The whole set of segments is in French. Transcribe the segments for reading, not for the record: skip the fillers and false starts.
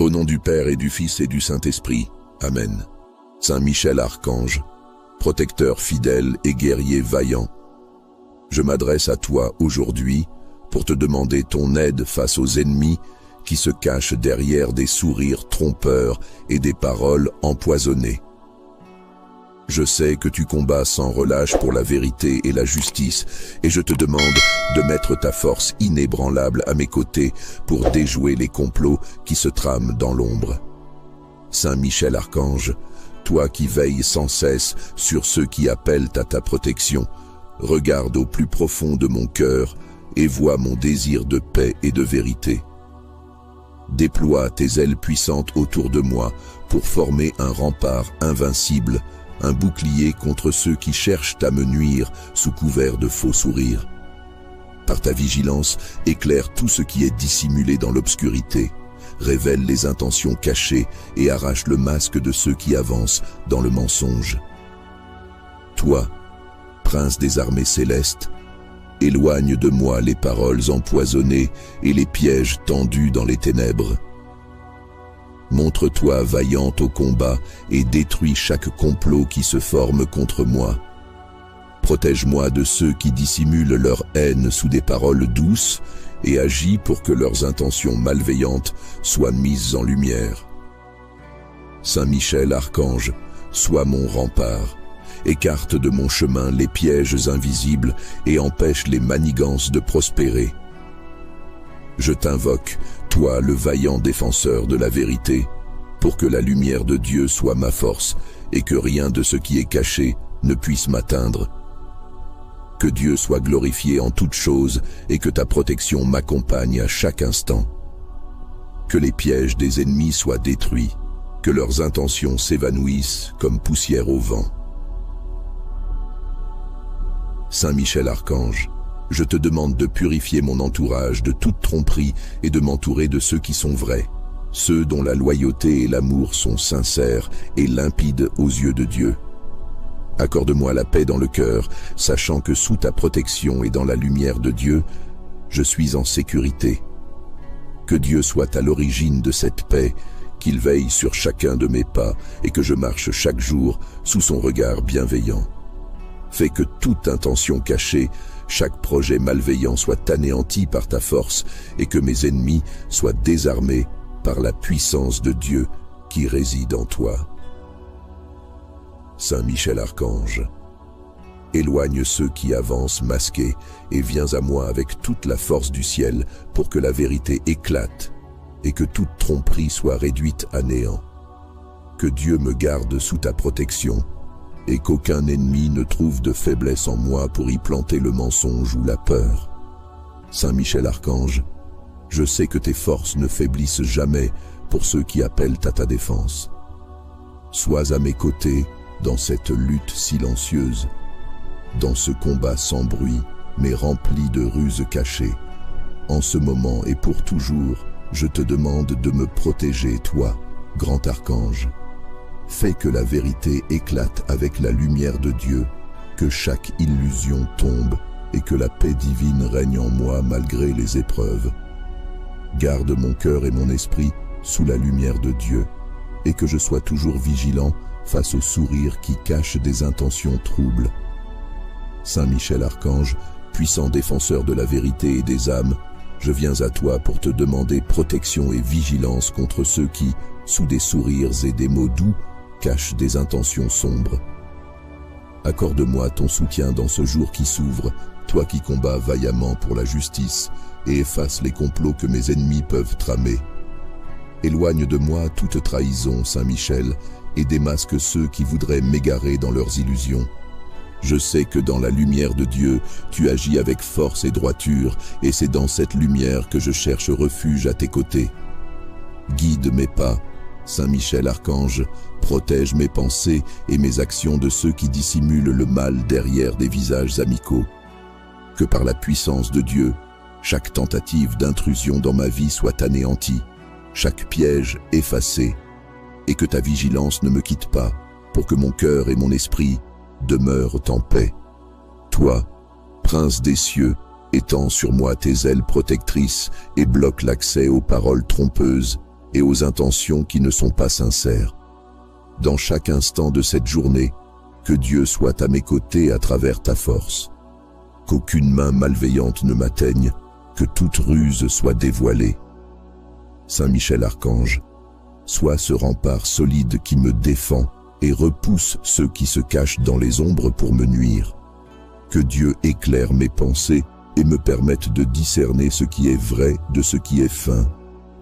Au nom du Père et du Fils et du Saint-Esprit. Amen. Saint Michel Archange, protecteur fidèle et guerrier vaillant, je m'adresse à toi aujourd'hui pour te demander ton aide face aux ennemis qui se cachent derrière des sourires trompeurs et des paroles empoisonnées. Je sais que tu combats sans relâche pour la vérité et la justice, et je te demande de mettre ta force inébranlable à mes côtés pour déjouer les complots qui se trament dans l'ombre. Saint Michel Archange, toi qui veilles sans cesse sur ceux qui appellent à ta protection, regarde au plus profond de mon cœur et vois mon désir de paix et de vérité. Déploie tes ailes puissantes autour de moi pour former un rempart invincible, un bouclier contre ceux qui cherchent à me nuire sous couvert de faux sourires. Par ta vigilance, éclaire tout ce qui est dissimulé dans l'obscurité, révèle les intentions cachées et arrache le masque de ceux qui avancent dans le mensonge. Toi, Prince des armées célestes, éloigne de moi les paroles empoisonnées et les pièges tendus dans les ténèbres. Montre-toi vaillante au combat et détruis chaque complot qui se forme contre moi. Protège-moi de ceux qui dissimulent leur haine sous des paroles douces et agis pour que leurs intentions malveillantes soient mises en lumière. Saint Michel Archange, sois mon rempart. Écarte de mon chemin les pièges invisibles et empêche les manigances de prospérer. Je t'invoque, toi le vaillant défenseur de la vérité, pour que la lumière de Dieu soit ma force et que rien de ce qui est caché ne puisse m'atteindre. Que Dieu soit glorifié en toutes choses et que ta protection m'accompagne à chaque instant. Que les pièges des ennemis soient détruits, que leurs intentions s'évanouissent comme poussière au vent. Saint Michel Archange, je te demande de purifier mon entourage de toute tromperie et de m'entourer de ceux qui sont vrais, ceux dont la loyauté et l'amour sont sincères et limpides aux yeux de Dieu. Accorde-moi la paix dans le cœur, sachant que sous ta protection et dans la lumière de Dieu, je suis en sécurité. Que Dieu soit à l'origine de cette paix, qu'il veille sur chacun de mes pas et que je marche chaque jour sous son regard bienveillant. Fais que toute intention cachée, chaque projet malveillant soit anéanti par ta force et que mes ennemis soient désarmés par la puissance de Dieu qui réside en toi. Saint Michel Archange, éloigne ceux qui avancent masqués et viens à moi avec toute la force du ciel pour que la vérité éclate et que toute tromperie soit réduite à néant. Que Dieu me garde sous ta protection et qu'aucun ennemi ne trouve de faiblesse en moi pour y planter le mensonge ou la peur. Saint Michel Archange, je sais que tes forces ne faiblissent jamais pour ceux qui appellent à ta défense. Sois à mes côtés dans cette lutte silencieuse, dans ce combat sans bruit, mais rempli de ruses cachées. En ce moment et pour toujours, je te demande de me protéger, toi, grand archange. Fais que la vérité éclate avec la lumière de Dieu, que chaque illusion tombe et que la paix divine règne en moi malgré les épreuves. Garde mon cœur et mon esprit sous la lumière de Dieu et que je sois toujours vigilant face aux sourires qui cachent des intentions troubles. Saint Michel Archange, puissant défenseur de la vérité et des âmes, je viens à toi pour te demander protection et vigilance contre ceux qui, sous des sourires et des mots doux, cachent des intentions sombres. Accorde-moi ton soutien dans ce jour qui s'ouvre, toi qui combats vaillamment pour la justice et efface les complots que mes ennemis peuvent tramer. Éloigne de moi toute trahison, Saint Michel, et démasque ceux qui voudraient m'égarer dans leurs illusions. Je sais que dans la lumière de Dieu, tu agis avec force et droiture, et c'est dans cette lumière que je cherche refuge à tes côtés. Guide mes pas, Saint Michel Archange, protège mes pensées et mes actions de ceux qui dissimulent le mal derrière des visages amicaux. Que par la puissance de Dieu, chaque tentative d'intrusion dans ma vie soit anéantie, chaque piège effacé, et que ta vigilance ne me quitte pas, pour que mon cœur et mon esprit demeurent en paix. Toi, Prince des cieux, étends sur moi tes ailes protectrices et bloque l'accès aux paroles trompeuses, et aux intentions qui ne sont pas sincères. Dans chaque instant de cette journée, que Dieu soit à mes côtés à travers ta force. Qu'aucune main malveillante ne m'atteigne, que toute ruse soit dévoilée. Saint Michel Archange, sois ce rempart solide qui me défend et repousse ceux qui se cachent dans les ombres pour me nuire. Que Dieu éclaire mes pensées et me permette de discerner ce qui est vrai de ce qui est fin,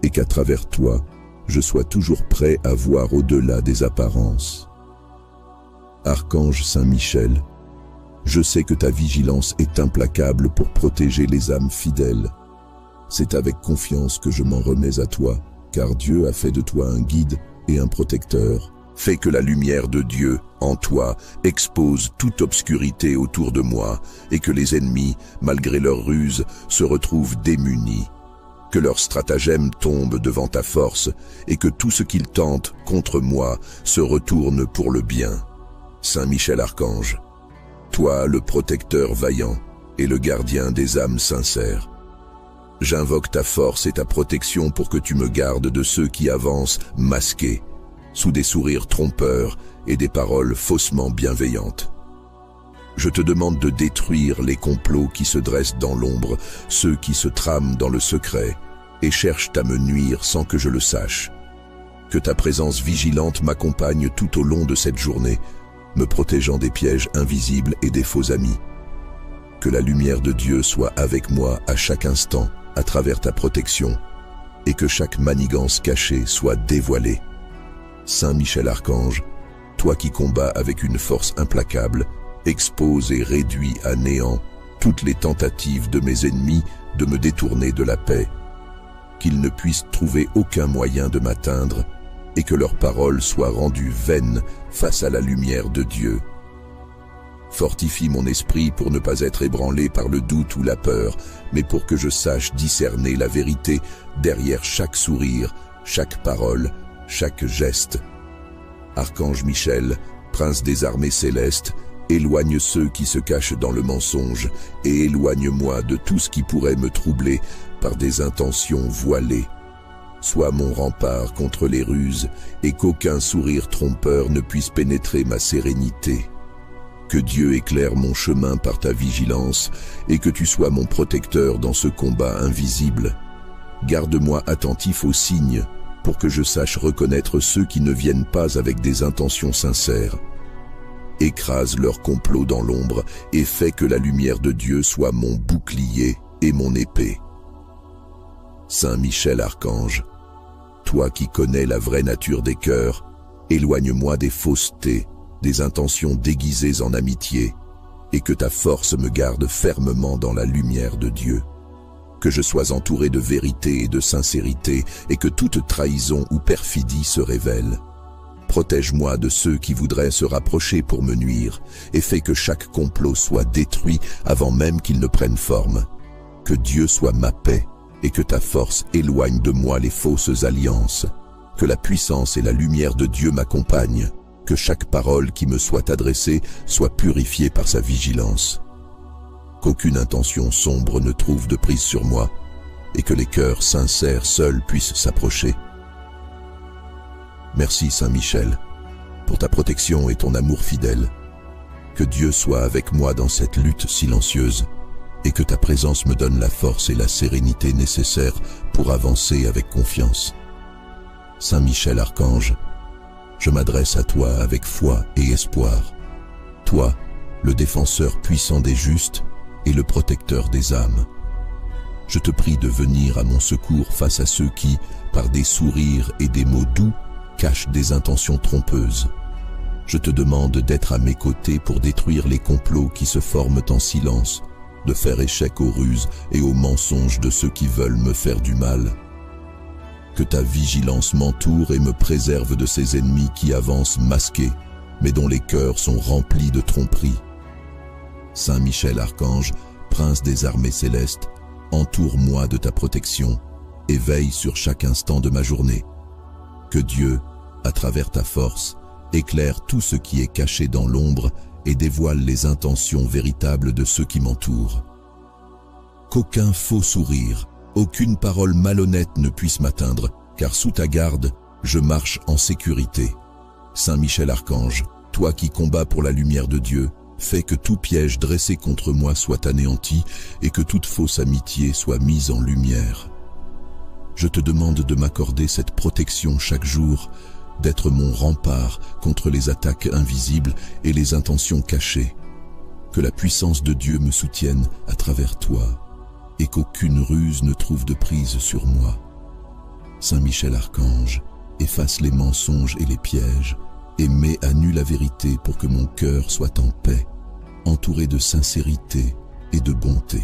et qu'à travers toi, je sois toujours prêt à voir au-delà des apparences. Archange Saint Michel, je sais que ta vigilance est implacable pour protéger les âmes fidèles. C'est avec confiance que je m'en remets à toi, car Dieu a fait de toi un guide et un protecteur. Fais que la lumière de Dieu, en toi, expose toute obscurité autour de moi, et que les ennemis, malgré leurs ruses, se retrouvent démunis. Que leurs stratagèmes tombent devant ta force, et que tout ce qu'ils tentent contre moi se retourne pour le bien. Saint Michel Archange, toi le protecteur vaillant et le gardien des âmes sincères, j'invoque ta force et ta protection pour que tu me gardes de ceux qui avancent masqués, sous des sourires trompeurs et des paroles faussement bienveillantes. Je te demande de détruire les complots qui se dressent dans l'ombre, ceux qui se trament dans le secret et cherchent à me nuire sans que je le sache. Que ta présence vigilante m'accompagne tout au long de cette journée, me protégeant des pièges invisibles et des faux amis. Que la lumière de Dieu soit avec moi à chaque instant, à travers ta protection, et que chaque manigance cachée soit dévoilée. Saint Michel Archange, toi qui combats avec une force implacable, expose et réduis à néant toutes les tentatives de mes ennemis de me détourner de la paix. Qu'ils ne puissent trouver aucun moyen de m'atteindre, et que leurs paroles soient rendues vaines face à la lumière de Dieu. Fortifie mon esprit pour ne pas être ébranlé par le doute ou la peur, mais pour que je sache discerner la vérité derrière chaque sourire, chaque parole, chaque geste. Archange Michel, prince des armées célestes, éloigne ceux qui se cachent dans le mensonge et éloigne-moi de tout ce qui pourrait me troubler par des intentions voilées. Sois mon rempart contre les ruses et qu'aucun sourire trompeur ne puisse pénétrer ma sérénité. Que Dieu éclaire mon chemin par ta vigilance et que tu sois mon protecteur dans ce combat invisible. Garde-moi attentif aux signes pour que je sache reconnaître ceux qui ne viennent pas avec des intentions sincères. Écrase leurs complots dans l'ombre et fais que la lumière de Dieu soit mon bouclier et mon épée. Saint Michel Archange, toi qui connais la vraie nature des cœurs, éloigne-moi des faussetés, des intentions déguisées en amitié, et que ta force me garde fermement dans la lumière de Dieu. Que je sois entouré de vérité et de sincérité, et que toute trahison ou perfidie se révèle. Protège-moi de ceux qui voudraient se rapprocher pour me nuire, et fais que chaque complot soit détruit avant même qu'il ne prenne forme. Que Dieu soit ma paix, et que ta force éloigne de moi les fausses alliances. Que la puissance et la lumière de Dieu m'accompagnent. Que chaque parole qui me soit adressée soit purifiée par sa vigilance. Qu'aucune intention sombre ne trouve de prise sur moi, et que les cœurs sincères seuls puissent s'approcher. Merci Saint Michel, pour ta protection et ton amour fidèle. Que Dieu soit avec moi dans cette lutte silencieuse, et que ta présence me donne la force et la sérénité nécessaires pour avancer avec confiance. Saint Michel Archange, je m'adresse à toi avec foi et espoir. Toi, le défenseur puissant des justes et le protecteur des âmes. Je te prie de venir à mon secours face à ceux qui, par des sourires et des mots doux, cachent des intentions trompeuses. Je te demande d'être à mes côtés pour détruire les complots qui se forment en silence, de faire échec aux ruses et aux mensonges de ceux qui veulent me faire du mal. Que ta vigilance m'entoure et me préserve de ces ennemis qui avancent masqués, mais dont les cœurs sont remplis de tromperies. Saint Michel Archange, prince des armées célestes, entoure-moi de ta protection et veille sur chaque instant de ma journée. Que Dieu, à travers ta force, éclaire tout ce qui est caché dans l'ombre et dévoile les intentions véritables de ceux qui m'entourent. Qu'aucun faux sourire, aucune parole malhonnête ne puisse m'atteindre, car sous ta garde, je marche en sécurité. Saint Michel Archange, toi qui combats pour la lumière de Dieu, fais que tout piège dressé contre moi soit anéanti et que toute fausse amitié soit mise en lumière. Je te demande de m'accorder cette protection chaque jour, d'être mon rempart contre les attaques invisibles et les intentions cachées. Que la puissance de Dieu me soutienne à travers toi et qu'aucune ruse ne trouve de prise sur moi. Saint Michel Archange, efface les mensonges et les pièges et mets à nu la vérité pour que mon cœur soit en paix, entouré de sincérité et de bonté.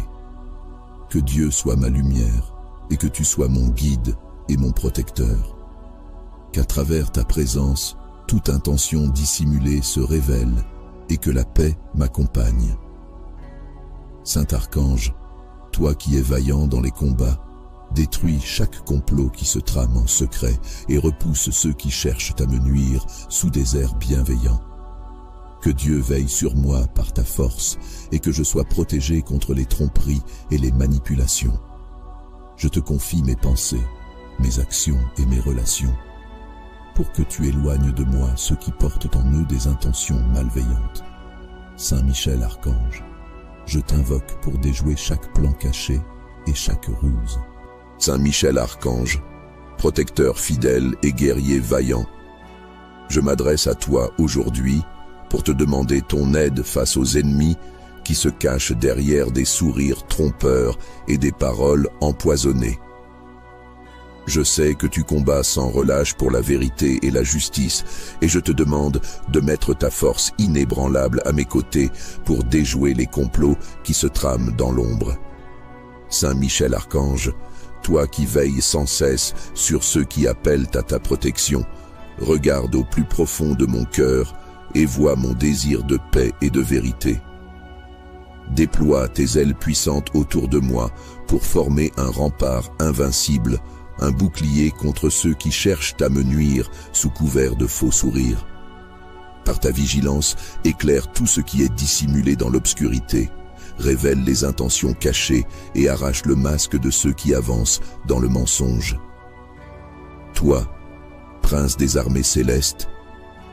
Que Dieu soit ma lumière et que tu sois mon guide et mon protecteur. Qu'à travers ta présence, toute intention dissimulée se révèle et que la paix m'accompagne. Saint Archange, toi qui es vaillant dans les combats, détruis chaque complot qui se trame en secret et repousse ceux qui cherchent à me nuire sous des airs bienveillants. Que Dieu veille sur moi par ta force et que je sois protégé contre les tromperies et les manipulations. Je te confie mes pensées, mes actions et mes relations, pour que tu éloignes de moi ceux qui portent en eux des intentions malveillantes. Saint Michel Archange, je t'invoque pour déjouer chaque plan caché et chaque ruse. Saint Michel Archange, protecteur fidèle et guerrier vaillant, je m'adresse à toi aujourd'hui pour te demander ton aide face aux ennemis qui se cachent derrière des sourires trompeurs et des paroles empoisonnées. Je sais que tu combats sans relâche pour la vérité et la justice, et je te demande de mettre ta force inébranlable à mes côtés pour déjouer les complots qui se trament dans l'ombre. Saint Michel Archange, toi qui veilles sans cesse sur ceux qui appellent à ta protection, regarde au plus profond de mon cœur et vois mon désir de paix et de vérité. Déploie tes ailes puissantes autour de moi pour former un rempart invincible, un bouclier contre ceux qui cherchent à me nuire sous couvert de faux sourires. Par ta vigilance, éclaire tout ce qui est dissimulé dans l'obscurité, révèle les intentions cachées et arrache le masque de ceux qui avancent dans le mensonge. Toi, prince des armées célestes,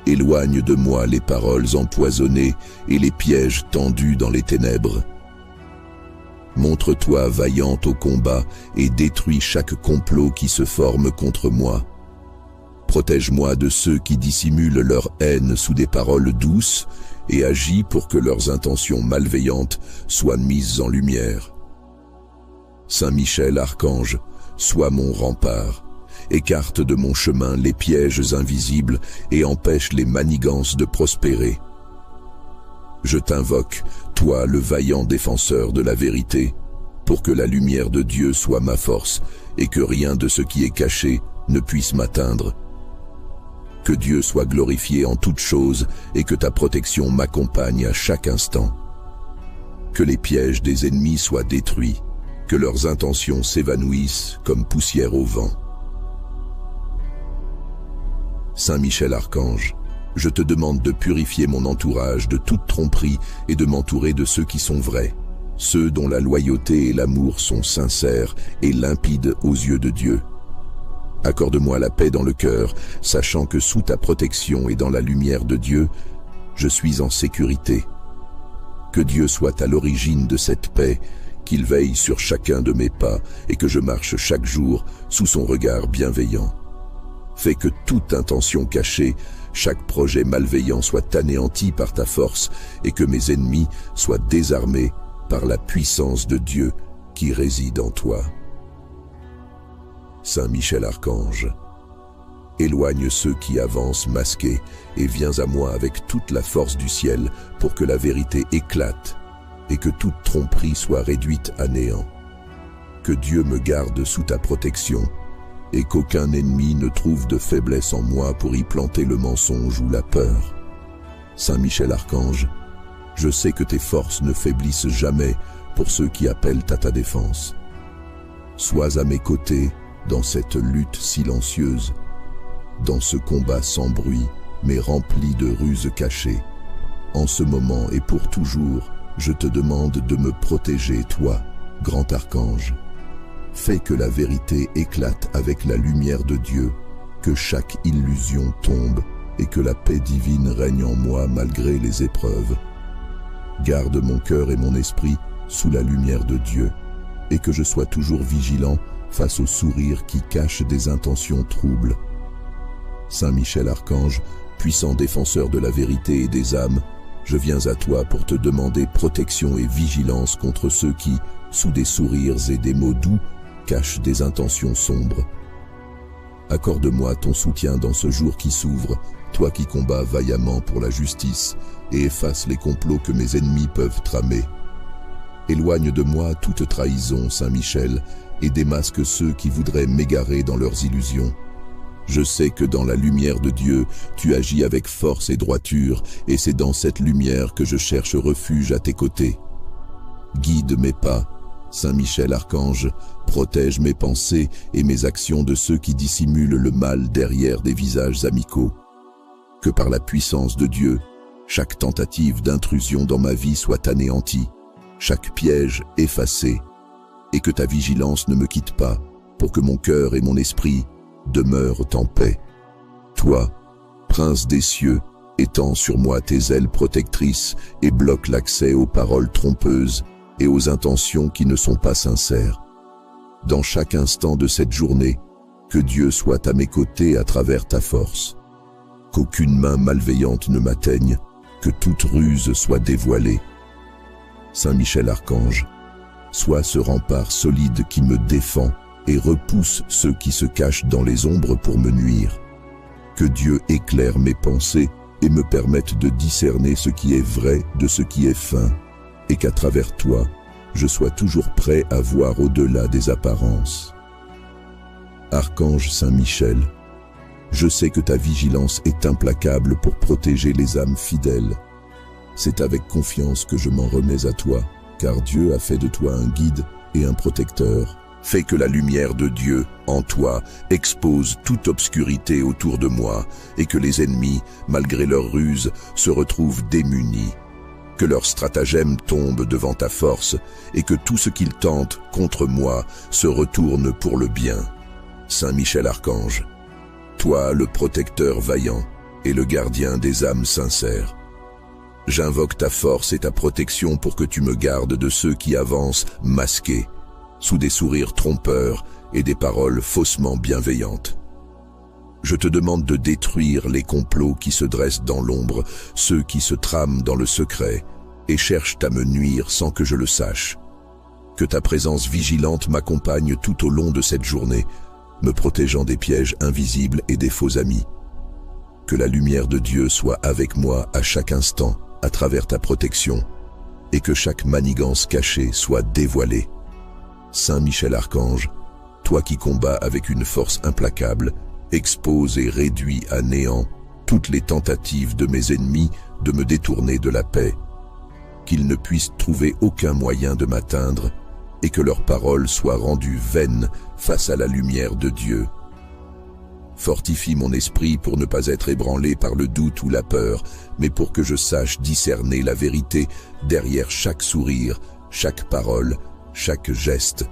éloigne de moi les paroles empoisonnées et les pièges tendus dans les ténèbres. Montre-toi vaillante au combat et détruis chaque complot qui se forme contre moi. Protège-moi de ceux qui dissimulent leur haine sous des paroles douces et agis pour que leurs intentions malveillantes soient mises en lumière. Saint Michel Archange, sois mon rempart. Écarte de mon chemin les pièges invisibles et empêche les manigances de prospérer. Je t'invoque, toi le vaillant défenseur de la vérité, pour que la lumière de Dieu soit ma force et que rien de ce qui est caché ne puisse m'atteindre. Que Dieu soit glorifié en toutes choses et que ta protection m'accompagne à chaque instant. Que les pièges des ennemis soient détruits, que leurs intentions s'évanouissent comme poussière au vent. Saint Michel Archange, je te demande de purifier mon entourage de toute tromperie et de m'entourer de ceux qui sont vrais, ceux dont la loyauté et l'amour sont sincères et limpides aux yeux de Dieu. Accorde-moi la paix dans le cœur, sachant que sous ta protection et dans la lumière de Dieu, je suis en sécurité. Que Dieu soit à l'origine de cette paix, qu'il veille sur chacun de mes pas et que je marche chaque jour sous son regard bienveillant. Fais que toute intention cachée, chaque projet malveillant soit anéanti par ta force et que mes ennemis soient désarmés par la puissance de Dieu qui réside en toi. Saint Michel Archange, éloigne ceux qui avancent masqués et viens à moi avec toute la force du ciel pour que la vérité éclate et que toute tromperie soit réduite à néant. Que Dieu me garde sous ta protection et qu'aucun ennemi ne trouve de faiblesse en moi pour y planter le mensonge ou la peur. Saint Michel Archange, je sais que tes forces ne faiblissent jamais pour ceux qui appellent à ta défense. Sois à mes côtés dans cette lutte silencieuse, dans ce combat sans bruit, mais rempli de ruses cachées. En ce moment et pour toujours, je te demande de me protéger, toi, grand archange. Fais que la vérité éclate avec la lumière de Dieu, que chaque illusion tombe et que la paix divine règne en moi malgré les épreuves. Garde mon cœur et mon esprit sous la lumière de Dieu, et que je sois toujours vigilant face au sourire qui cache des intentions troubles. Saint Michel Archange, puissant défenseur de la vérité et des âmes, je viens à toi pour te demander protection et vigilance contre ceux qui, sous des sourires et des mots doux, cachent des intentions sombres. Accorde-moi ton soutien dans ce jour qui s'ouvre, toi qui combats vaillamment pour la justice, et efface les complots que mes ennemis peuvent tramer. Éloigne de moi toute trahison, Saint Michel, et démasque ceux qui voudraient m'égarer dans leurs illusions. Je sais que dans la lumière de Dieu, tu agis avec force et droiture, et c'est dans cette lumière que je cherche refuge à tes côtés. Guide mes pas, Saint Michel Archange, protège mes pensées et mes actions de ceux qui dissimulent le mal derrière des visages amicaux. Que par la puissance de Dieu, chaque tentative d'intrusion dans ma vie soit anéantie, chaque piège effacé, et que ta vigilance ne me quitte pas, pour que mon cœur et mon esprit demeurent en paix. Toi, Prince des cieux, étends sur moi tes ailes protectrices et bloque l'accès aux paroles trompeuses et aux intentions qui ne sont pas sincères. Dans chaque instant de cette journée, que Dieu soit à mes côtés à travers ta force. Qu'aucune main malveillante ne m'atteigne, que toute ruse soit dévoilée. Saint Michel Archange, sois ce rempart solide qui me défend et repousse ceux qui se cachent dans les ombres pour me nuire. Que Dieu éclaire mes pensées et me permette de discerner ce qui est vrai de ce qui est fin, et qu'à travers toi, je sois toujours prêt à voir au-delà des apparences. Archange Saint Michel, je sais que ta vigilance est implacable pour protéger les âmes fidèles. C'est avec confiance que je m'en remets à toi, car Dieu a fait de toi un guide et un protecteur. Fais que la lumière de Dieu, en toi, expose toute obscurité autour de moi, et que les ennemis, malgré leurs ruses, se retrouvent démunis. Que leurs stratagèmes tombent devant ta force, et que tout ce qu'ils tentent contre moi se retourne pour le bien. Saint Michel Archange, toi le protecteur vaillant et le gardien des âmes sincères. J'invoque ta force et ta protection pour que tu me gardes de ceux qui avancent masqués, sous des sourires trompeurs et des paroles faussement bienveillantes. Je te demande de détruire les complots qui se dressent dans l'ombre, ceux qui se trament dans le secret et cherchent à me nuire sans que je le sache. Que ta présence vigilante m'accompagne tout au long de cette journée, me protégeant des pièges invisibles et des faux amis. Que la lumière de Dieu soit avec moi à chaque instant, à travers ta protection, et que chaque manigance cachée soit dévoilée. Saint Michel Archange, toi qui combats avec une force implacable, expose et réduis à néant toutes les tentatives de mes ennemis de me détourner de la paix. Qu'ils ne puissent trouver aucun moyen de m'atteindre, et que leurs paroles soient rendues vaines face à la lumière de Dieu. Fortifie mon esprit pour ne pas être ébranlé par le doute ou la peur, mais pour que je sache discerner la vérité derrière chaque sourire, chaque parole, chaque geste.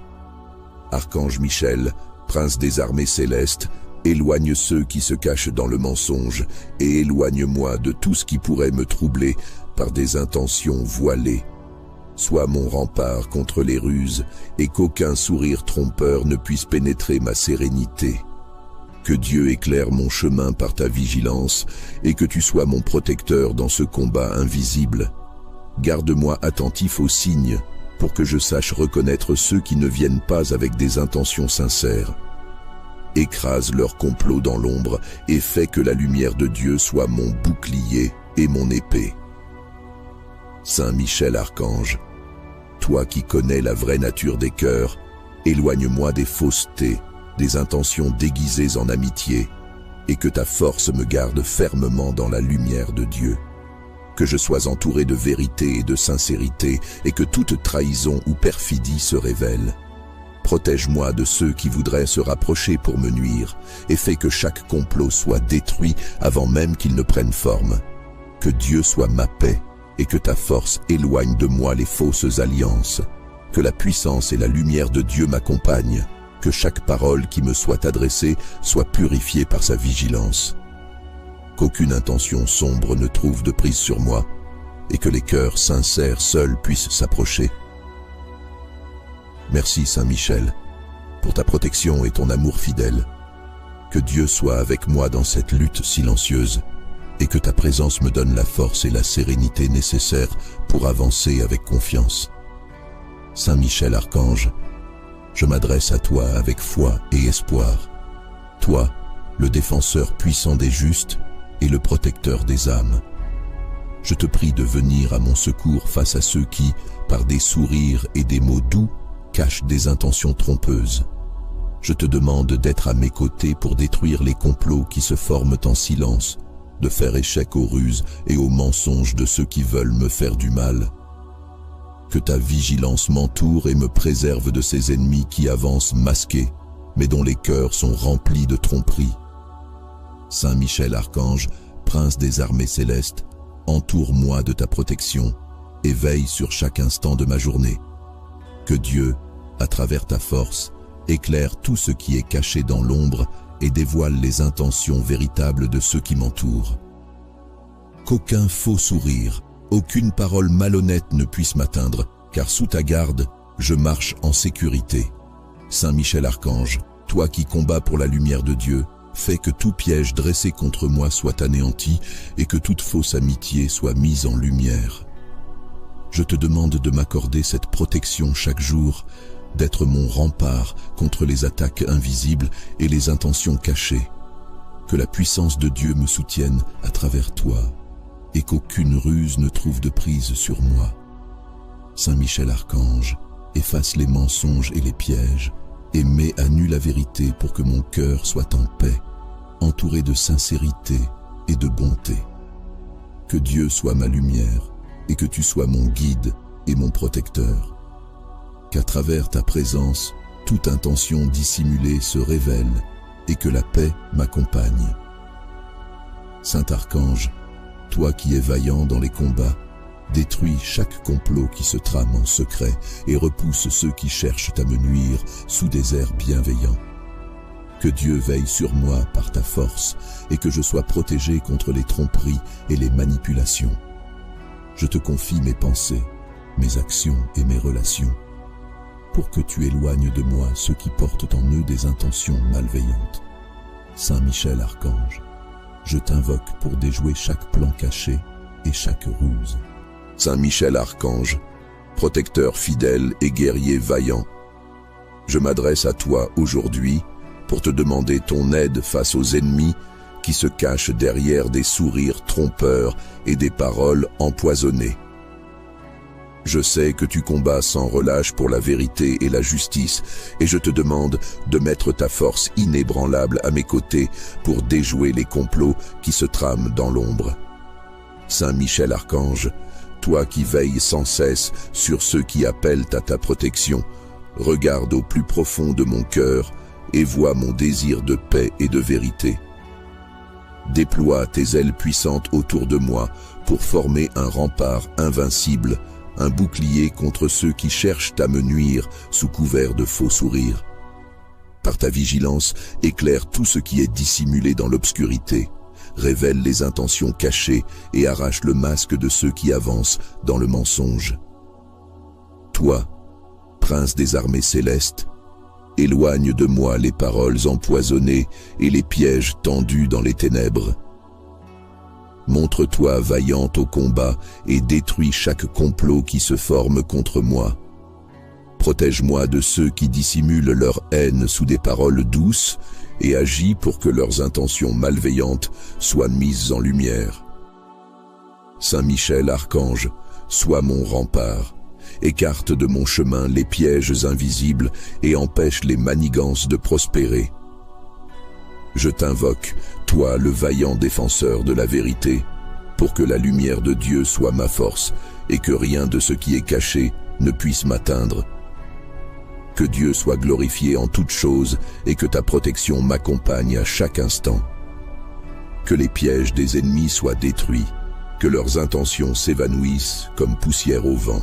Archange Michel, prince des armées célestes, éloigne ceux qui se cachent dans le mensonge et éloigne-moi de tout ce qui pourrait me troubler par des intentions voilées. Sois mon rempart contre les ruses et qu'aucun sourire trompeur ne puisse pénétrer ma sérénité. Que Dieu éclaire mon chemin par ta vigilance et que tu sois mon protecteur dans ce combat invisible. Garde-moi attentif aux signes pour que je sache reconnaître ceux qui ne viennent pas avec des intentions sincères. Écrase leurs complots dans l'ombre et fais que la lumière de Dieu soit mon bouclier et mon épée. Saint Michel Archange, toi qui connais la vraie nature des cœurs, éloigne-moi des faussetés, des intentions déguisées en amitié, et que ta force me garde fermement dans la lumière de Dieu. Que je sois entouré de vérité et de sincérité, et que toute trahison ou perfidie se révèle. Protège-moi de ceux qui voudraient se rapprocher pour me nuire, et fais que chaque complot soit détruit avant même qu'il ne prenne forme. Que Dieu soit ma paix, et que ta force éloigne de moi les fausses alliances. Que la puissance et la lumière de Dieu m'accompagnent, que chaque parole qui me soit adressée soit purifiée par sa vigilance. Qu'aucune intention sombre ne trouve de prise sur moi, et que les cœurs sincères seuls puissent s'approcher. Merci Saint Michel, pour ta protection et ton amour fidèle. Que Dieu soit avec moi dans cette lutte silencieuse, et que ta présence me donne la force et la sérénité nécessaires pour avancer avec confiance. Saint Michel Archange, je m'adresse à toi avec foi et espoir. Toi, le défenseur puissant des justes et le protecteur des âmes. Je te prie de venir à mon secours face à ceux qui, par des sourires et des mots doux, cachent des intentions trompeuses. Je te demande d'être à mes côtés pour détruire les complots qui se forment en silence, de faire échec aux ruses et aux mensonges de ceux qui veulent me faire du mal. Que ta vigilance m'entoure et me préserve de ces ennemis qui avancent masqués, mais dont les cœurs sont remplis de tromperies. Saint Michel Archange, prince des armées célestes, entoure-moi de ta protection et veille sur chaque instant de ma journée. Que Dieu, à travers ta force, éclaire tout ce qui est caché dans l'ombre et dévoile les intentions véritables de ceux qui m'entourent. Qu'aucun faux sourire, aucune parole malhonnête ne puisse m'atteindre, car sous ta garde, je marche en sécurité. Saint Michel Archange, toi qui combats pour la lumière de Dieu, fais que tout piège dressé contre moi soit anéanti et que toute fausse amitié soit mise en lumière. Je te demande de m'accorder cette protection chaque jour, d'être mon rempart contre les attaques invisibles et les intentions cachées. Que la puissance de Dieu me soutienne à travers toi et qu'aucune ruse ne trouve de prise sur moi. Saint Michel Archange, efface les mensonges et les pièges et mets à nu la vérité pour que mon cœur soit en paix, entouré de sincérité et de bonté. Que Dieu soit ma lumière et que tu sois mon guide et mon protecteur. Qu'à travers ta présence, toute intention dissimulée se révèle et que la paix m'accompagne. Saint Archange, toi qui es vaillant dans les combats, détruis chaque complot qui se trame en secret et repousse ceux qui cherchent à me nuire sous des airs bienveillants. Que Dieu veille sur moi par ta force et que je sois protégé contre les tromperies et les manipulations. Je te confie mes pensées, mes actions et mes relations, pour que tu éloignes de moi ceux qui portent en eux des intentions malveillantes. Saint Michel Archange, je t'invoque pour déjouer chaque plan caché et chaque ruse. Saint Michel Archange, protecteur fidèle et guerrier vaillant, je m'adresse à toi aujourd'hui pour te demander ton aide face aux ennemis qui se cachent derrière des sourires trompeurs et des paroles empoisonnées. Je sais que tu combats sans relâche pour la vérité et la justice, et je te demande de mettre ta force inébranlable à mes côtés pour déjouer les complots qui se trament dans l'ombre. Saint Michel Archange, toi qui veilles sans cesse sur ceux qui appellent à ta protection, regarde au plus profond de mon cœur et vois mon désir de paix et de vérité. Déploie tes ailes puissantes autour de moi pour former un rempart invincible, un bouclier contre ceux qui cherchent à me nuire sous couvert de faux sourires. Par ta vigilance, éclaire tout ce qui est dissimulé dans l'obscurité, révèle les intentions cachées et arrache le masque de ceux qui avancent dans le mensonge. Toi, prince des armées célestes, éloigne de moi les paroles empoisonnées et les pièges tendus dans les ténèbres. Montre-toi vaillante au combat et détruis chaque complot qui se forme contre moi. Protège-moi de ceux qui dissimulent leur haine sous des paroles douces et agis pour que leurs intentions malveillantes soient mises en lumière. Saint Michel Archange, sois mon rempart. Écarte de mon chemin les pièges invisibles et empêche les manigances de prospérer. Je t'invoque, toi le vaillant défenseur de la vérité, pour que la lumière de Dieu soit ma force et que rien de ce qui est caché ne puisse m'atteindre. Que Dieu soit glorifié en toutes choses et que ta protection m'accompagne à chaque instant. Que les pièges des ennemis soient détruits, que leurs intentions s'évanouissent comme poussière au vent.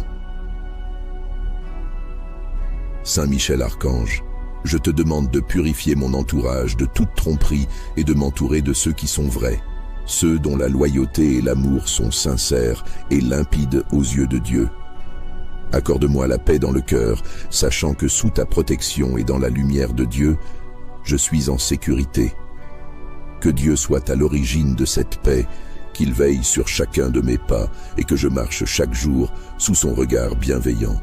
Saint Michel Archange, Je te demande de purifier mon entourage de toute tromperie et de m'entourer de ceux qui sont vrais, ceux dont la loyauté et l'amour sont sincères et limpides aux yeux de Dieu. Accorde-moi la paix dans le cœur, sachant que sous ta protection et dans la lumière de Dieu, je suis en sécurité. Que Dieu soit à l'origine de cette paix, qu'il veille sur chacun de mes pas et que je marche chaque jour sous son regard bienveillant.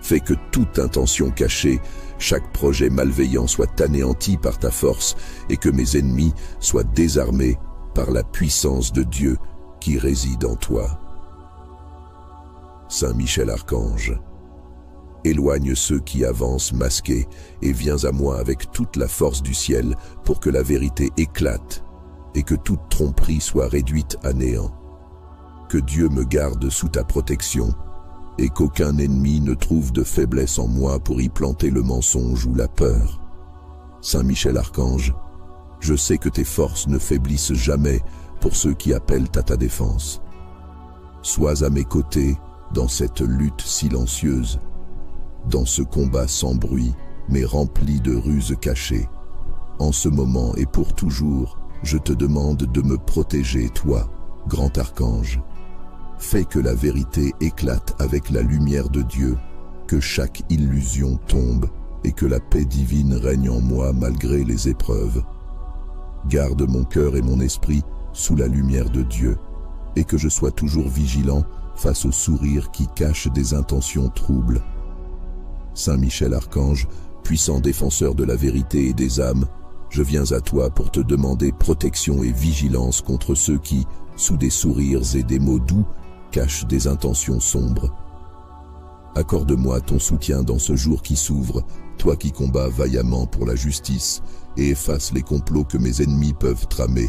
Fais que toute intention cachée, chaque projet malveillant soit anéanti par ta force et que mes ennemis soient désarmés par la puissance de Dieu qui réside en toi. Saint Michel Archange, éloigne ceux qui avancent masqués et viens à moi avec toute la force du ciel pour que la vérité éclate et que toute tromperie soit réduite à néant. Que Dieu me garde sous ta protection et qu'aucun ennemi ne trouve de faiblesse en moi pour y planter le mensonge ou la peur. Saint Michel Archange, je sais que tes forces ne faiblissent jamais pour ceux qui appellent à ta défense. Sois à mes côtés dans cette lutte silencieuse, dans ce combat sans bruit, mais rempli de ruses cachées. En ce moment et pour toujours, je te demande de me protéger, toi, grand archange. Fais que la vérité éclate avec la lumière de Dieu, que chaque illusion tombe et que la paix divine règne en moi malgré les épreuves. Garde mon cœur et mon esprit sous la lumière de Dieu, et que je sois toujours vigilant face aux sourires qui cachent des intentions troubles. Saint Michel Archange, puissant défenseur de la vérité et des âmes, je viens à toi pour te demander protection et vigilance contre ceux qui, sous des sourires et des mots doux, cachent des intentions sombres. Accorde-moi ton soutien dans ce jour qui s'ouvre, toi qui combats vaillamment pour la justice et efface les complots que mes ennemis peuvent tramer.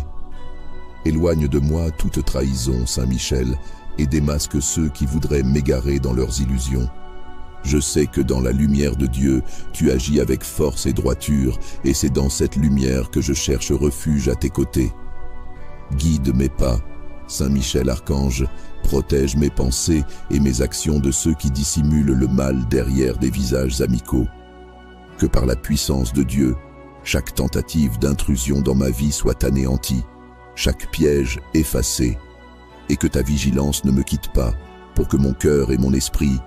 Éloigne de moi toute trahison, Saint Michel, et démasque ceux qui voudraient m'égarer dans leurs illusions. Je sais que dans la lumière de Dieu, tu agis avec force et droiture, et c'est dans cette lumière que je cherche refuge à tes côtés. Guide mes pas, Saint Michel Archange, protège mes pensées et mes actions de ceux qui dissimulent le mal derrière des visages amicaux. Que par la puissance de Dieu, chaque tentative d'intrusion dans ma vie soit anéantie, chaque piège effacé, et que ta vigilance ne me quitte pas, pour que mon cœur et mon esprit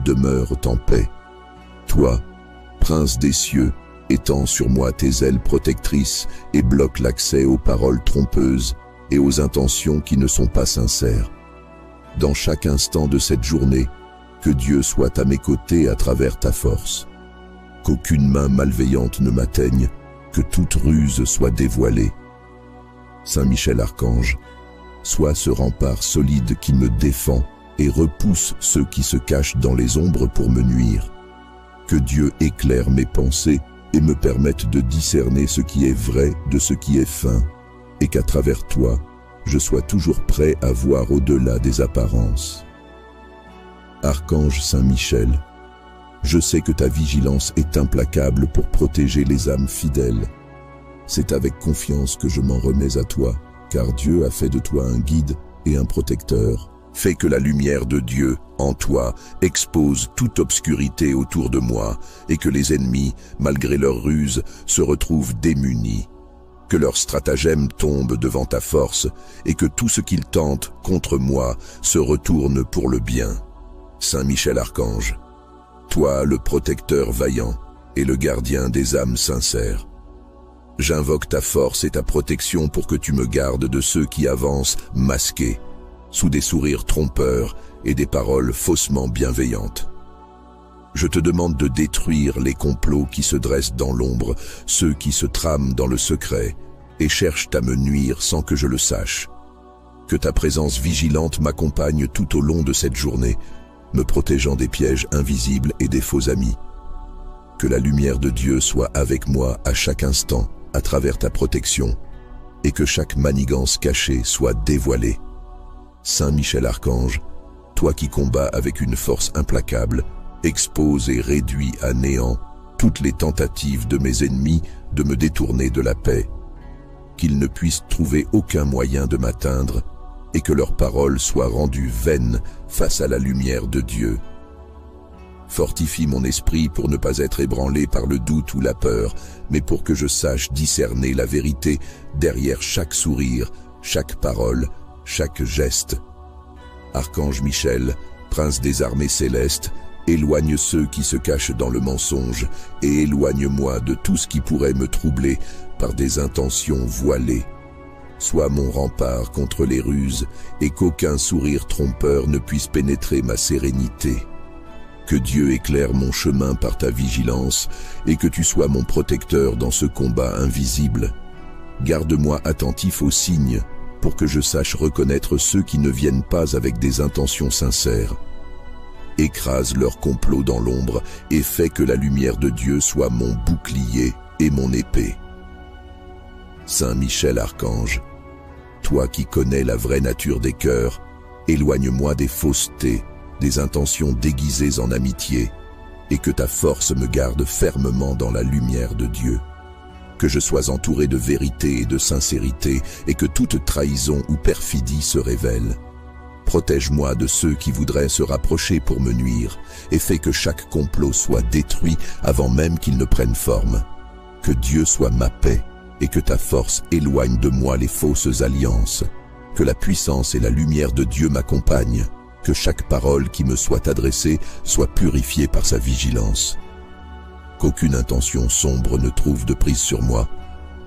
demeurent en paix. Toi, prince des cieux, étends sur moi tes ailes protectrices et bloque l'accès aux paroles trompeuses et aux intentions qui ne sont pas sincères. Dans chaque instant de cette journée, que Dieu soit à mes côtés à travers ta force. Qu'aucune main malveillante ne m'atteigne, que toute ruse soit dévoilée. Saint Michel Archange, sois ce rempart solide qui me défend et repousse ceux qui se cachent dans les ombres pour me nuire. Que Dieu éclaire mes pensées et me permette de discerner ce qui est vrai de ce qui est fin, et qu'à travers toi, je sois toujours prêt à voir au-delà des apparences. Archange Saint Michel, je sais que ta vigilance est implacable pour protéger les âmes fidèles. C'est avec confiance que je m'en remets à toi, car Dieu a fait de toi un guide et un protecteur. Fais que la lumière de Dieu, en toi, expose toute obscurité autour de moi, et que les ennemis, malgré leurs ruses, se retrouvent démunis. Que leurs stratagèmes tombent devant ta force, et que tout ce qu'ils tentent contre moi se retourne pour le bien. Saint Michel Archange, toi le protecteur vaillant et le gardien des âmes sincères, j'invoque ta force et ta protection pour que tu me gardes de ceux qui avancent masqués, sous des sourires trompeurs et des paroles faussement bienveillantes. Je te demande de détruire les complots qui se dressent dans l'ombre, ceux qui se trament dans le secret et cherchent à me nuire sans que je le sache. Que ta présence vigilante m'accompagne tout au long de cette journée, me protégeant des pièges invisibles et des faux amis. Que la lumière de Dieu soit avec moi à chaque instant, à travers ta protection, et que chaque manigance cachée soit dévoilée. Saint Michel Archange, toi qui combats avec une force implacable, expose et réduis à néant toutes les tentatives de mes ennemis de me détourner de la paix. Qu'ils ne puissent trouver aucun moyen de m'atteindre, et que leurs paroles soient rendues vaines face à la lumière de Dieu. Fortifie mon esprit pour ne pas être ébranlé par le doute ou la peur, mais pour que je sache discerner la vérité derrière chaque sourire, chaque parole, chaque geste. Archange Michel, prince des armées célestes, éloigne ceux qui se cachent dans le mensonge et éloigne-moi de tout ce qui pourrait me troubler par des intentions voilées. Sois mon rempart contre les ruses et qu'aucun sourire trompeur ne puisse pénétrer ma sérénité. Que Dieu éclaire mon chemin par ta vigilance et que tu sois mon protecteur dans ce combat invisible. Garde-moi attentif aux signes pour que je sache reconnaître ceux qui ne viennent pas avec des intentions sincères. Écrase leurs complots dans l'ombre et fais que la lumière de Dieu soit mon bouclier et mon épée. Saint Michel Archange, toi qui connais la vraie nature des cœurs, éloigne-moi des faussetés, des intentions déguisées en amitié, et que ta force me garde fermement dans la lumière de Dieu. Que je sois entouré de vérité et de sincérité, et que toute trahison ou perfidie se révèle. Protège-moi de ceux qui voudraient se rapprocher pour me nuire, et fais que chaque complot soit détruit avant même qu'il ne prenne forme. Que Dieu soit ma paix, et que ta force éloigne de moi les fausses alliances. Que la puissance et la lumière de Dieu m'accompagnent. Que chaque parole qui me soit adressée soit purifiée par sa vigilance. Qu'aucune intention sombre ne trouve de prise sur moi,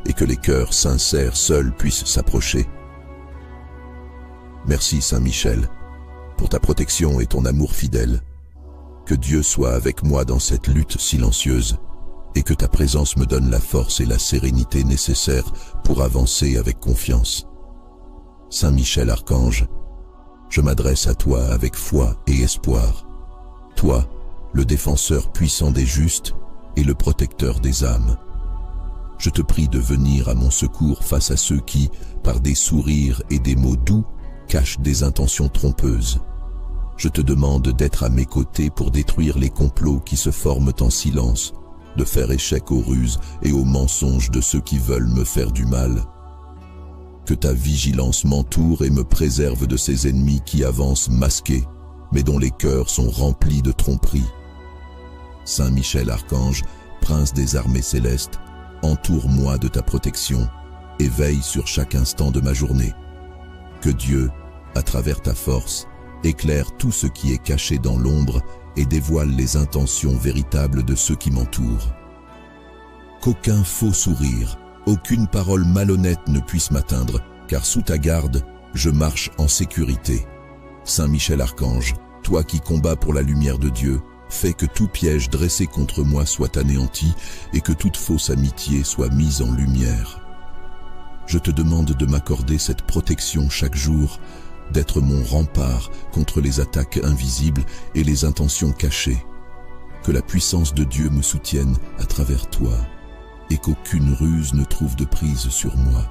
et que les cœurs sincères seuls puissent s'approcher. Merci Saint Michel, pour ta protection et ton amour fidèle. Que Dieu soit avec moi dans cette lutte silencieuse, et que ta présence me donne la force et la sérénité nécessaires pour avancer avec confiance. Saint Michel Archange, je m'adresse à toi avec foi et espoir. Toi, le défenseur puissant des justes et le protecteur des âmes. Je te prie de venir à mon secours face à ceux qui, par des sourires et des mots doux, cachent des intentions trompeuses. Je te demande d'être à mes côtés pour détruire les complots qui se forment en silence, de faire échec aux ruses et aux mensonges de ceux qui veulent me faire du mal. Que ta vigilance m'entoure et me préserve de ces ennemis qui avancent masqués, mais dont les cœurs sont remplis de tromperies. Saint Michel Archange, prince des armées célestes, entoure-moi de ta protection et veille sur chaque instant de ma journée. Que Dieu, à travers ta force, éclaire tout ce qui est caché dans l'ombre et dévoile les intentions véritables de ceux qui m'entourent. Qu'aucun faux sourire, aucune parole malhonnête ne puisse m'atteindre, car sous ta garde, je marche en sécurité. Saint Michel Archange, toi qui combats pour la lumière de Dieu, fais que tout piège dressé contre moi soit anéanti et que toute fausse amitié soit mise en lumière. Je te demande de m'accorder cette protection chaque jour, d'être mon rempart contre les attaques invisibles et les intentions cachées. Que la puissance de Dieu me soutienne à travers toi et qu'aucune ruse ne trouve de prise sur moi.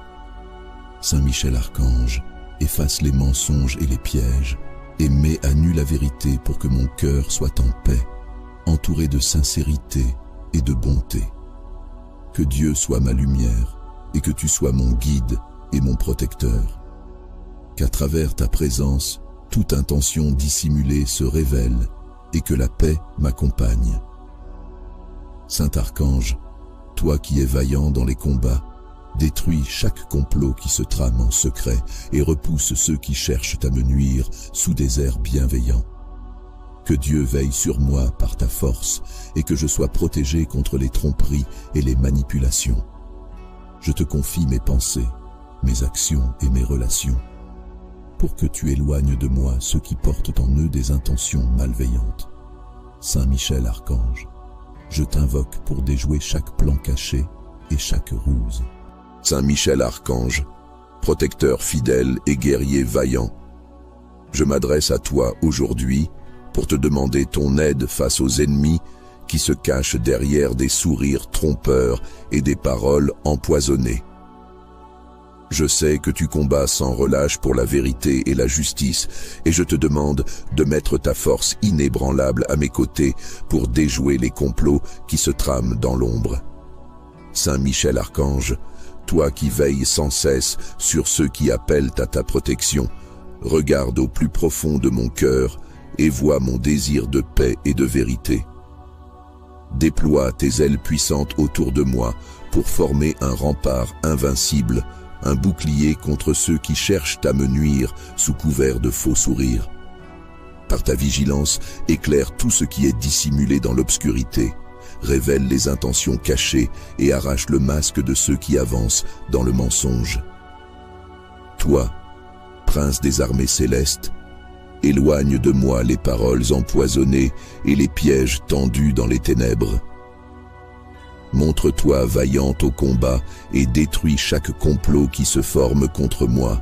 Saint Michel Archange, efface les mensonges et les pièges et mets à nu la vérité pour que mon cœur soit en paix, entouré de sincérité et de bonté. Que Dieu soit ma lumière et que tu sois mon guide et mon protecteur. Qu'à travers ta présence, toute intention dissimulée se révèle et que la paix m'accompagne. Saint Archange, toi qui es vaillant dans les combats, détruis chaque complot qui se trame en secret et repousse ceux qui cherchent à me nuire sous des airs bienveillants. Que Dieu veille sur moi par ta force et que je sois protégé contre les tromperies et les manipulations. Je te confie mes pensées, mes actions et mes relations, pour que tu éloignes de moi ceux qui portent en eux des intentions malveillantes. Saint Michel Archange, je t'invoque pour déjouer chaque plan caché et chaque ruse. Saint Michel Archange, protecteur fidèle et guerrier vaillant, je m'adresse à toi aujourd'hui pour te demander ton aide face aux ennemis qui se cachent derrière des sourires trompeurs et des paroles empoisonnées. Je sais que tu combats sans relâche pour la vérité et la justice, et je te demande de mettre ta force inébranlable à mes côtés pour déjouer les complots qui se trament dans l'ombre. Saint Michel Archange, toi qui veilles sans cesse sur ceux qui appellent à ta protection, regarde au plus profond de mon cœur et vois mon désir de paix et de vérité. Déploie tes ailes puissantes autour de moi pour former un rempart invincible, un bouclier contre ceux qui cherchent à me nuire sous couvert de faux sourires. Par ta vigilance, éclaire tout ce qui est dissimulé dans l'obscurité, révèle les intentions cachées et arrache le masque de ceux qui avancent dans le mensonge. Toi, prince des armées célestes, éloigne de moi les paroles empoisonnées et les pièges tendus dans les ténèbres. Montre-toi vaillante au combat et détruis chaque complot qui se forme contre moi.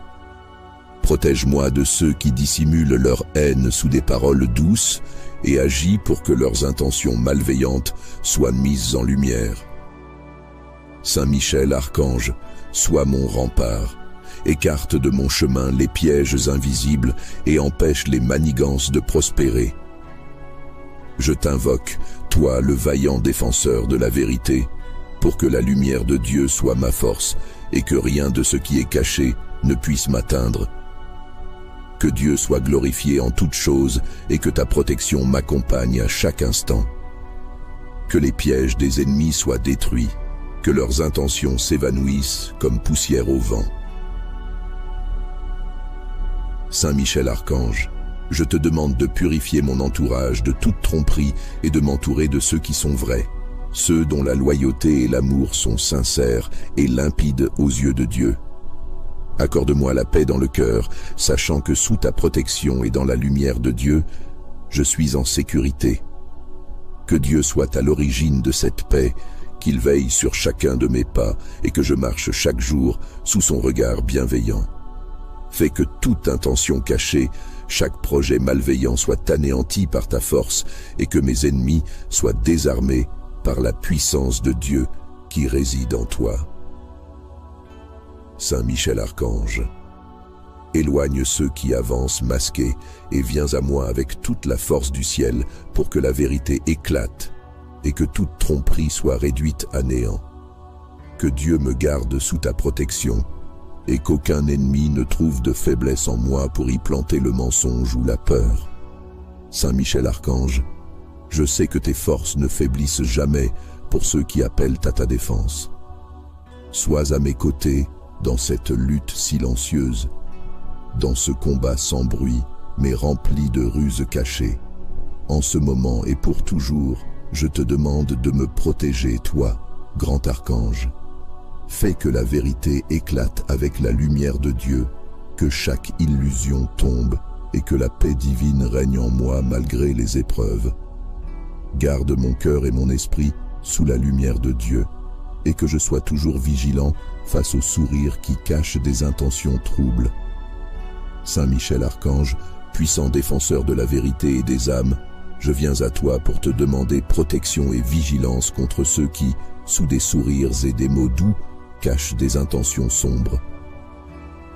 Protège-moi de ceux qui dissimulent leur haine sous des paroles douces et agis pour que leurs intentions malveillantes soient mises en lumière. Saint Michel, archange, sois mon rempart. Écarte de mon chemin les pièges invisibles et empêche les manigances de prospérer. Je t'invoque, toi le vaillant défenseur de la vérité, pour que la lumière de Dieu soit ma force et que rien de ce qui est caché ne puisse m'atteindre. Que Dieu soit glorifié en toutes choses et que ta protection m'accompagne à chaque instant. Que les pièges des ennemis soient détruits, que leurs intentions s'évanouissent comme poussière au vent. Saint Michel Archange, je te demande de purifier mon entourage de toute tromperie et de m'entourer de ceux qui sont vrais, ceux dont la loyauté et l'amour sont sincères et limpides aux yeux de Dieu. Accorde-moi la paix dans le cœur, sachant que sous ta protection et dans la lumière de Dieu, je suis en sécurité. Que Dieu soit à l'origine de cette paix, qu'il veille sur chacun de mes pas et que je marche chaque jour sous son regard bienveillant. Fais que toute intention cachée, chaque projet malveillant soit anéanti par ta force et que mes ennemis soient désarmés par la puissance de Dieu qui réside en toi. Saint Michel Archange, éloigne ceux qui avancent masqués et viens à moi avec toute la force du ciel pour que la vérité éclate et que toute tromperie soit réduite à néant. Que Dieu me garde sous ta protection et qu'aucun ennemi ne trouve de faiblesse en moi pour y planter le mensonge ou la peur. Saint Michel Archange, je sais que tes forces ne faiblissent jamais pour ceux qui appellent à ta défense. Sois à mes côtés dans cette lutte silencieuse, dans ce combat sans bruit, mais rempli de ruses cachées. En ce moment et pour toujours, je te demande de me protéger, toi, grand archange. Fais que la vérité éclate avec la lumière de Dieu, que chaque illusion tombe et que la paix divine règne en moi malgré les épreuves. Garde mon cœur et mon esprit sous la lumière de Dieu et que je sois toujours vigilant face aux sourires qui cachent des intentions troubles. Saint Michel Archange, puissant défenseur de la vérité et des âmes, je viens à toi pour te demander protection et vigilance contre ceux qui, sous des sourires et des mots doux, cachent des intentions sombres.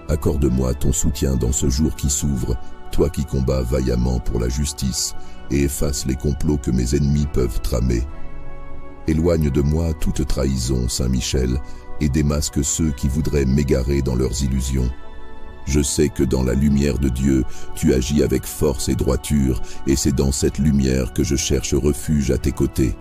Accorde-moi ton soutien dans ce jour qui s'ouvre, toi qui combats vaillamment pour la justice et efface les complots que mes ennemis peuvent tramer. Éloigne de moi toute trahison, Saint Michel, et démasque ceux qui voudraient m'égarer dans leurs illusions. Je sais que dans la lumière de Dieu, tu agis avec force et droiture, et c'est dans cette lumière que je cherche refuge à tes côtés.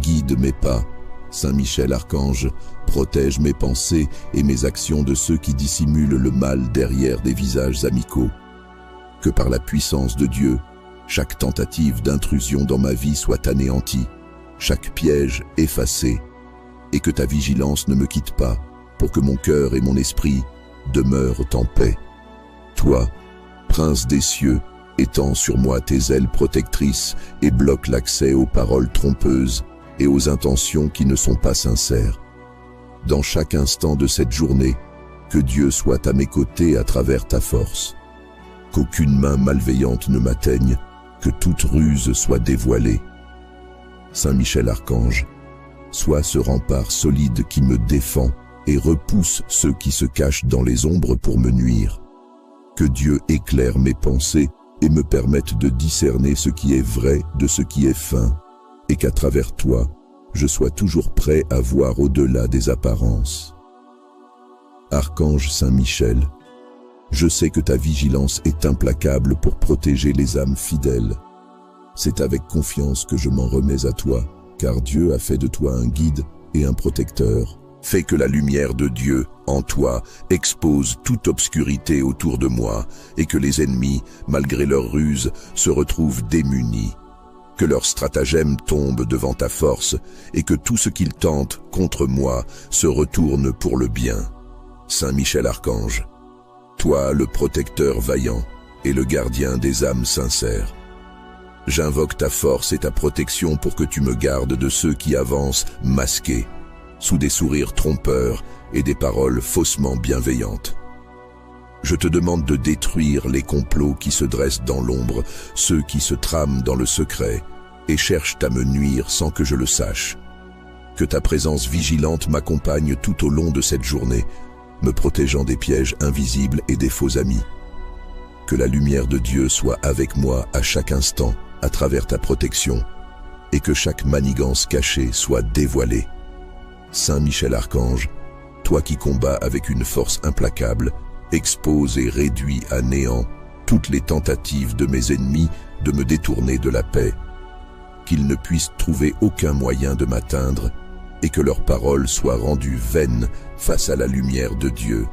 Guide mes pas, Saint Michel Archange, protège mes pensées et mes actions de ceux qui dissimulent le mal derrière des visages amicaux. Que par la puissance de Dieu, chaque tentative d'intrusion dans ma vie soit anéantie, chaque piège effacé, et que ta vigilance ne me quitte pas, pour que mon cœur et mon esprit demeurent en paix. Toi, prince des cieux, étends sur moi tes ailes protectrices et bloque l'accès aux paroles trompeuses et aux intentions qui ne sont pas sincères. Dans chaque instant de cette journée, que Dieu soit à mes côtés à travers ta force. Qu'aucune main malveillante ne m'atteigne, que toute ruse soit dévoilée. Saint Michel Archange, sois ce rempart solide qui me défend et repousse ceux qui se cachent dans les ombres pour me nuire. Que Dieu éclaire mes pensées et me permette de discerner ce qui est vrai de ce qui est feint, et qu'à travers toi, je sois toujours prêt à voir au-delà des apparences. Archange Saint Michel, Je sais que ta vigilance est implacable pour protéger les âmes fidèles. C'est avec confiance que je m'en remets à toi, car Dieu a fait de toi un guide et un protecteur. Fais que la lumière de Dieu, en toi, expose toute obscurité autour de moi, et que les ennemis, malgré leurs ruses, se retrouvent démunis. Que leurs stratagèmes tombent devant ta force, et que tout ce qu'ils tentent contre moi se retourne pour le bien. Saint Michel Archange, toi le protecteur vaillant et le gardien des âmes sincères, j'invoque ta force et ta protection pour que tu me gardes de ceux qui avancent masqués, sous des sourires trompeurs et des paroles faussement bienveillantes. Je te demande de détruire les complots qui se dressent dans l'ombre, ceux qui se trament dans le secret et cherchent à me nuire sans que je le sache. Que ta présence vigilante m'accompagne tout au long de cette journée, me protégeant des pièges invisibles et des faux amis. Que la lumière de Dieu soit avec moi à chaque instant, à travers ta protection, et que chaque manigance cachée soit dévoilée. Saint Michel Archange, toi qui combats avec une force implacable, expose et réduis à néant toutes les tentatives de mes ennemis de me détourner de la paix, qu'ils ne puissent trouver aucun moyen de m'atteindre, et que leurs paroles soient rendues vaines face à la lumière de Dieu.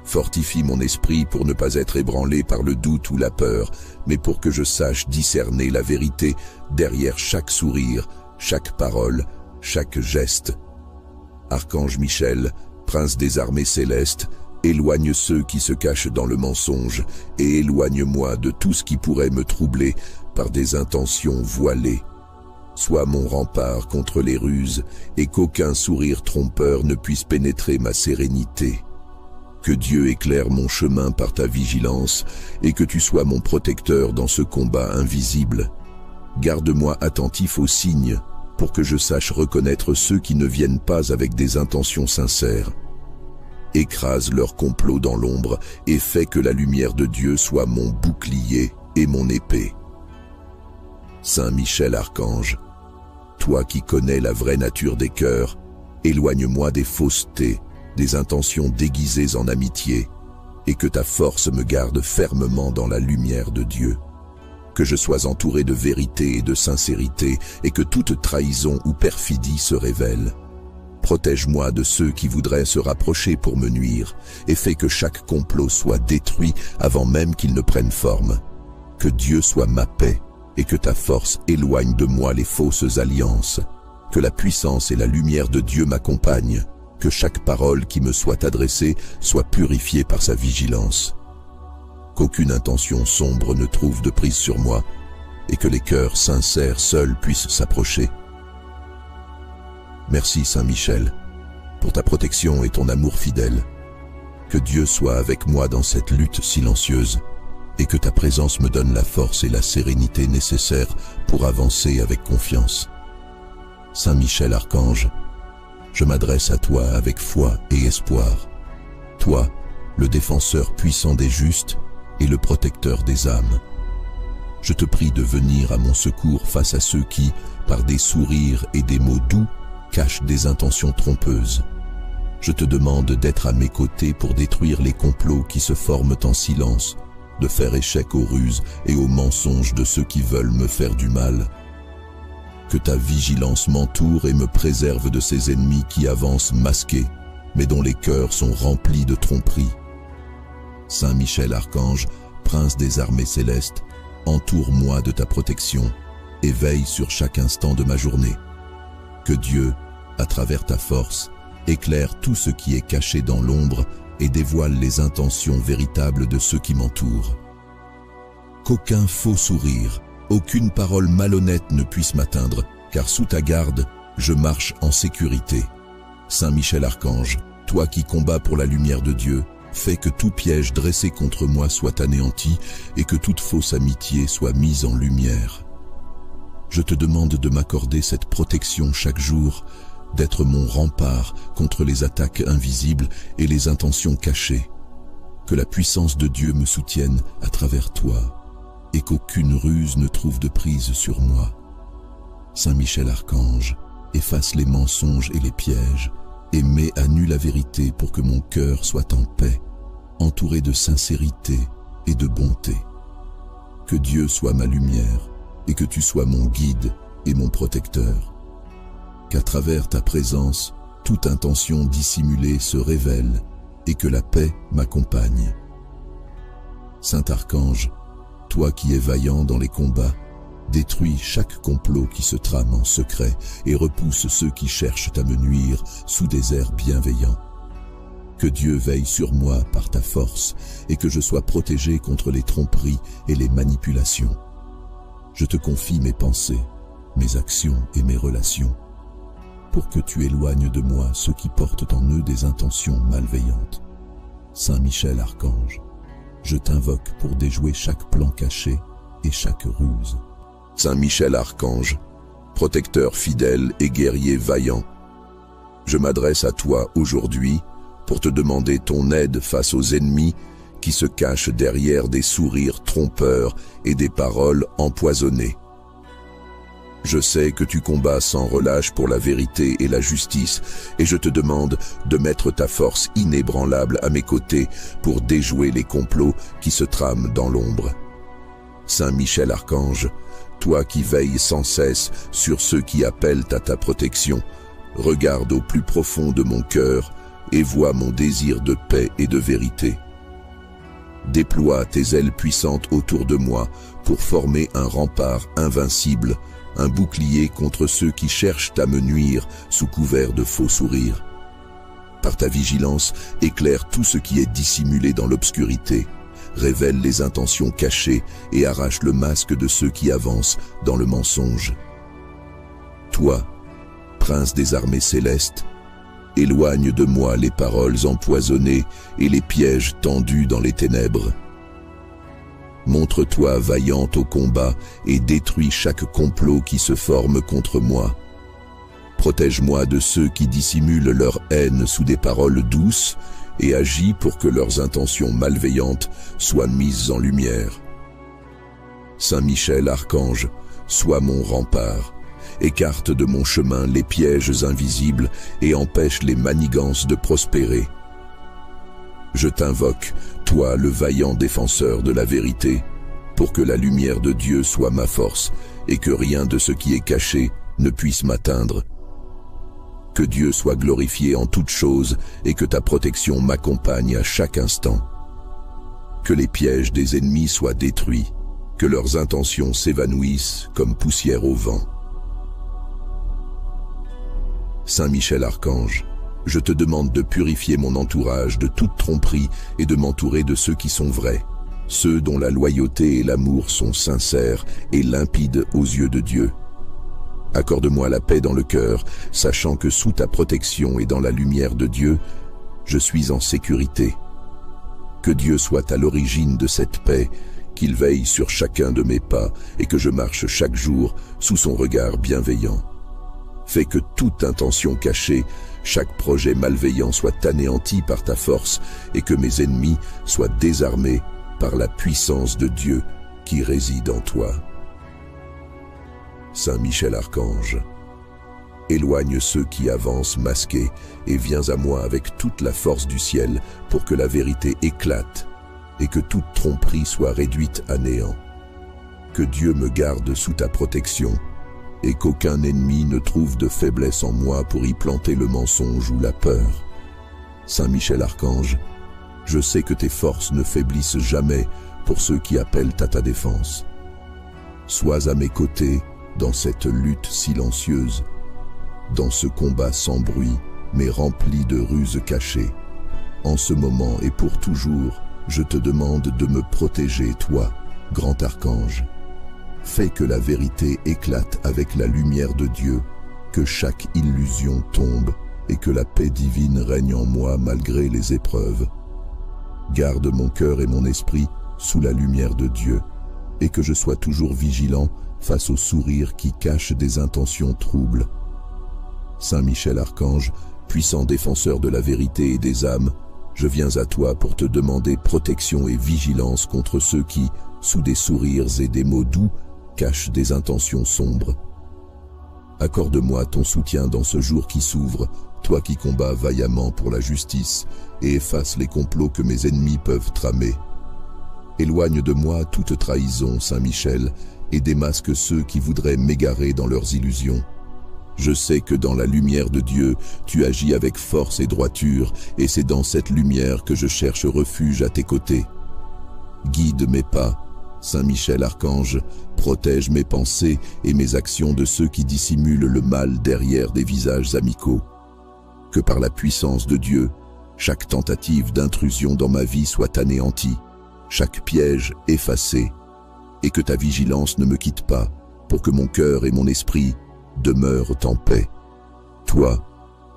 Fortifie mon esprit pour ne pas être ébranlé par le doute ou la peur, mais pour que je sache discerner la vérité derrière chaque sourire, chaque parole, chaque geste. Archange Michel, prince des armées célestes, éloigne ceux qui se cachent dans le mensonge et éloigne-moi de tout ce qui pourrait me troubler par des intentions voilées. Sois mon rempart contre les ruses et qu'aucun sourire trompeur ne puisse pénétrer ma sérénité. Que Dieu éclaire mon chemin par ta vigilance et que tu sois mon protecteur dans ce combat invisible. Garde-moi attentif aux signes pour que je sache reconnaître ceux qui ne viennent pas avec des intentions sincères. Écrase leurs complots dans l'ombre et fais que la lumière de Dieu soit mon bouclier et mon épée. Saint Michel Archange, toi qui connais la vraie nature des cœurs, éloigne-moi des faussetés, des intentions déguisées en amitié, et que ta force me garde fermement dans la lumière de Dieu. Que je sois entouré de vérité et de sincérité, et que toute trahison ou perfidie se révèle. Protège-moi de ceux qui voudraient se rapprocher pour me nuire, et fais que chaque complot soit détruit avant même qu'il ne prenne forme. Que Dieu soit ma paix, et que ta force éloigne de moi les fausses alliances. Que la puissance et la lumière de Dieu m'accompagnent. Que chaque parole qui me soit adressée soit purifiée par sa vigilance. Qu'aucune intention sombre ne trouve de prise sur moi, et que les cœurs sincères seuls puissent s'approcher. Merci Saint Michel, pour ta protection et ton amour fidèle. Que Dieu soit avec moi dans cette lutte silencieuse, et que ta présence me donne la force et la sérénité nécessaires pour avancer avec confiance. Saint Michel Archange, je m'adresse à toi avec foi et espoir. Toi, le défenseur puissant des justes et le protecteur des âmes. Je te prie de venir à mon secours face à ceux qui, par des sourires et des mots doux, cachent des intentions trompeuses. Je te demande d'être à mes côtés pour détruire les complots qui se forment en silence, de faire échec aux ruses et aux mensonges de ceux qui veulent me faire du mal. Que ta vigilance m'entoure et me préserve de ces ennemis qui avancent masqués, mais dont les cœurs sont remplis de tromperies. Saint Michel Archange, prince des armées célestes, entoure-moi de ta protection et veille sur chaque instant de ma journée. Que Dieu, à travers ta force, éclaire tout ce qui est caché dans l'ombre et dévoile les intentions véritables de ceux qui m'entourent. Qu'aucun faux sourire, aucune parole malhonnête ne puisse m'atteindre, car sous ta garde, je marche en sécurité. Saint Michel Archange, toi qui combats pour la lumière de Dieu, fais que tout piège dressé contre moi soit anéanti et que toute fausse amitié soit mise en lumière. Je te demande de m'accorder cette protection chaque jour, d'être mon rempart contre les attaques invisibles et les intentions cachées. Que la puissance de Dieu me soutienne à travers toi et qu'aucune ruse ne trouve de prise sur moi. Saint Michel Archange, efface les mensonges et les pièges et mets à nu la vérité pour que mon cœur soit en paix. entouré de sincérité et de bonté. Que Dieu soit ma lumière et que tu sois mon guide et mon protecteur. Qu'à travers ta présence, toute intention dissimulée se révèle et que la paix m'accompagne. Saint Archange, toi qui es vaillant dans les combats, détruis chaque complot qui se trame en secret et repousse ceux qui cherchent à me nuire sous des airs bienveillants. Que Dieu veille sur moi par ta force et que je sois protégé contre les tromperies et les manipulations. Je te confie mes pensées, mes actions et mes relations, pour que tu éloignes de moi ceux qui portent en eux des intentions malveillantes. Saint Michel Archange, je t'invoque pour déjouer chaque plan caché et chaque ruse. Saint Michel Archange, protecteur fidèle et guerrier vaillant, je m'adresse à toi aujourd'hui pour te demander ton aide face aux ennemis qui se cachent derrière des sourires trompeurs et des paroles empoisonnées. Je sais que tu combats sans relâche pour la vérité et la justice, et je te demande de mettre ta force inébranlable à mes côtés pour déjouer les complots qui se trament dans l'ombre. Saint Michel Archange, toi qui veilles sans cesse sur ceux qui appellent à ta protection, regarde au plus profond de mon cœur et vois mon désir de paix et de vérité. Déploie tes ailes puissantes autour de moi pour former un rempart invincible, un bouclier contre ceux qui cherchent à me nuire sous couvert de faux sourires. Par ta vigilance, éclaire tout ce qui est dissimulé dans l'obscurité, révèle les intentions cachées et arrache le masque de ceux qui avancent dans le mensonge. Toi, prince des armées célestes, éloigne de moi les paroles empoisonnées et les pièges tendus dans les ténèbres. Montre-toi vaillante au combat et détruis chaque complot qui se forme contre moi. Protège-moi de ceux qui dissimulent leur haine sous des paroles douces et agis pour que leurs intentions malveillantes soient mises en lumière. Saint Michel Archange, sois mon rempart. Écarte de mon chemin les pièges invisibles et empêche les manigances de prospérer. Je t'invoque, toi le vaillant défenseur de la vérité, pour que la lumière de Dieu soit ma force et que rien de ce qui est caché ne puisse m'atteindre. Que Dieu soit glorifié en toutes choses et que ta protection m'accompagne à chaque instant. Que les pièges des ennemis soient détruits, que leurs intentions s'évanouissent comme poussière au vent. Saint Michel Archange, je te demande de purifier mon entourage de toute tromperie et de m'entourer de ceux qui sont vrais, ceux dont la loyauté et l'amour sont sincères et limpides aux yeux de Dieu. Accorde-moi la paix dans le cœur, sachant que sous ta protection et dans la lumière de Dieu, je suis en sécurité. Que Dieu soit à l'origine de cette paix, qu'il veille sur chacun de mes pas et que je marche chaque jour sous son regard bienveillant. Fais que toute intention cachée, chaque projet malveillant soit anéanti par ta force et que mes ennemis soient désarmés par la puissance de Dieu qui réside en toi. Saint Michel Archange, éloigne ceux qui avancent masqués et viens à moi avec toute la force du ciel pour que la vérité éclate et que toute tromperie soit réduite à néant. Que Dieu me garde sous ta protection et qu'aucun ennemi ne trouve de faiblesse en moi pour y planter le mensonge ou la peur. Saint Michel Archange, je sais que tes forces ne faiblissent jamais pour ceux qui appellent à ta défense. Sois à mes côtés dans cette lutte silencieuse, dans ce combat sans bruit, mais rempli de ruses cachées. En ce moment et pour toujours, je te demande de me protéger, toi, grand archange. Fais que la vérité éclate avec la lumière de Dieu, que chaque illusion tombe et que la paix divine règne en moi malgré les épreuves. Garde mon cœur et mon esprit sous la lumière de Dieu et que je sois toujours vigilant face aux sourires qui cachent des intentions troubles. Saint Michel Archange, puissant défenseur de la vérité et des âmes, je viens à toi pour te demander protection et vigilance contre ceux qui, sous des sourires et des mots doux, cachent des intentions sombres. Accorde-moi ton soutien dans ce jour qui s'ouvre, toi qui combats vaillamment pour la justice et effaces les complots que mes ennemis peuvent tramer. Éloigne de moi toute trahison, Saint Michel, et démasque ceux qui voudraient m'égarer dans leurs illusions. Je sais que dans la lumière de Dieu, tu agis avec force et droiture, et c'est dans cette lumière que je cherche refuge à tes côtés. Guide mes pas, Saint Michel Archange, protège mes pensées et mes actions de ceux qui dissimulent le mal derrière des visages amicaux. Que par la puissance de Dieu, chaque tentative d'intrusion dans ma vie soit anéantie, chaque piège effacé, et que ta vigilance ne me quitte pas, pour que mon cœur et mon esprit demeurent en paix. Toi,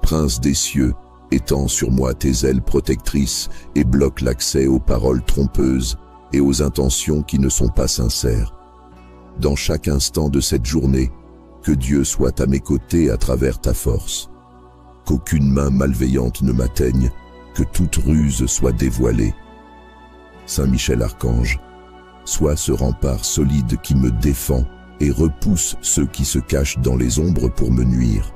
Prince des cieux, étends sur moi tes ailes protectrices et bloque l'accès aux paroles trompeuses et aux intentions qui ne sont pas sincères. Dans chaque instant de cette journée, que Dieu soit à mes côtés à travers ta force. Qu'aucune main malveillante ne m'atteigne, que toute ruse soit dévoilée. Saint Michel Archange, sois ce rempart solide qui me défend et repousse ceux qui se cachent dans les ombres pour me nuire.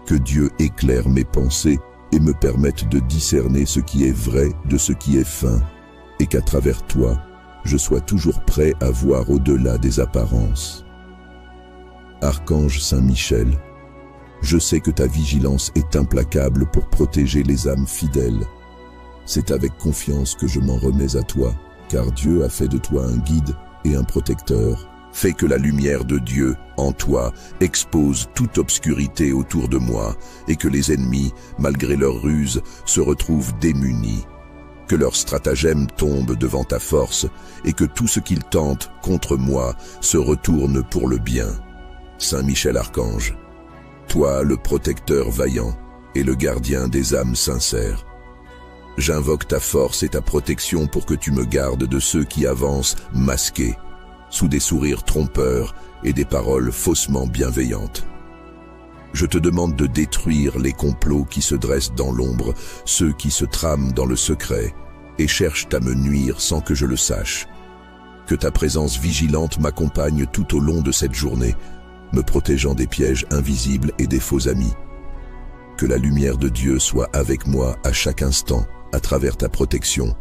Que Dieu éclaire mes pensées et me permette de discerner ce qui est vrai de ce qui est feint, et qu'à travers toi, je sois toujours prêt à voir au-delà des apparences. Archange Saint Michel, je sais que ta vigilance est implacable pour protéger les âmes fidèles. C'est avec confiance que je m'en remets à toi, car Dieu a fait de toi un guide et un protecteur. Fais que la lumière de Dieu, en toi, expose toute obscurité autour de moi, et que les ennemis, malgré leurs ruses, se retrouvent démunis. Que leurs stratagèmes tombent devant ta force, et que tout ce qu'ils tentent contre moi se retourne pour le bien. Saint Michel Archange, toi le protecteur vaillant et le gardien des âmes sincères, j'invoque ta force et ta protection pour que tu me gardes de ceux qui avancent masqués, sous des sourires trompeurs et des paroles faussement bienveillantes. Je te demande de détruire les complots qui se dressent dans l'ombre, ceux qui se trament dans le secret et cherchent à me nuire sans que je le sache. Que ta présence vigilante m'accompagne tout au long de cette journée, me protégeant des pièges invisibles et des faux amis. Que la lumière de Dieu soit avec moi à chaque instant, à travers ta protection,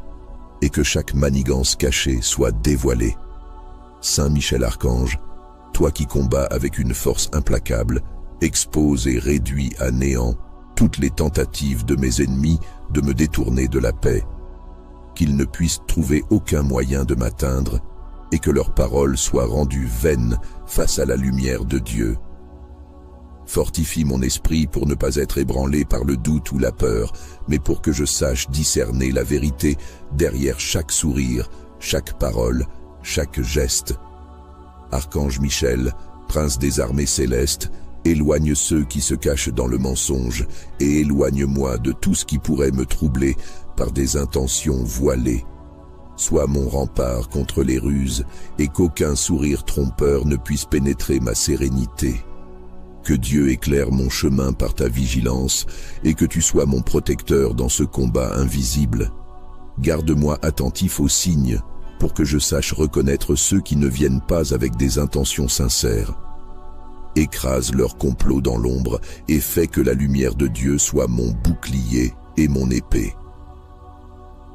et que chaque manigance cachée soit dévoilée. Saint Michel Archange, toi qui combats avec une force implacable, expose et réduis à néant toutes les tentatives de mes ennemis de me détourner de la paix. Qu'ils ne puissent trouver aucun moyen de m'atteindre, et que leurs paroles soient rendues vaines face à la lumière de Dieu. Fortifie mon esprit pour ne pas être ébranlé par le doute ou la peur, mais pour que je sache discerner la vérité derrière chaque sourire, chaque parole, chaque geste. Archange Michel, prince des armées célestes, éloigne ceux qui se cachent dans le mensonge et éloigne-moi de tout ce qui pourrait me troubler par des intentions voilées. Sois mon rempart contre les ruses et qu'aucun sourire trompeur ne puisse pénétrer ma sérénité. Que Dieu éclaire mon chemin par ta vigilance et que tu sois mon protecteur dans ce combat invisible. Garde-moi attentif aux signes pour que je sache reconnaître ceux qui ne viennent pas avec des intentions sincères. Écrase leurs complots dans l'ombre et fais que la lumière de Dieu soit mon bouclier et mon épée.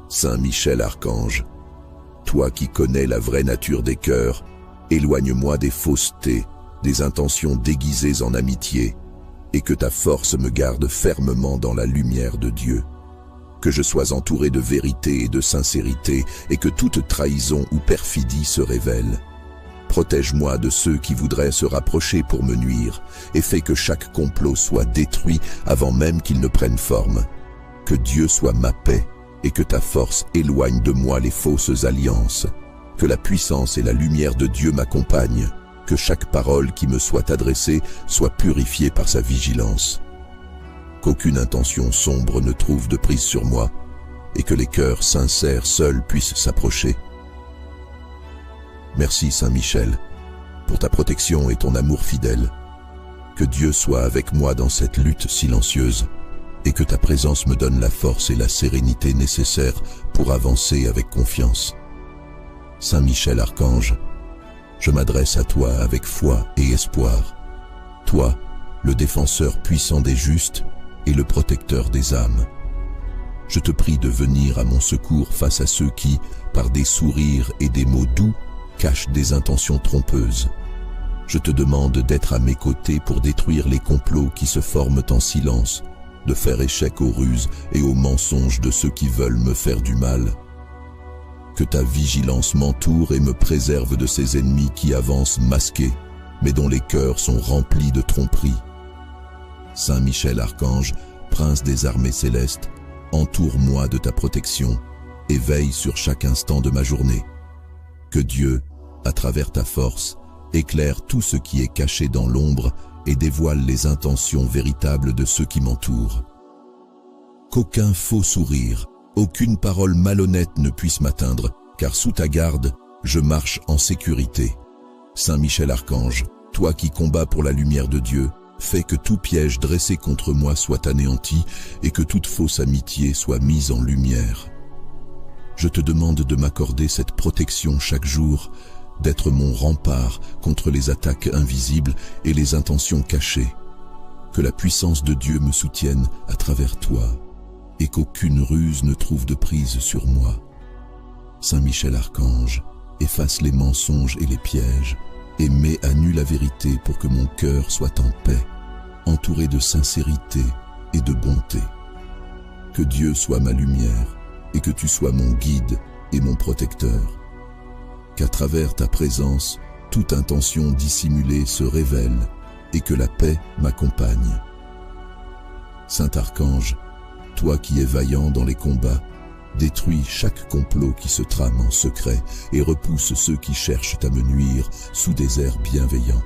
Saint Michel Archange, toi qui connais la vraie nature des cœurs, éloigne-moi des faussetés, des intentions déguisées en amitié, et que ta force me garde fermement dans la lumière de Dieu. Que je sois entouré de vérité et de sincérité, et que toute trahison ou perfidie se révèle. Protège-moi de ceux qui voudraient se rapprocher pour me nuire, et fais que chaque complot soit détruit avant même qu'il ne prenne forme. Que Dieu soit ma paix, et que ta force éloigne de moi les fausses alliances. Que la puissance et la lumière de Dieu m'accompagnent. Que chaque parole qui me soit adressée soit purifiée par sa vigilance. Qu'aucune intention sombre ne trouve de prise sur moi, et que les cœurs sincères seuls puissent s'approcher. Merci Saint Michel, pour ta protection et ton amour fidèle. Que Dieu soit avec moi dans cette lutte silencieuse, et que ta présence me donne la force et la sérénité nécessaires pour avancer avec confiance. Saint Michel Archange, je m'adresse à toi avec foi et espoir. Toi, le défenseur puissant des justes, et le protecteur des âmes. Je te prie de venir à mon secours face à ceux qui, par des sourires et des mots doux, cachent des intentions trompeuses. Je te demande d'être à mes côtés pour détruire les complots qui se forment en silence, de faire échec aux ruses et aux mensonges de ceux qui veulent me faire du mal. Que ta vigilance m'entoure et me préserve de ces ennemis qui avancent masqués, mais dont les cœurs sont remplis de tromperies. Saint Michel Archange, prince des armées célestes, entoure-moi de ta protection et veille sur chaque instant de ma journée. Que Dieu, à travers ta force, éclaire tout ce qui est caché dans l'ombre et dévoile les intentions véritables de ceux qui m'entourent. Qu'aucun faux sourire, aucune parole malhonnête ne puisse m'atteindre, car sous ta garde, je marche en sécurité. Saint Michel Archange, toi qui combats pour la lumière de Dieu, fais que tout piège dressé contre moi soit anéanti et que toute fausse amitié soit mise en lumière. Je te demande de m'accorder cette protection chaque jour, d'être mon rempart contre les attaques invisibles et les intentions cachées. Que la puissance de Dieu me soutienne à travers toi et qu'aucune ruse ne trouve de prise sur moi. Saint Michel Archange, efface les mensonges et les pièges et mets à nu la vérité pour que mon cœur soit en paix, entouré de sincérité et de bonté. Que Dieu soit ma lumière et que tu sois mon guide et mon protecteur. Qu'à travers ta présence, toute intention dissimulée se révèle et que la paix m'accompagne. Saint Archange, toi qui es vaillant dans les combats, détruis chaque complot qui se trame en secret et repousse ceux qui cherchent à me nuire sous des airs bienveillants.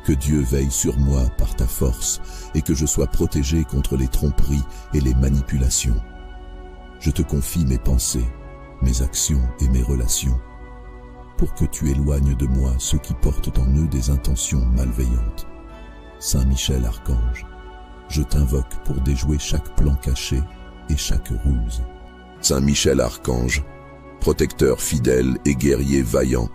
Que Dieu veille sur moi par ta force et que je sois protégé contre les tromperies et les manipulations. Je te confie mes pensées, mes actions et mes relations, pour que tu éloignes de moi ceux qui portent en eux des intentions malveillantes. Saint Michel Archange, je t'invoque pour déjouer chaque plan caché et chaque ruse. Saint Michel Archange, protecteur fidèle et guerrier vaillant,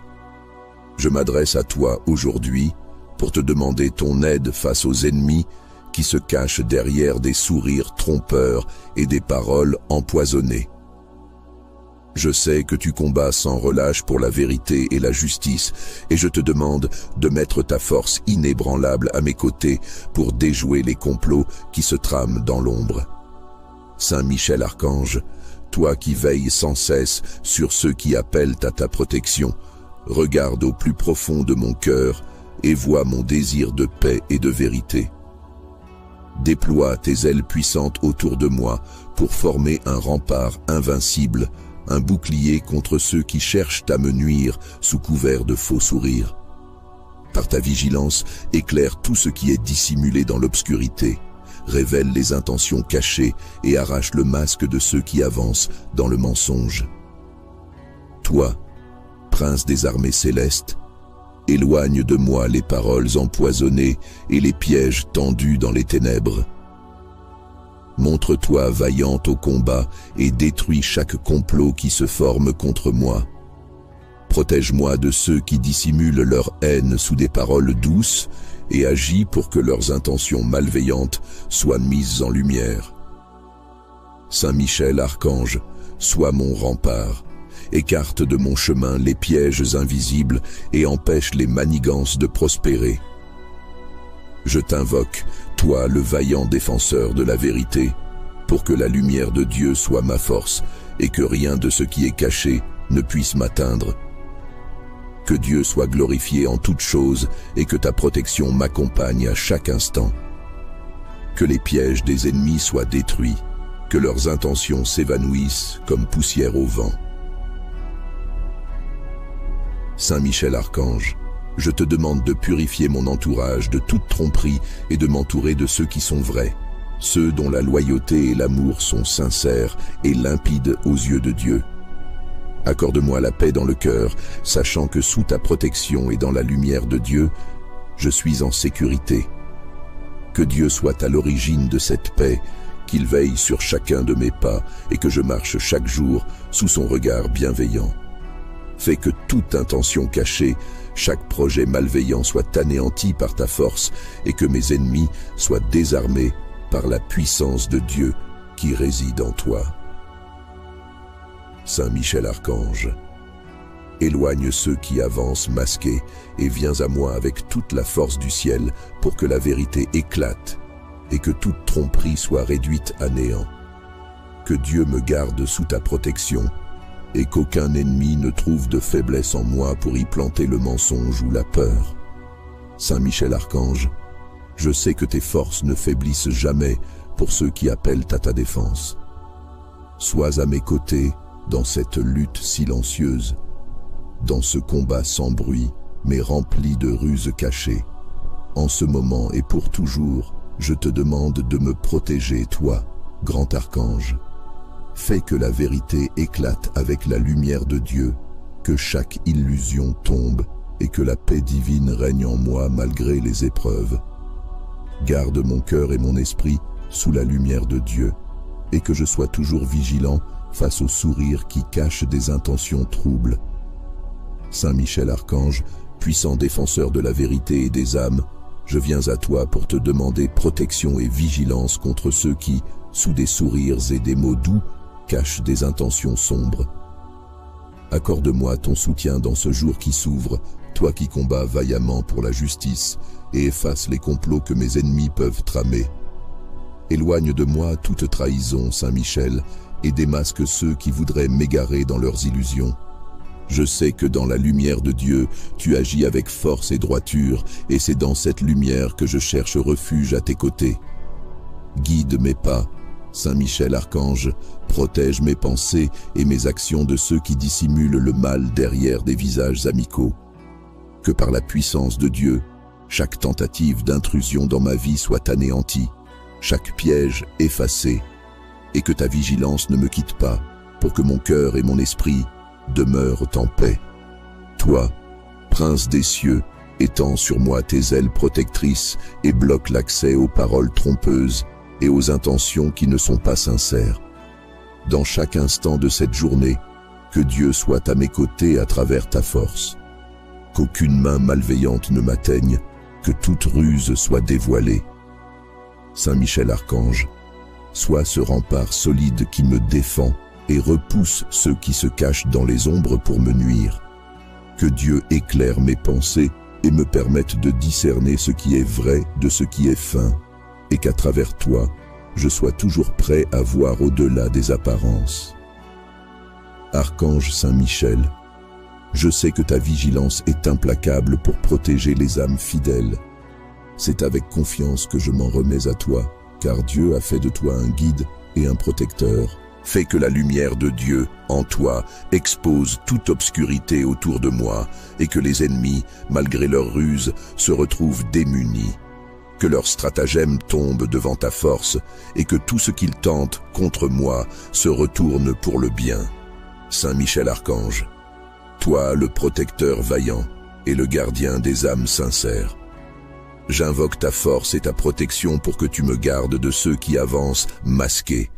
je m'adresse à toi aujourd'hui pour te demander ton aide face aux ennemis qui se cachent derrière des sourires trompeurs et des paroles empoisonnées. Je sais que tu combats sans relâche pour la vérité et la justice, et je te demande de mettre ta force inébranlable à mes côtés pour déjouer les complots qui se trament dans l'ombre. Saint Michel Archange, toi qui veilles sans cesse sur ceux qui appellent à ta protection, regarde au plus profond de mon cœur et vois mon désir de paix et de vérité. Déploie tes ailes puissantes autour de moi pour former un rempart invincible, un bouclier contre ceux qui cherchent à me nuire sous couvert de faux sourires. Par ta vigilance, éclaire tout ce qui est dissimulé dans l'obscurité, révèle les intentions cachées et arrache le masque de ceux qui avancent dans le mensonge. Toi, prince des armées célestes, éloigne de moi les paroles empoisonnées et les pièges tendus dans les ténèbres. Montre-toi vaillante au combat et détruis chaque complot qui se forme contre moi. Protège-moi de ceux qui dissimulent leur haine sous des paroles douces et agis pour que leurs intentions malveillantes soient mises en lumière. Saint Michel Archange, sois mon rempart. Écarte de mon chemin les pièges invisibles et empêche les manigances de prospérer. Je t'invoque, toi le vaillant défenseur de la vérité, pour que la lumière de Dieu soit ma force et que rien de ce qui est caché ne puisse m'atteindre. Que Dieu soit glorifié en toutes choses et que ta protection m'accompagne à chaque instant. Que les pièges des ennemis soient détruits, que leurs intentions s'évanouissent comme poussière au vent. Saint Michel Archange, je te demande de purifier mon entourage de toute tromperie et de m'entourer de ceux qui sont vrais, ceux dont la loyauté et l'amour sont sincères et limpides aux yeux de Dieu. Accorde-moi la paix dans le cœur, sachant que sous ta protection et dans la lumière de Dieu, je suis en sécurité. Que Dieu soit à l'origine de cette paix, qu'il veille sur chacun de mes pas et que je marche chaque jour sous son regard bienveillant. Fais que toute intention cachée, chaque projet malveillant soit anéanti par ta force et que mes ennemis soient désarmés par la puissance de Dieu qui réside en toi. Saint Michel Archange, éloigne ceux qui avancent masqués et viens à moi avec toute la force du ciel pour que la vérité éclate et que toute tromperie soit réduite à néant. Que Dieu me garde sous ta protection et qu'aucun ennemi ne trouve de faiblesse en moi pour y planter le mensonge ou la peur. Saint Michel Archange, je sais que tes forces ne faiblissent jamais pour ceux qui appellent à ta défense. Sois à mes côtés dans cette lutte silencieuse, dans ce combat sans bruit, mais rempli de ruses cachées. En ce moment et pour toujours, je te demande de me protéger, toi, grand archange. Fais que la vérité éclate avec la lumière de Dieu, que chaque illusion tombe et que la paix divine règne en moi malgré les épreuves. Garde mon cœur et mon esprit sous la lumière de Dieu, et que je sois toujours vigilant face aux sourires qui cachent des intentions troubles. Saint Michel Archange, puissant défenseur de la vérité et des âmes, je viens à toi pour te demander protection et vigilance contre ceux qui, sous des sourires et des mots doux, cachent des intentions sombres. Accorde-moi ton soutien dans ce jour qui s'ouvre, toi qui combats vaillamment pour la justice, et efface les complots que mes ennemis peuvent tramer. Éloigne de moi toute trahison, Saint Michel, et démasque ceux qui voudraient m'égarer dans leurs illusions. Je sais que dans la lumière de Dieu, tu agis avec force et droiture, et c'est dans cette lumière que je cherche refuge à tes côtés. Guide mes pas, Saint Michel Archange, protège mes pensées et mes actions de ceux qui dissimulent le mal derrière des visages amicaux. Que par la puissance de Dieu, chaque tentative d'intrusion dans ma vie soit anéantie, chaque piège effacé, et que ta vigilance ne me quitte pas, pour que mon cœur et mon esprit demeurent en paix. Toi, prince des cieux, étends sur moi tes ailes protectrices et bloque l'accès aux paroles trompeuses et aux intentions qui ne sont pas sincères. Dans chaque instant de cette journée, que Dieu soit à mes côtés à travers ta force. Qu'aucune main malveillante ne m'atteigne, que toute ruse soit dévoilée. Saint Michel Archange, sois ce rempart solide qui me défend et repousse ceux qui se cachent dans les ombres pour me nuire. Que Dieu éclaire mes pensées et me permette de discerner ce qui est vrai de ce qui est fin, et qu'à travers toi, je sois toujours prêt à voir au-delà des apparences. Archange Saint Michel, je sais que ta vigilance est implacable pour protéger les âmes fidèles. C'est avec confiance que je m'en remets à toi, car Dieu a fait de toi un guide et un protecteur. Fais que la lumière de Dieu, en toi, expose toute obscurité autour de moi, et que les ennemis, malgré leurs ruses, se retrouvent démunis. Que leurs stratagèmes tombent devant ta force, et que tout ce qu'ils tentent contre moi se retourne pour le bien. Saint Michel Archange, toi le protecteur vaillant et le gardien des âmes sincères. J'invoque ta force et ta protection pour que tu me gardes de ceux qui avancent masqués,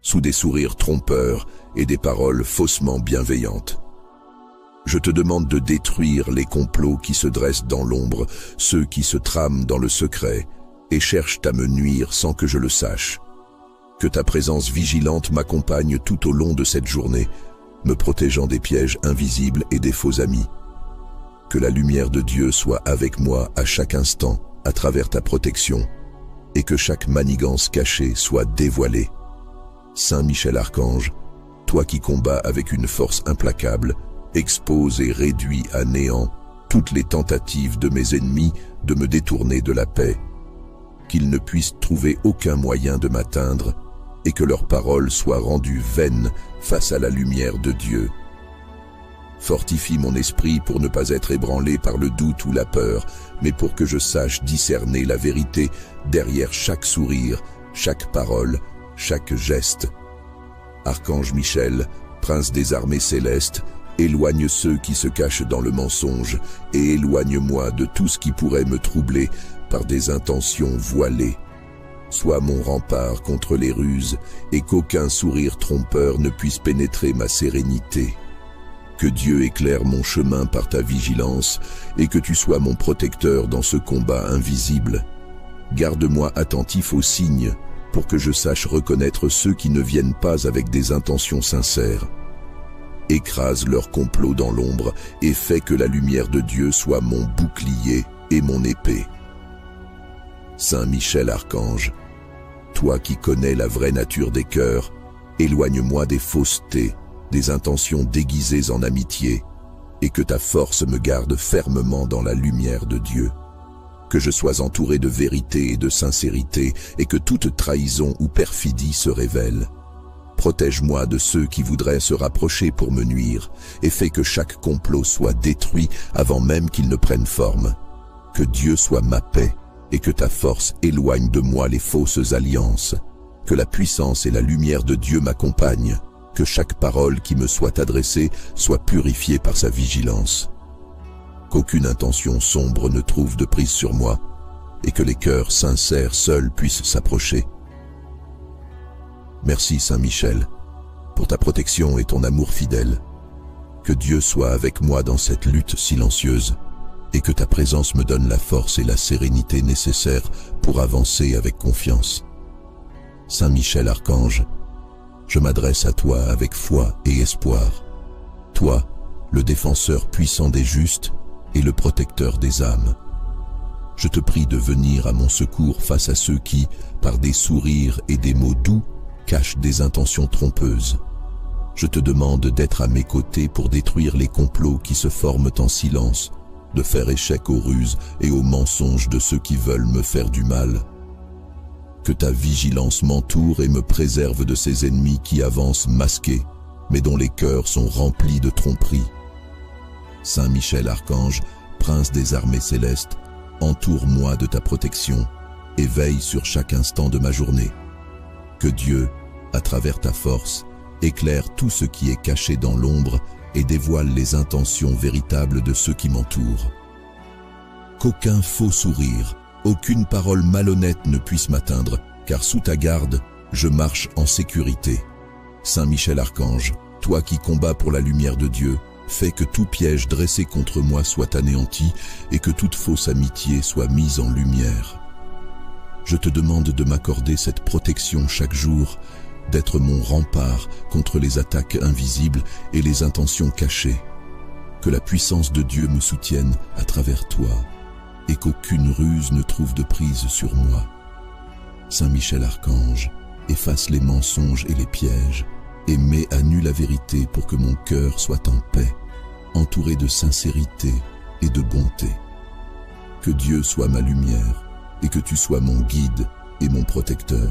sous des sourires trompeurs et des paroles faussement bienveillantes. Je te demande de détruire les complots qui se dressent dans l'ombre, ceux qui se trament dans le secret et cherchent à me nuire sans que je le sache. Que ta présence vigilante m'accompagne tout au long de cette journée, me protégeant des pièges invisibles et des faux amis. Que la lumière de Dieu soit avec moi à chaque instant, à travers ta protection, et que chaque manigance cachée soit dévoilée. Saint Michel Archange, toi qui combats avec une force implacable, expose et réduis à néant toutes les tentatives de mes ennemis de me détourner de la paix, qu'ils ne puissent trouver aucun moyen de m'atteindre, et que leurs paroles soient rendues vaines face à la lumière de Dieu. Fortifie mon esprit pour ne pas être ébranlé par le doute ou la peur, mais pour que je sache discerner la vérité derrière chaque sourire, chaque parole, chaque geste. Archange Michel, prince des armées célestes, éloigne ceux qui se cachent dans le mensonge et éloigne-moi de tout ce qui pourrait me troubler par des intentions voilées. Sois mon rempart contre les ruses et qu'aucun sourire trompeur ne puisse pénétrer ma sérénité. Que Dieu éclaire mon chemin par ta vigilance et que tu sois mon protecteur dans ce combat invisible. Garde-moi attentif aux signes pour que je sache reconnaître ceux qui ne viennent pas avec des intentions sincères. Écrase leur complot dans l'ombre et fais que la lumière de Dieu soit mon bouclier et mon épée. Saint Michel Archange, toi qui connais la vraie nature des cœurs, éloigne-moi des faussetés, des intentions déguisées en amitié, et que ta force me garde fermement dans la lumière de Dieu. Que je sois entouré de vérité et de sincérité, et que toute trahison ou perfidie se révèle. Protège-moi de ceux qui voudraient se rapprocher pour me nuire, et fais que chaque complot soit détruit avant même qu'il ne prenne forme. Que Dieu soit ma paix, et que ta force éloigne de moi les fausses alliances. Que la puissance et la lumière de Dieu m'accompagnent. Que chaque parole qui me soit adressée soit purifiée par sa vigilance. Qu'aucune intention sombre ne trouve de prise sur moi, et que les cœurs sincères seuls puissent s'approcher. Merci Saint Michel, pour ta protection et ton amour fidèle. Que Dieu soit avec moi dans cette lutte silencieuse, et que ta présence me donne la force et la sérénité nécessaires pour avancer avec confiance. Saint Michel Archange, je m'adresse à toi avec foi et espoir. Toi, le défenseur puissant des justes et le protecteur des âmes. Je te prie de venir à mon secours face à ceux qui, par des sourires et des mots doux, cachent des intentions trompeuses. Je te demande d'être à mes côtés pour détruire les complots qui se forment en silence, de faire échec aux ruses et aux mensonges de ceux qui veulent me faire du mal. Que ta vigilance m'entoure et me préserve de ces ennemis qui avancent masqués, mais dont les cœurs sont remplis de tromperies. Saint Michel Archange, prince des armées célestes, entoure-moi de ta protection et veille sur chaque instant de ma journée. Que Dieu, à travers ta force, éclaire tout ce qui est caché dans l'ombre et dévoile les intentions véritables de ceux qui m'entourent. Qu'aucun faux sourire, aucune parole malhonnête ne puisse m'atteindre, car sous ta garde, je marche en sécurité. Saint Michel Archange, toi qui combats pour la lumière de Dieu, fais que tout piège dressé contre moi soit anéanti et que toute fausse amitié soit mise en lumière. Je te demande de m'accorder cette protection chaque jour, d'être mon rempart contre les attaques invisibles et les intentions cachées. Que la puissance de Dieu me soutienne à travers toi, et qu'aucune ruse ne trouve de prise sur moi. Saint Michel Archange, efface les mensonges et les pièges, et mets à nu la vérité pour que mon cœur soit en paix, entouré de sincérité et de bonté. Que Dieu soit ma lumière, et que tu sois mon guide et mon protecteur.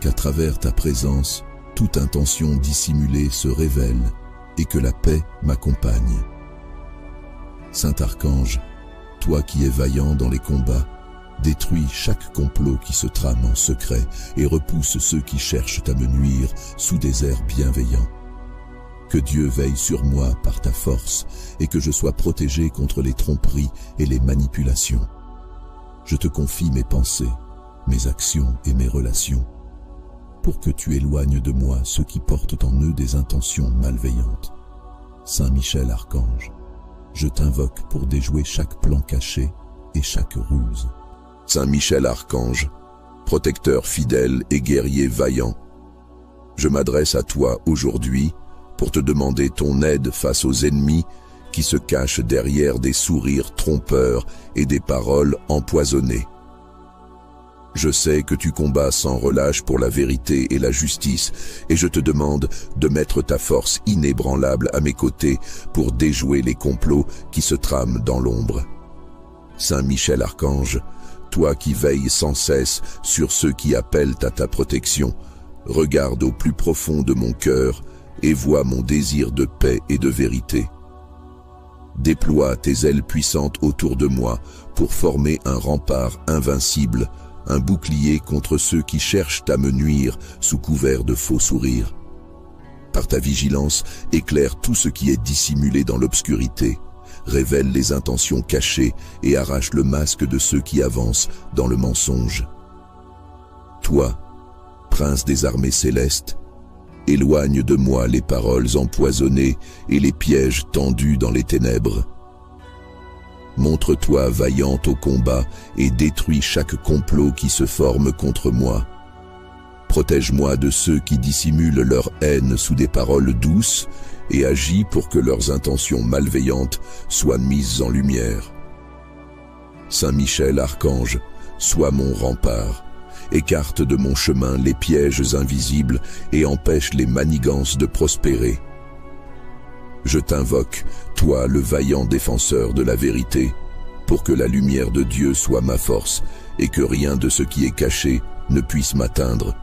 Qu'à travers ta présence, toute intention dissimulée se révèle, et que la paix m'accompagne. Saint Archange, toi qui es vaillant dans les combats, détruis chaque complot qui se trame en secret et repousse ceux qui cherchent à me nuire sous des airs bienveillants. Que Dieu veille sur moi par ta force et que je sois protégé contre les tromperies et les manipulations. Je te confie mes pensées, mes actions et mes relations, pour que tu éloignes de moi ceux qui portent en eux des intentions malveillantes. Saint Michel Archange, je t'invoque pour déjouer chaque plan caché et chaque ruse. Saint Michel Archange, protecteur fidèle et guerrier vaillant, je m'adresse à toi aujourd'hui pour te demander ton aide face aux ennemis qui se cachent derrière des sourires trompeurs et des paroles empoisonnées. Je sais que tu combats sans relâche pour la vérité et la justice, et je te demande de mettre ta force inébranlable à mes côtés pour déjouer les complots qui se trament dans l'ombre. Saint Michel Archange, toi qui veilles sans cesse sur ceux qui appellent à ta protection, regarde au plus profond de mon cœur et vois mon désir de paix et de vérité. Déploie tes ailes puissantes autour de moi pour former un rempart invincible, un bouclier contre ceux qui cherchent à me nuire sous couvert de faux sourires. Par ta vigilance, éclaire tout ce qui est dissimulé dans l'obscurité, révèle les intentions cachées et arrache le masque de ceux qui avancent dans le mensonge. Toi, prince des armées célestes, éloigne de moi les paroles empoisonnées et les pièges tendus dans les ténèbres. Montre-toi vaillante au combat et détruis chaque complot qui se forme contre moi. Protège-moi de ceux qui dissimulent leur haine sous des paroles douces et agis pour que leurs intentions malveillantes soient mises en lumière. Saint Michel, archange, sois mon rempart. Écarte de mon chemin les pièges invisibles et empêche les manigances de prospérer. Je t'invoque, toi le vaillant défenseur de la vérité, pour que la lumière de Dieu soit ma force et que rien de ce qui est caché ne puisse m'atteindre.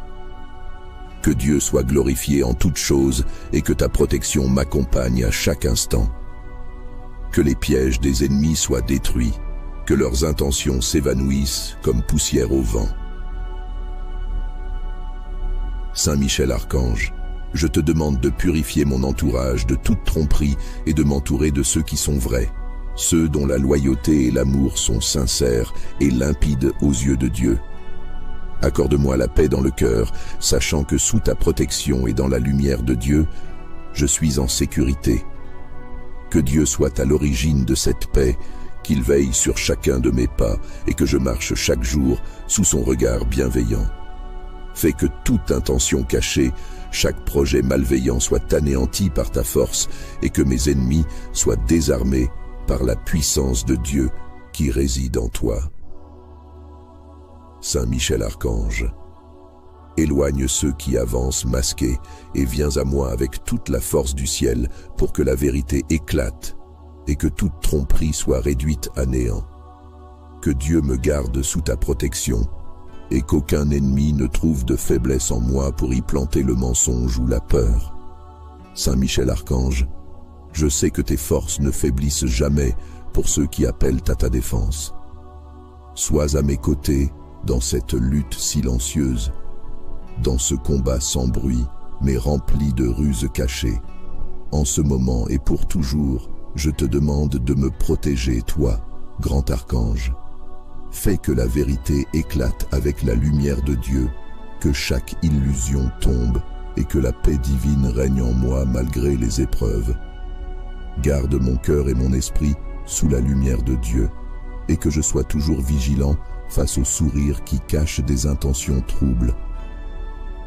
Que Dieu soit glorifié en toutes choses et que ta protection m'accompagne à chaque instant. Que les pièges des ennemis soient détruits, que leurs intentions s'évanouissent comme poussière au vent. Saint Michel Archange, je te demande de purifier mon entourage de toute tromperie et de m'entourer de ceux qui sont vrais, ceux dont la loyauté et l'amour sont sincères et limpides aux yeux de Dieu. Accorde-moi la paix dans le cœur, sachant que sous ta protection et dans la lumière de Dieu, je suis en sécurité. Que Dieu soit à l'origine de cette paix, qu'il veille sur chacun de mes pas et que je marche chaque jour sous son regard bienveillant. Fais que toute intention cachée, chaque projet malveillant soit anéanti par ta force et que mes ennemis soient désarmés par la puissance de Dieu qui réside en toi. Saint Michel Archange, éloigne ceux qui avancent masqués et viens à moi avec toute la force du ciel pour que la vérité éclate et que toute tromperie soit réduite à néant. Que Dieu me garde sous ta protection et qu'aucun ennemi ne trouve de faiblesse en moi pour y planter le mensonge ou la peur. Saint Michel Archange, je sais que tes forces ne faiblissent jamais pour ceux qui appellent à ta défense. Sois à mes côtés dans cette lutte silencieuse, dans ce combat sans bruit, mais rempli de ruses cachées. En ce moment et pour toujours, je te demande de me protéger, toi, grand archange. Fais que la vérité éclate avec la lumière de Dieu, que chaque illusion tombe et que la paix divine règne en moi malgré les épreuves. Garde mon cœur et mon esprit sous la lumière de Dieu et que je sois toujours vigilant face aux sourires qui cachent des intentions troubles.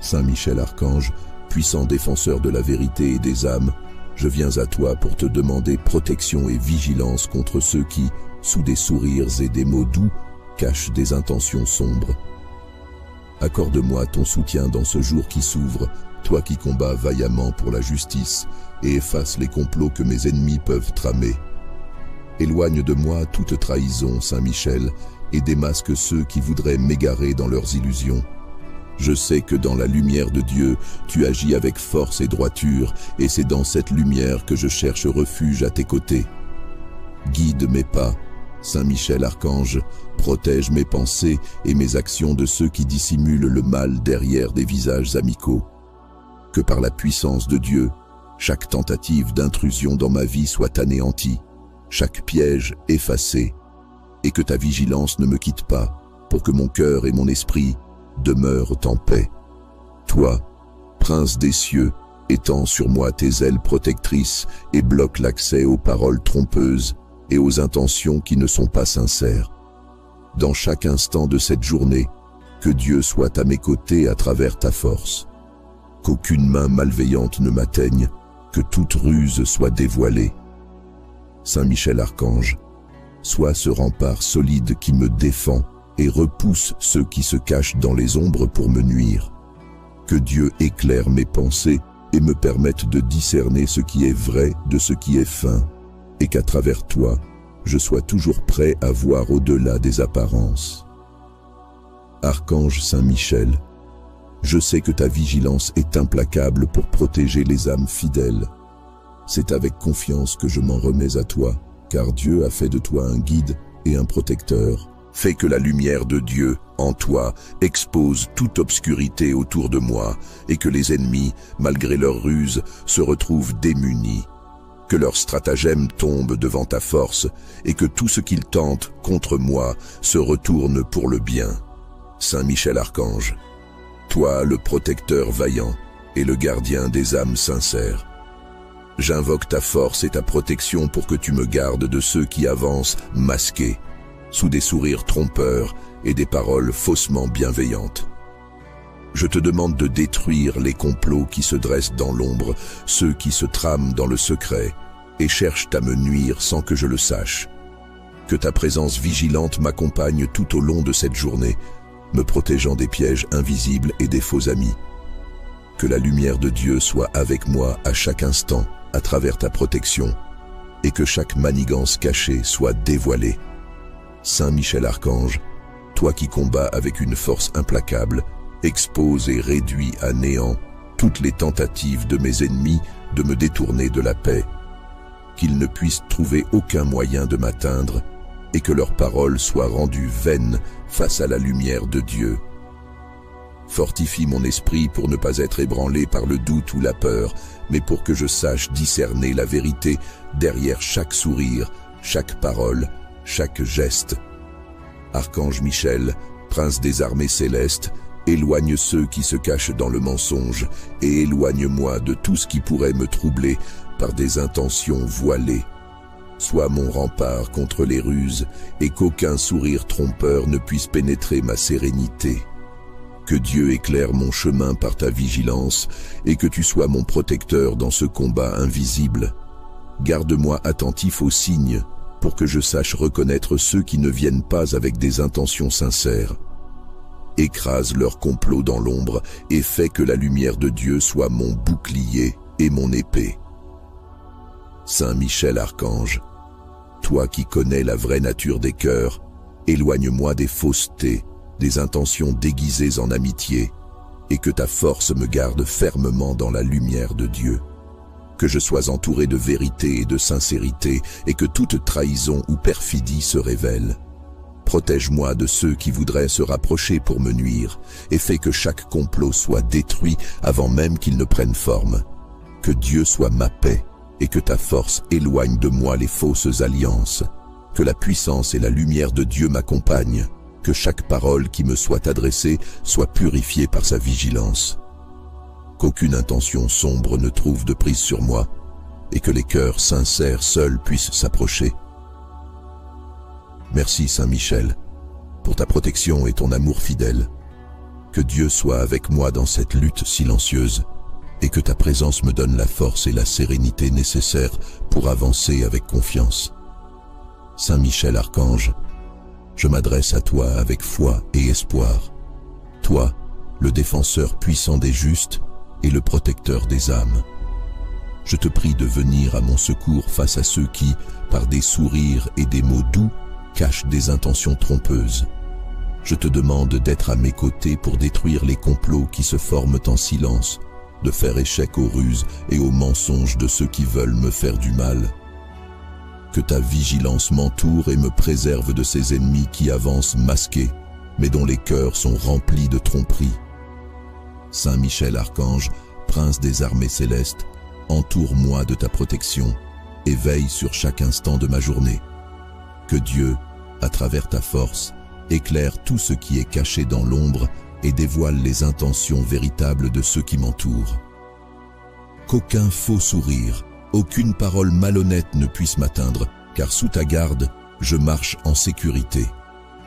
Saint Michel Archange, puissant défenseur de la vérité et des âmes, je viens à toi pour te demander protection et vigilance contre ceux qui, sous des sourires et des mots doux, cachent des intentions sombres. Accorde-moi ton soutien dans ce jour qui s'ouvre, toi qui combats vaillamment pour la justice et efface les complots que mes ennemis peuvent tramer. Éloigne de moi toute trahison, Saint Michel, et démasque ceux qui voudraient m'égarer dans leurs illusions. Je sais que dans la lumière de Dieu, tu agis avec force et droiture, et c'est dans cette lumière que je cherche refuge à tes côtés. Guide mes pas, Saint Michel Archange, protège mes pensées et mes actions de ceux qui dissimulent le mal derrière des visages amicaux. Que par la puissance de Dieu, chaque tentative d'intrusion dans ma vie soit anéantie, chaque piège effacé, et que ta vigilance ne me quitte pas, pour que mon cœur et mon esprit demeurent en paix. Toi, prince des cieux, étends sur moi tes ailes protectrices et bloque l'accès aux paroles trompeuses et aux intentions qui ne sont pas sincères. Dans chaque instant de cette journée, que Dieu soit à mes côtés à travers ta force. Qu'aucune main malveillante ne m'atteigne, que toute ruse soit dévoilée. Saint Michel Archange, sois ce rempart solide qui me défend et repousse ceux qui se cachent dans les ombres pour me nuire. Que Dieu éclaire mes pensées et me permette de discerner ce qui est vrai de ce qui est fin, et qu'à travers toi, je sois toujours prêt à voir au-delà des apparences. Archange Saint Michel, je sais que ta vigilance est implacable pour protéger les âmes fidèles. C'est avec confiance que je m'en remets à toi, car Dieu a fait de toi un guide et un protecteur. Fais que la lumière de Dieu, en toi, expose toute obscurité autour de moi, et que les ennemis, malgré leurs ruses, se retrouvent démunis. Que leurs stratagèmes tombent devant ta force, et que tout ce qu'ils tentent contre moi se retourne pour le bien. Saint Michel Archange, toi le protecteur vaillant et le gardien des âmes sincères, j'invoque ta force et ta protection pour que tu me gardes de ceux qui avancent masqués, sous des sourires trompeurs et des paroles faussement bienveillantes. Je te demande de détruire les complots qui se dressent dans l'ombre, ceux qui se trament dans le secret et cherchent à me nuire sans que je le sache. Que ta présence vigilante m'accompagne tout au long de cette journée, me protégeant des pièges invisibles et des faux amis. Que la lumière de Dieu soit avec moi à chaque instant, à travers ta protection, et que chaque manigance cachée soit dévoilée. Saint Michel Archange, toi qui combats avec une force implacable, expose et réduis à néant toutes les tentatives de mes ennemis de me détourner de la paix, qu'ils ne puissent trouver aucun moyen de m'atteindre et que leurs paroles soient rendues vaines face à la lumière de Dieu. Fortifie mon esprit pour ne pas être ébranlé par le doute ou la peur, mais pour que je sache discerner la vérité derrière chaque sourire, chaque parole, chaque geste. Archange Michel, prince des armées célestes, éloigne ceux qui se cachent dans le mensonge et éloigne-moi de tout ce qui pourrait me troubler par des intentions voilées. Sois mon rempart contre les ruses et qu'aucun sourire trompeur ne puisse pénétrer ma sérénité. Que Dieu éclaire mon chemin par ta vigilance et que tu sois mon protecteur dans ce combat invisible. Garde-moi attentif aux signes pour que je sache reconnaître ceux qui ne viennent pas avec des intentions sincères. Écrase leurs complots dans l'ombre et fais que la lumière de Dieu soit mon bouclier et mon épée. Saint Michel Archange, toi qui connais la vraie nature des cœurs, éloigne-moi des faussetés, des intentions déguisées en amitié, et que ta force me garde fermement dans la lumière de Dieu. Que je sois entouré de vérité et de sincérité, et que toute trahison ou perfidie se révèle. Protège-moi de ceux qui voudraient se rapprocher pour me nuire, et fais que chaque complot soit détruit avant même qu'il ne prenne forme. Que Dieu soit ma paix, et que ta force éloigne de moi les fausses alliances. Que la puissance et la lumière de Dieu m'accompagnent. Que chaque parole qui me soit adressée soit purifiée par sa vigilance. Qu'aucune intention sombre ne trouve de prise sur moi, et que les cœurs sincères seuls puissent s'approcher. Merci Saint Michel, pour ta protection et ton amour fidèle. Que Dieu soit avec moi dans cette lutte silencieuse, et que ta présence me donne la force et la sérénité nécessaires pour avancer avec confiance. Saint Michel Archange, je m'adresse à toi avec foi et espoir. Toi, le défenseur puissant des justes et le protecteur des âmes. Je te prie de venir à mon secours face à ceux qui, par des sourires et des mots doux, cachent des intentions trompeuses. Je te demande d'être à mes côtés pour détruire les complots qui se forment en silence, de faire échec aux ruses et aux mensonges de ceux qui veulent me faire du mal. Que ta vigilance m'entoure et me préserve de ces ennemis qui avancent masqués, mais dont les cœurs sont remplis de tromperies. Saint Michel Archange, prince des armées célestes, entoure-moi de ta protection et veille sur chaque instant de ma journée. Que Dieu, à travers ta force, éclaire tout ce qui est caché dans l'ombre et dévoile les intentions véritables de ceux qui m'entourent. Qu'aucun faux sourire, aucune parole malhonnête ne puisse m'atteindre, car sous ta garde, je marche en sécurité.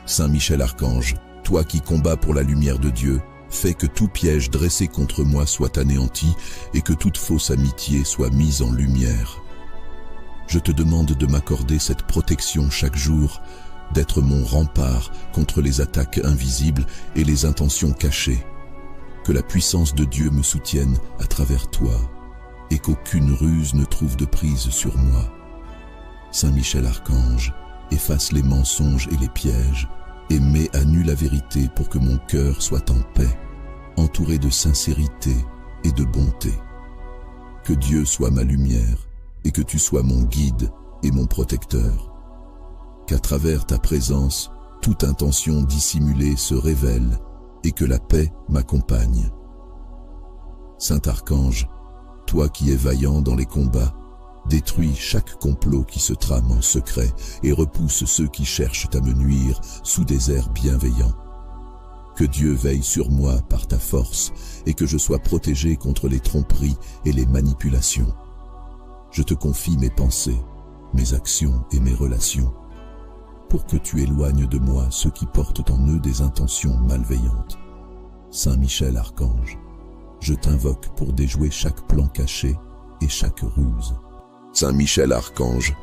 Saint Michel Archange, toi qui combats pour la lumière de Dieu, fais que tout piège dressé contre moi soit anéanti et que toute fausse amitié soit mise en lumière. Je te demande de m'accorder cette protection chaque jour, d'être mon rempart contre les attaques invisibles et les intentions cachées. Que la puissance de Dieu me soutienne à travers toi et qu'aucune ruse ne trouve de prise sur moi. Saint Michel Archange, efface les mensonges et les pièges et mets à nu la vérité pour que mon cœur soit en paix, entouré de sincérité et de bonté. Que Dieu soit ma lumière et que tu sois mon guide et mon protecteur. Qu'à travers ta présence, toute intention dissimulée se révèle et que la paix m'accompagne. Saint Archange, toi qui es vaillant dans les combats, détruis chaque complot qui se trame en secret et repousse ceux qui cherchent à me nuire sous des airs bienveillants. Que Dieu veille sur moi par ta force et que je sois protégé contre les tromperies et les manipulations. Je te confie mes pensées, mes actions et mes relations, pour que tu éloignes de moi ceux qui portent en eux des intentions malveillantes. Saint Michel Archange, je t'invoque pour déjouer chaque plan caché et chaque ruse. Saint Michel Archange,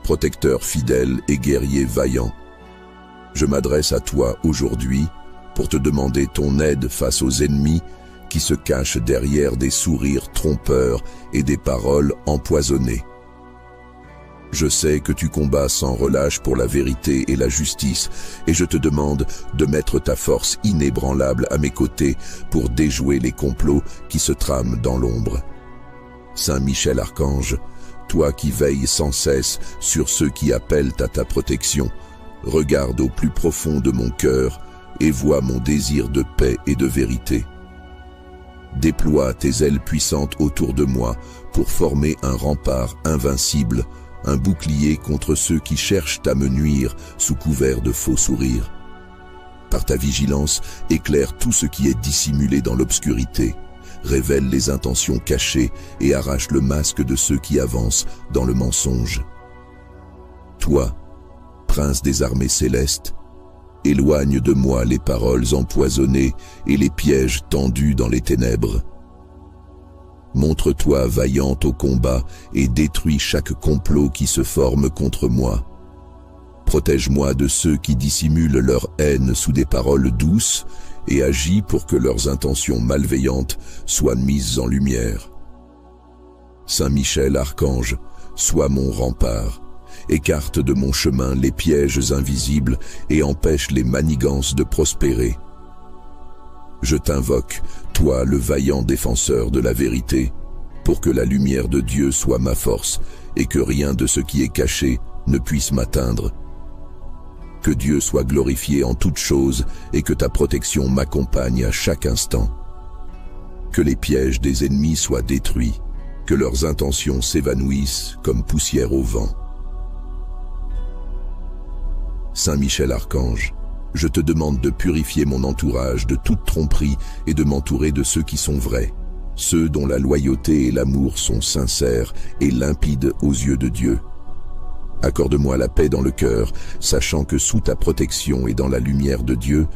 protecteur fidèle et guerrier vaillant, je m'adresse à toi aujourd'hui pour te demander ton aide face aux ennemis qui se cachent derrière des sourires trompeurs et des paroles empoisonnées. Je sais que tu combats sans relâche pour la vérité et la justice, et je te demande de mettre ta force inébranlable à mes côtés pour déjouer les complots qui se trament dans l'ombre. Saint Michel Archange, toi qui veilles sans cesse sur ceux qui appellent à ta protection, regarde au plus profond de mon cœur et vois mon désir de paix et de vérité. Déploie tes ailes puissantes autour de moi pour former un rempart invincible, un bouclier contre ceux qui cherchent à me nuire sous couvert de faux sourires. Par ta vigilance, éclaire tout ce qui est dissimulé dans l'obscurité, révèle les intentions cachées et arrache le masque de ceux qui avancent dans le mensonge. Toi, prince des armées célestes, éloigne de moi les paroles empoisonnées et les pièges tendus dans les ténèbres. Montre-toi vaillante au combat et détruis chaque complot qui se forme contre moi. Protège-moi de ceux qui dissimulent leur haine sous des paroles douces et agis pour que leurs intentions malveillantes soient mises en lumière. Saint Michel Archange, sois mon rempart, écarte de mon chemin les pièges invisibles et empêche les manigances de prospérer. Je t'invoque, toi le vaillant défenseur de la vérité, pour que la lumière de Dieu soit ma force et que rien de ce qui est caché ne puisse m'atteindre. Que Dieu soit glorifié en toutes choses et que ta protection m'accompagne à chaque instant. Que les pièges des ennemis soient détruits, que leurs intentions s'évanouissent comme poussière au vent. Saint Michel Archange, je te demande de purifier mon entourage de toute tromperie et de m'entourer de ceux qui sont vrais, ceux dont la loyauté et l'amour sont sincères et limpides aux yeux de Dieu. Accorde-moi la paix dans le cœur, sachant que sous ta protection et dans la lumière de Dieu,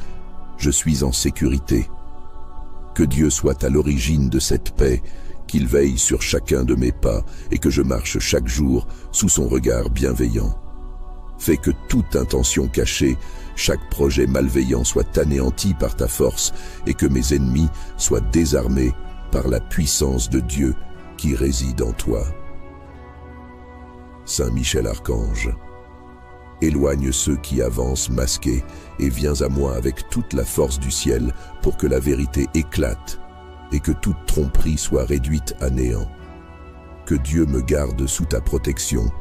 je suis en sécurité. Que Dieu soit à l'origine de cette paix, qu'il veille sur chacun de mes pas et que je marche chaque jour sous son regard bienveillant. Fais que toute intention cachée, chaque projet malveillant soit anéanti par ta force et que mes ennemis soient désarmés par la puissance de Dieu qui réside en toi. Saint Michel Archange, éloigne ceux qui avancent masqués et viens à moi avec toute la force du ciel pour que la vérité éclate et que toute tromperie soit réduite à néant. Que Dieu me garde sous ta protection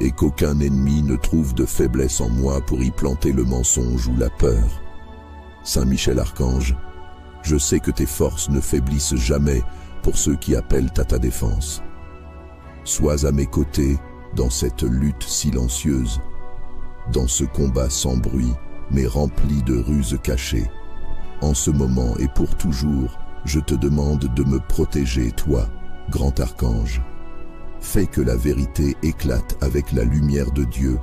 et qu'aucun ennemi ne trouve de faiblesse en moi pour y planter le mensonge ou la peur. Saint Michel Archange, je sais que tes forces ne faiblissent jamais pour ceux qui appellent à ta défense. Sois à mes côtés dans cette lutte silencieuse, dans ce combat sans bruit, mais rempli de ruses cachées. En ce moment et pour toujours, je te demande de me protéger, toi, grand archange. Fais que la vérité éclate avec la lumière de Dieu,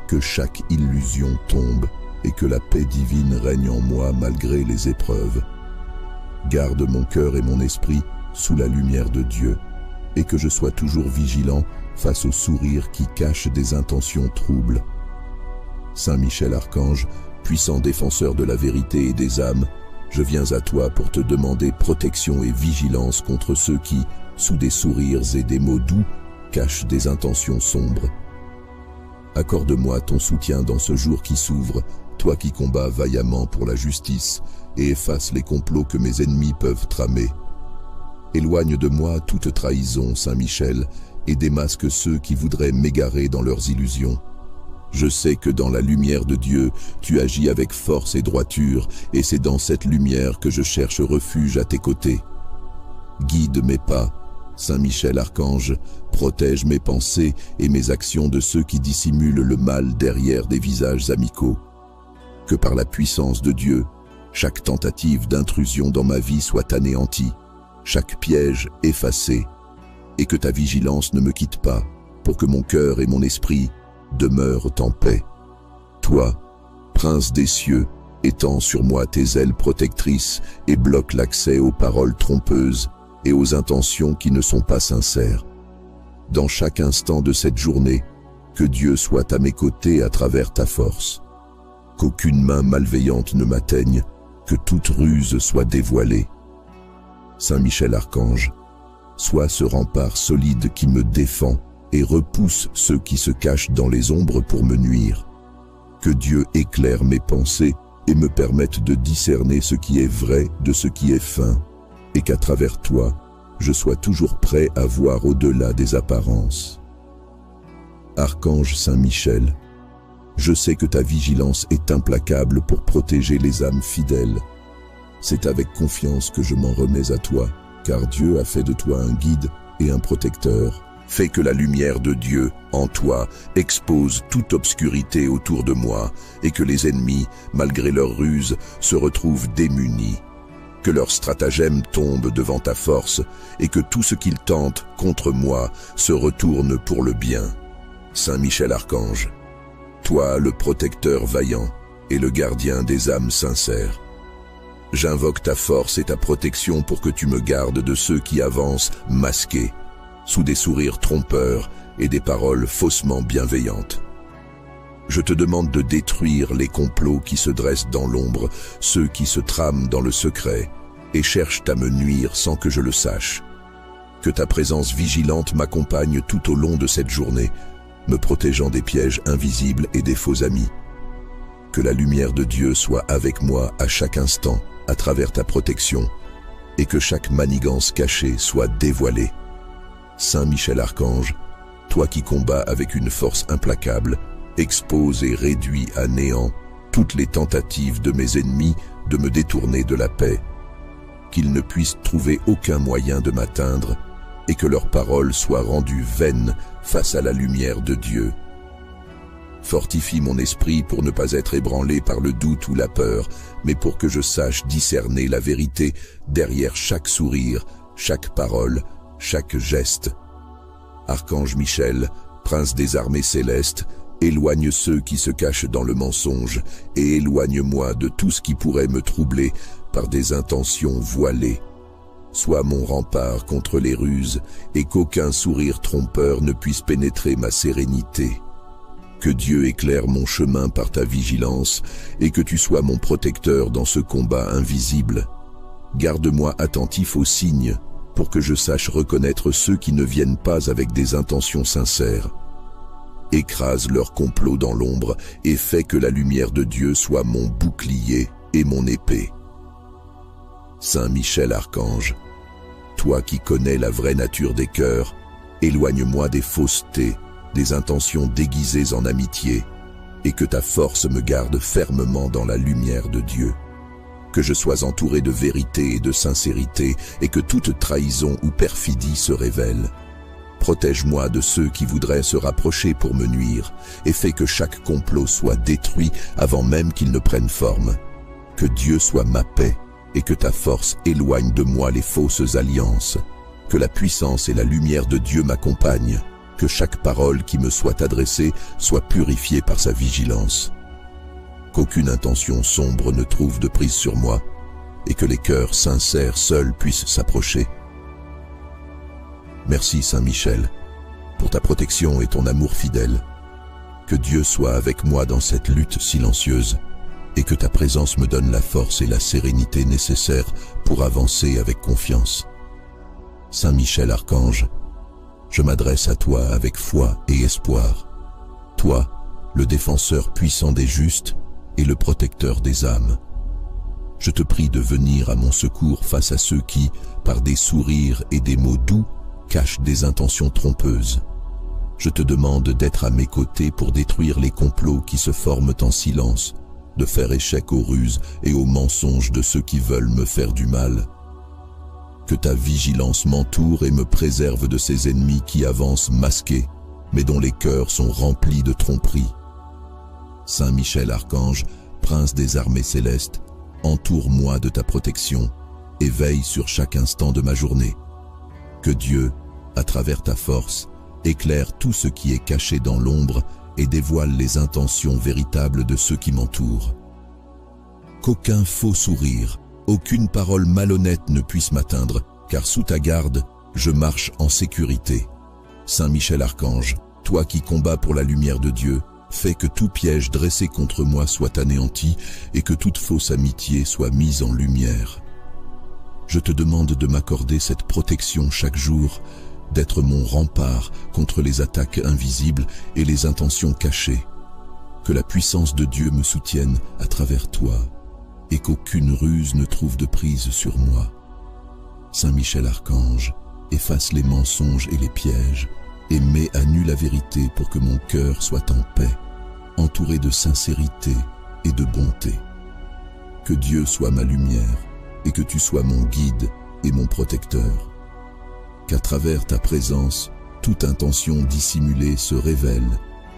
que chaque illusion tombe et que la paix divine règne en moi malgré les épreuves. Garde mon cœur et mon esprit sous la lumière de Dieu et que je sois toujours vigilant face aux sourires qui cachent des intentions troubles. Saint Michel Archange, puissant défenseur de la vérité et des âmes, je viens à toi pour te demander protection et vigilance contre ceux qui, sous des sourires et des mots doux, cachent des intentions sombres. Accorde-moi ton soutien dans ce jour qui s'ouvre, toi qui combats vaillamment pour la justice et efface les complots que mes ennemis peuvent tramer. Éloigne de moi toute trahison, Saint Michel, et démasque ceux qui voudraient m'égarer dans leurs illusions. Je sais que dans la lumière de Dieu, tu agis avec force et droiture, et c'est dans cette lumière que je cherche refuge à tes côtés. Guide mes pas, Saint Michel Archange, protège mes pensées et mes actions de ceux qui dissimulent le mal derrière des visages amicaux. Que par la puissance de Dieu, chaque tentative d'intrusion dans ma vie soit anéantie, chaque piège effacé, et que ta vigilance ne me quitte pas, pour que mon cœur et mon esprit demeurent en paix. Toi, prince des cieux, Étends sur moi tes ailes protectrices et bloque l'accès aux paroles trompeuses et aux intentions qui ne sont pas sincères. Dans chaque instant de cette journée, que Dieu soit à mes côtés à travers ta force. Qu'aucune main malveillante ne m'atteigne, que toute ruse soit dévoilée. Saint Michel Archange, sois ce rempart solide qui me défend et repousse ceux qui se cachent dans les ombres pour me nuire. Que Dieu éclaire mes pensées et me permette de discerner ce qui est vrai de ce qui est fin, et qu'à travers toi, je sois toujours prêt à voir au-delà des apparences. Archange Saint Michel, je sais que ta vigilance est implacable pour protéger les âmes fidèles. C'est avec confiance que je m'en remets à toi, car Dieu a fait de toi un guide et un protecteur. Fais que la lumière de Dieu, en toi, expose toute obscurité autour de moi, et que les ennemis, malgré leurs ruses, se retrouvent démunis. Que leurs stratagèmes tombent devant ta force, et que tout ce qu'ils tentent contre moi se retourne pour le bien. Saint Michel Archange, toi le protecteur vaillant et le gardien des âmes sincères. J'invoque ta force et ta protection pour que tu me gardes de ceux qui avancent masqués, sous des sourires trompeurs et des paroles faussement bienveillantes. Je te demande de détruire les complots qui se dressent dans l'ombre, ceux qui se trament dans le secret et cherchent à me nuire sans que je le sache. Que ta présence vigilante m'accompagne tout au long de cette journée, me protégeant des pièges invisibles et des faux amis. Que la lumière de Dieu soit avec moi à chaque instant, à travers ta protection, et que chaque manigance cachée soit dévoilée. Saint Michel Archange, toi qui combats avec une force implacable, expose et réduis à néant toutes les tentatives de mes ennemis de me détourner de la paix. Qu'ils ne puissent trouver aucun moyen de m'atteindre, et que leurs paroles soient rendues vaines face à la lumière de Dieu. Fortifie mon esprit pour ne pas être ébranlé par le doute ou la peur, mais pour que je sache discerner la vérité derrière chaque sourire, chaque parole, chaque geste. Archange Michel, prince des armées célestes, éloigne ceux qui se cachent dans le mensonge et éloigne-moi de tout ce qui pourrait me troubler par des intentions voilées. Sois mon rempart contre les ruses et qu'aucun sourire trompeur ne puisse pénétrer ma sérénité. Que Dieu éclaire mon chemin par ta vigilance et que tu sois mon protecteur dans ce combat invisible. Garde-moi attentif aux signes pour que je sache reconnaître ceux qui ne viennent pas avec des intentions sincères. Écrase leurs complots dans l'ombre et fais que la lumière de Dieu soit mon bouclier et mon épée. Saint Michel Archange, toi qui connais la vraie nature des cœurs, éloigne-moi des faussetés, des intentions déguisées en amitié, et que ta force me garde fermement dans la lumière de Dieu. Que je sois entouré de vérité et de sincérité, et que toute trahison ou perfidie se révèle. Protège-moi de ceux qui voudraient se rapprocher pour me nuire, et fais que chaque complot soit détruit avant même qu'il ne prenne forme. Que Dieu soit ma paix, et que ta force éloigne de moi les fausses alliances. Que la puissance et la lumière de Dieu m'accompagnent. Que chaque parole qui me soit adressée soit purifiée par sa vigilance. Qu'aucune intention sombre ne trouve de prise sur moi, et que les cœurs sincères seuls puissent s'approcher. Merci Saint Michel, pour ta protection et ton amour fidèle. Que Dieu soit avec moi dans cette lutte silencieuse, et que ta présence me donne la force et la sérénité nécessaires pour avancer avec confiance. Saint Michel Archange, je m'adresse à toi avec foi et espoir. Toi, le défenseur puissant des justes et le protecteur des âmes. Je te prie de venir à mon secours face à ceux qui, par des sourires et des mots doux, cachent des intentions trompeuses. Je te demande d'être à mes côtés pour détruire les complots qui se forment en silence, de faire échec aux ruses et aux mensonges de ceux qui veulent me faire du mal. Que ta vigilance m'entoure et me préserve de ces ennemis qui avancent masqués, mais dont les cœurs sont remplis de tromperies. Saint Michel Archange, prince des armées célestes, entoure-moi de ta protection et veille sur chaque instant de ma journée. Que Dieu, à travers ta force, éclaire tout ce qui est caché dans l'ombre et dévoile les intentions véritables de ceux qui m'entourent. qu'aucun faux sourire, aucune parole malhonnête ne puisse m'atteindre, car sous ta garde, je marche en sécurité. Saint Michel Archange, toi qui combats pour la lumière de Dieu, fais que tout piège dressé contre moi soit anéanti et que toute fausse amitié soit mise en lumière. Je te demande de m'accorder cette protection chaque jour, d'être mon rempart contre les attaques invisibles et les intentions cachées. Que la puissance de Dieu me soutienne à travers toi et qu'aucune ruse ne trouve de prise sur moi. Saint Michel Archange, efface les mensonges et les pièges et mets à nu la vérité pour que mon cœur soit en paix, entouré de sincérité et de bonté. Que Dieu soit ma lumière et que tu sois mon guide et mon protecteur. Qu'à travers ta présence, toute intention dissimulée se révèle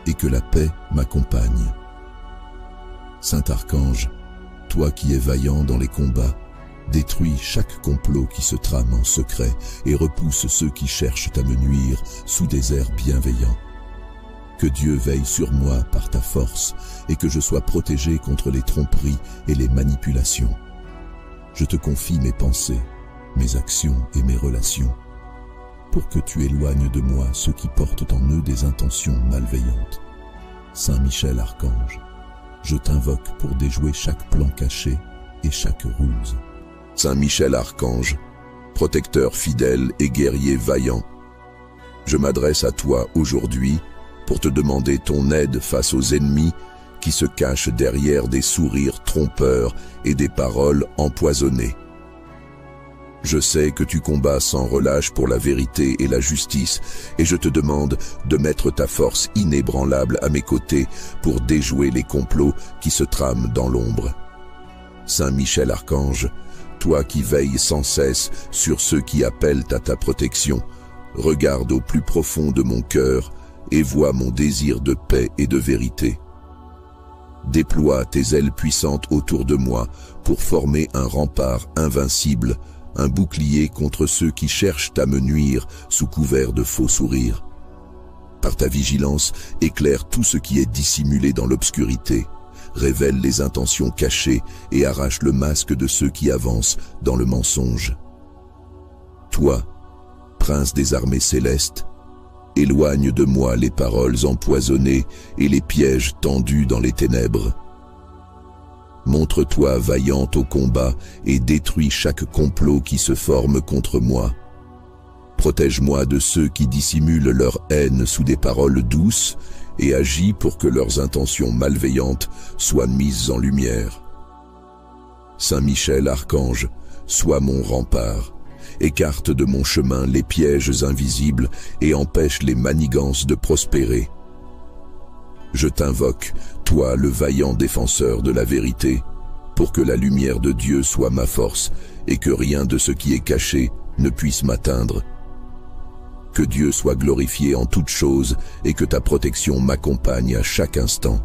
et que la paix m'accompagne. Saint Archange, toi qui es vaillant dans les combats, détruis chaque complot qui se trame en secret et repousse ceux qui cherchent à me nuire sous des airs bienveillants. Que Dieu veille sur moi par ta force et que je sois protégé contre les tromperies et les manipulations. Je te confie mes pensées, mes actions et mes relations, pour que tu éloignes de moi ceux qui portent en eux des intentions malveillantes. Saint Michel Archange, je t'invoque pour déjouer chaque plan caché et chaque ruse. Saint Michel Archange, protecteur fidèle et guerrier vaillant, je m'adresse à toi aujourd'hui pour te demander ton aide face aux ennemis qui se cachent derrière des sourires trompeurs et des paroles empoisonnées. Je sais que tu combats sans relâche pour la vérité et la justice, et je te demande de mettre ta force inébranlable à mes côtés pour déjouer les complots qui se trament dans l'ombre. Saint Michel Archange, toi qui veilles sans cesse sur ceux qui appellent à ta protection, regarde au plus profond de mon cœur et vois mon désir de paix et de vérité. Déploie tes ailes puissantes autour de moi pour former un rempart invincible, un bouclier contre ceux qui cherchent à me nuire sous couvert de faux sourires. Par ta vigilance, éclaire tout ce qui est dissimulé dans l'obscurité, révèle les intentions cachées et arrache le masque de ceux qui avancent dans le mensonge. Toi, prince des armées célestes, éloigne de moi les paroles empoisonnées et les pièges tendus dans les ténèbres. Montre-toi vaillante au combat et détruis chaque complot qui se forme contre moi. Protège-moi de ceux qui dissimulent leur haine sous des paroles douces et agis pour que leurs intentions malveillantes soient mises en lumière. Saint Michel Archange, sois mon rempart. Écarte de mon chemin les pièges invisibles et empêche les manigances de prospérer. Je t'invoque, toi le vaillant défenseur de la vérité, pour que la lumière de Dieu soit ma force et que rien de ce qui est caché ne puisse m'atteindre. Que Dieu soit glorifié en toutes choses et que ta protection m'accompagne à chaque instant.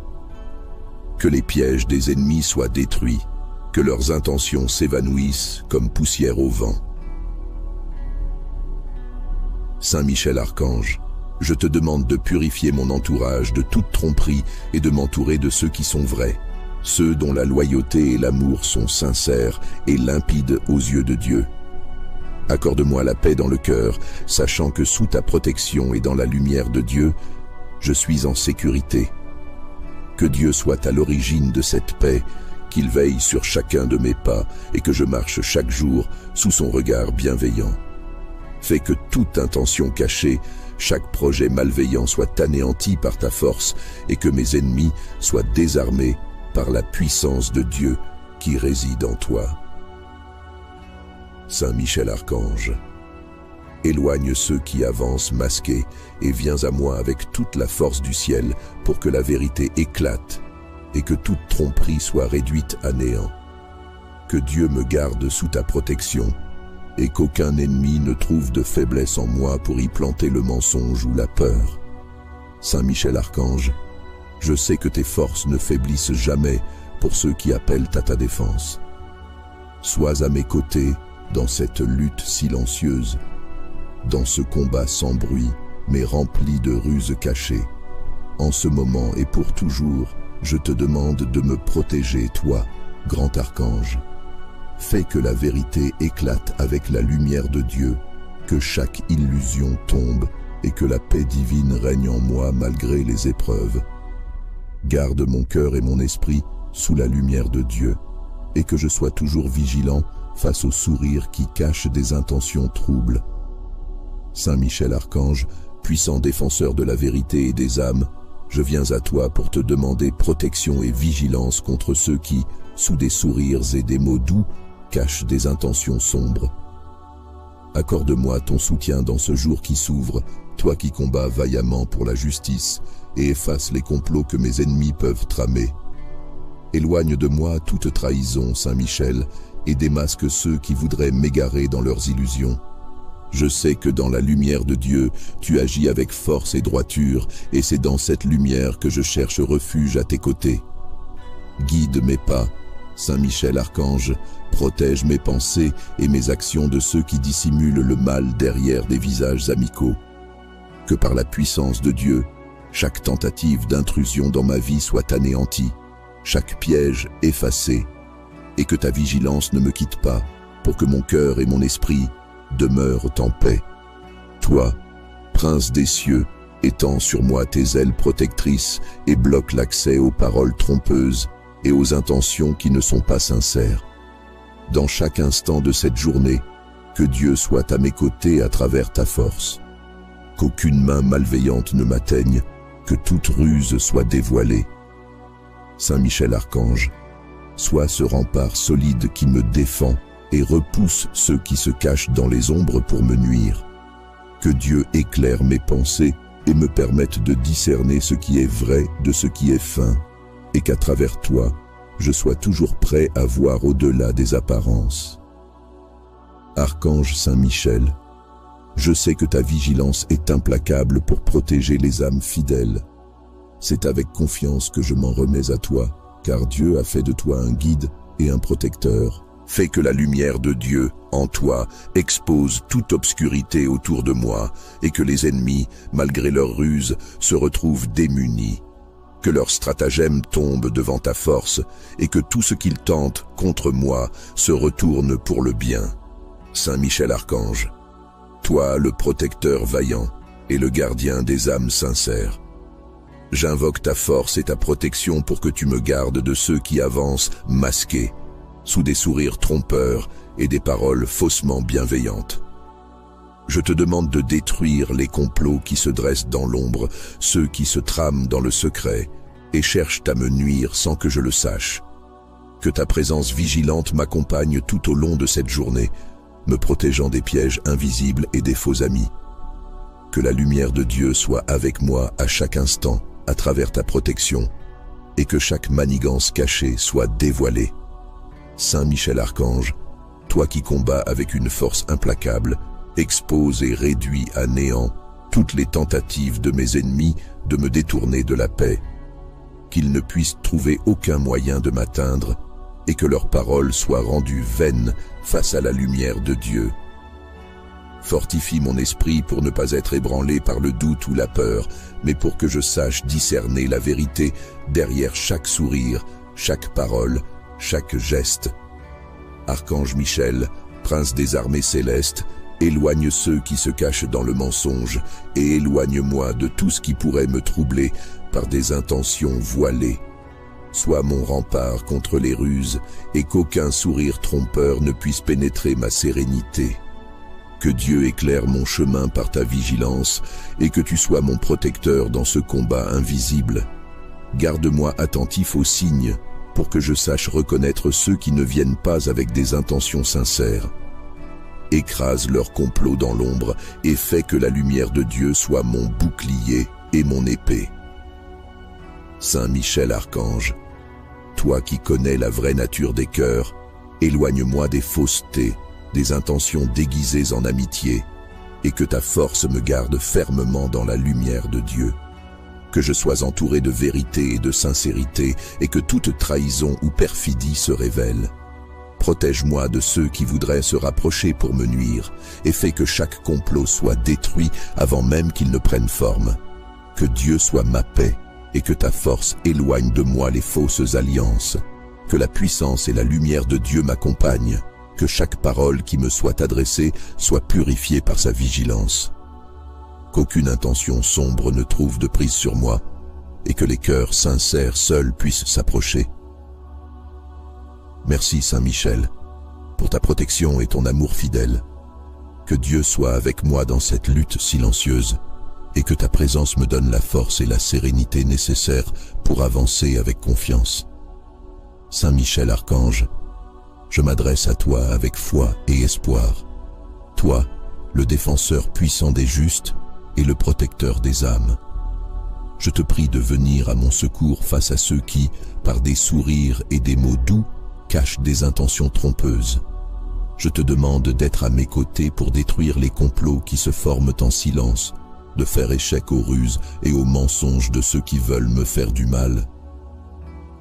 Que les pièges des ennemis soient détruits, que leurs intentions s'évanouissent comme poussière au vent. Saint Michel Archange, je te demande de purifier mon entourage de toute tromperie et de m'entourer de ceux qui sont vrais, ceux dont la loyauté et l'amour sont sincères et limpides aux yeux de Dieu. Accorde-moi la paix dans le cœur, sachant que sous ta protection et dans la lumière de Dieu, je suis en sécurité. Que Dieu soit à l'origine de cette paix, qu'il veille sur chacun de mes pas et que je marche chaque jour sous son regard bienveillant. Fais que toute intention cachée, chaque projet malveillant soit anéanti par ta force et que mes ennemis soient désarmés par la puissance de Dieu qui réside en toi. Saint Michel Archange, éloigne ceux qui avancent masqués et viens à moi avec toute la force du ciel pour que la vérité éclate et que toute tromperie soit réduite à néant. Que Dieu me garde sous ta protection et qu'aucun ennemi ne trouve de faiblesse en moi pour y planter le mensonge ou la peur. Saint Michel Archange, je sais que tes forces ne faiblissent jamais pour ceux qui appellent à ta défense. Sois à mes côtés dans cette lutte silencieuse, dans ce combat sans bruit, mais rempli de ruses cachées. En ce moment et pour toujours, je te demande de me protéger, toi, grand archange. Fais que la vérité éclate avec la lumière de Dieu, que chaque illusion tombe et que la paix divine règne en moi malgré les épreuves. Garde mon cœur et mon esprit sous la lumière de Dieu, et que je sois toujours vigilant face aux sourires qui cachent des intentions troubles. Saint Michel Archange, puissant défenseur de la vérité et des âmes, je viens à toi pour te demander protection et vigilance contre ceux qui, sous des sourires et des mots doux, cachent des intentions sombres. Accorde-moi ton soutien dans ce jour qui s'ouvre, toi qui combats vaillamment pour la justice, et efface les complots que mes ennemis peuvent tramer. Éloigne de moi toute trahison, Saint Michel, et démasque ceux qui voudraient m'égarer dans leurs illusions. Je sais que dans la lumière de Dieu, tu agis avec force et droiture, et c'est dans cette lumière que je cherche refuge à tes côtés. Guide mes pas, Saint Michel Archange, protège mes pensées et mes actions de ceux qui dissimulent le mal derrière des visages amicaux. Que par la puissance de Dieu, chaque tentative d'intrusion dans ma vie soit anéantie, chaque piège effacé, et que ta vigilance ne me quitte pas, pour que mon cœur et mon esprit demeurent en paix. Toi, prince des cieux, étends sur moi tes ailes protectrices et bloque l'accès aux paroles trompeuses et aux intentions qui ne sont pas sincères. Dans chaque instant de cette journée, que Dieu soit à mes côtés à travers ta force. Qu'aucune main malveillante ne m'atteigne, que toute ruse soit dévoilée. Saint Michel Archange, sois ce rempart solide qui me défend et repousse ceux qui se cachent dans les ombres pour me nuire. Que Dieu éclaire mes pensées et me permette de discerner ce qui est vrai de ce qui est feint, et qu'à travers toi, je sois toujours prêt à voir au-delà des apparences. Archange Saint Michel, je sais que ta vigilance est implacable pour protéger les âmes fidèles. C'est avec confiance que je m'en remets à toi, car Dieu a fait de toi un guide et un protecteur. Fais que la lumière de Dieu, en toi, expose toute obscurité autour de moi, et que les ennemis, malgré leurs ruses, se retrouvent démunis. Que leurs stratagèmes tombent devant ta force, et que tout ce qu'ils tentent contre moi se retourne pour le bien. Saint Michel Archange, toi le protecteur vaillant et le gardien des âmes sincères, j'invoque ta force et ta protection pour que tu me gardes de ceux qui avancent masqués, sous des sourires trompeurs et des paroles faussement bienveillantes. Je te demande de détruire les complots qui se dressent dans l'ombre, ceux qui se trament dans le secret et cherchent à me nuire sans que je le sache. Que ta présence vigilante m'accompagne tout au long de cette journée, me protégeant des pièges invisibles et des faux amis. Que la lumière de Dieu soit avec moi à chaque instant, à travers ta protection, et que chaque manigance cachée soit dévoilée. Saint Michel Archange, toi qui combats avec une force implacable, expose et réduis à néant toutes les tentatives de mes ennemis de me détourner de la paix. Qu'ils ne puissent trouver aucun moyen de m'atteindre, et que leurs paroles soient rendues vaines face à la lumière de Dieu. Fortifie mon esprit pour ne pas être ébranlé par le doute ou la peur, mais pour que je sache discerner la vérité derrière chaque sourire, chaque parole, chaque geste. Archange Michel, prince des armées célestes, éloigne ceux qui se cachent dans le mensonge et éloigne-moi de tout ce qui pourrait me troubler par des intentions voilées. Sois mon rempart contre les ruses et qu'aucun sourire trompeur ne puisse pénétrer ma sérénité. Que Dieu éclaire mon chemin par ta vigilance et que tu sois mon protecteur dans ce combat invisible. Garde-moi attentif aux signes pour que je sache reconnaître ceux qui ne viennent pas avec des intentions sincères. Écrase leurs complots dans l'ombre et fais que la lumière de Dieu soit mon bouclier et mon épée. Saint Michel Archange, toi qui connais la vraie nature des cœurs, éloigne-moi des faussetés, des intentions déguisées en amitié, et que ta force me garde fermement dans la lumière de Dieu. Que je sois entouré de vérité et de sincérité, et que toute trahison ou perfidie se révèle. Protège-moi de ceux qui voudraient se rapprocher pour me nuire, et fais que chaque complot soit détruit avant même qu'il ne prenne forme. Que Dieu soit ma paix, et que ta force éloigne de moi les fausses alliances. Que la puissance et la lumière de Dieu m'accompagnent, que chaque parole qui me soit adressée soit purifiée par sa vigilance. Qu'aucune intention sombre ne trouve de prise sur moi, et que les cœurs sincères seuls puissent s'approcher. Merci Saint Michel, pour ta protection et ton amour fidèle. Que Dieu soit avec moi dans cette lutte silencieuse, et que ta présence me donne la force et la sérénité nécessaires pour avancer avec confiance. Saint Michel Archange, je m'adresse à toi avec foi et espoir. Toi, le défenseur puissant des justes et le protecteur des âmes. Je te prie de venir à mon secours face à ceux qui, par des sourires et des mots doux, cachent des intentions trompeuses. Je te demande d'être à mes côtés pour détruire les complots qui se forment en silence, de faire échec aux ruses et aux mensonges de ceux qui veulent me faire du mal.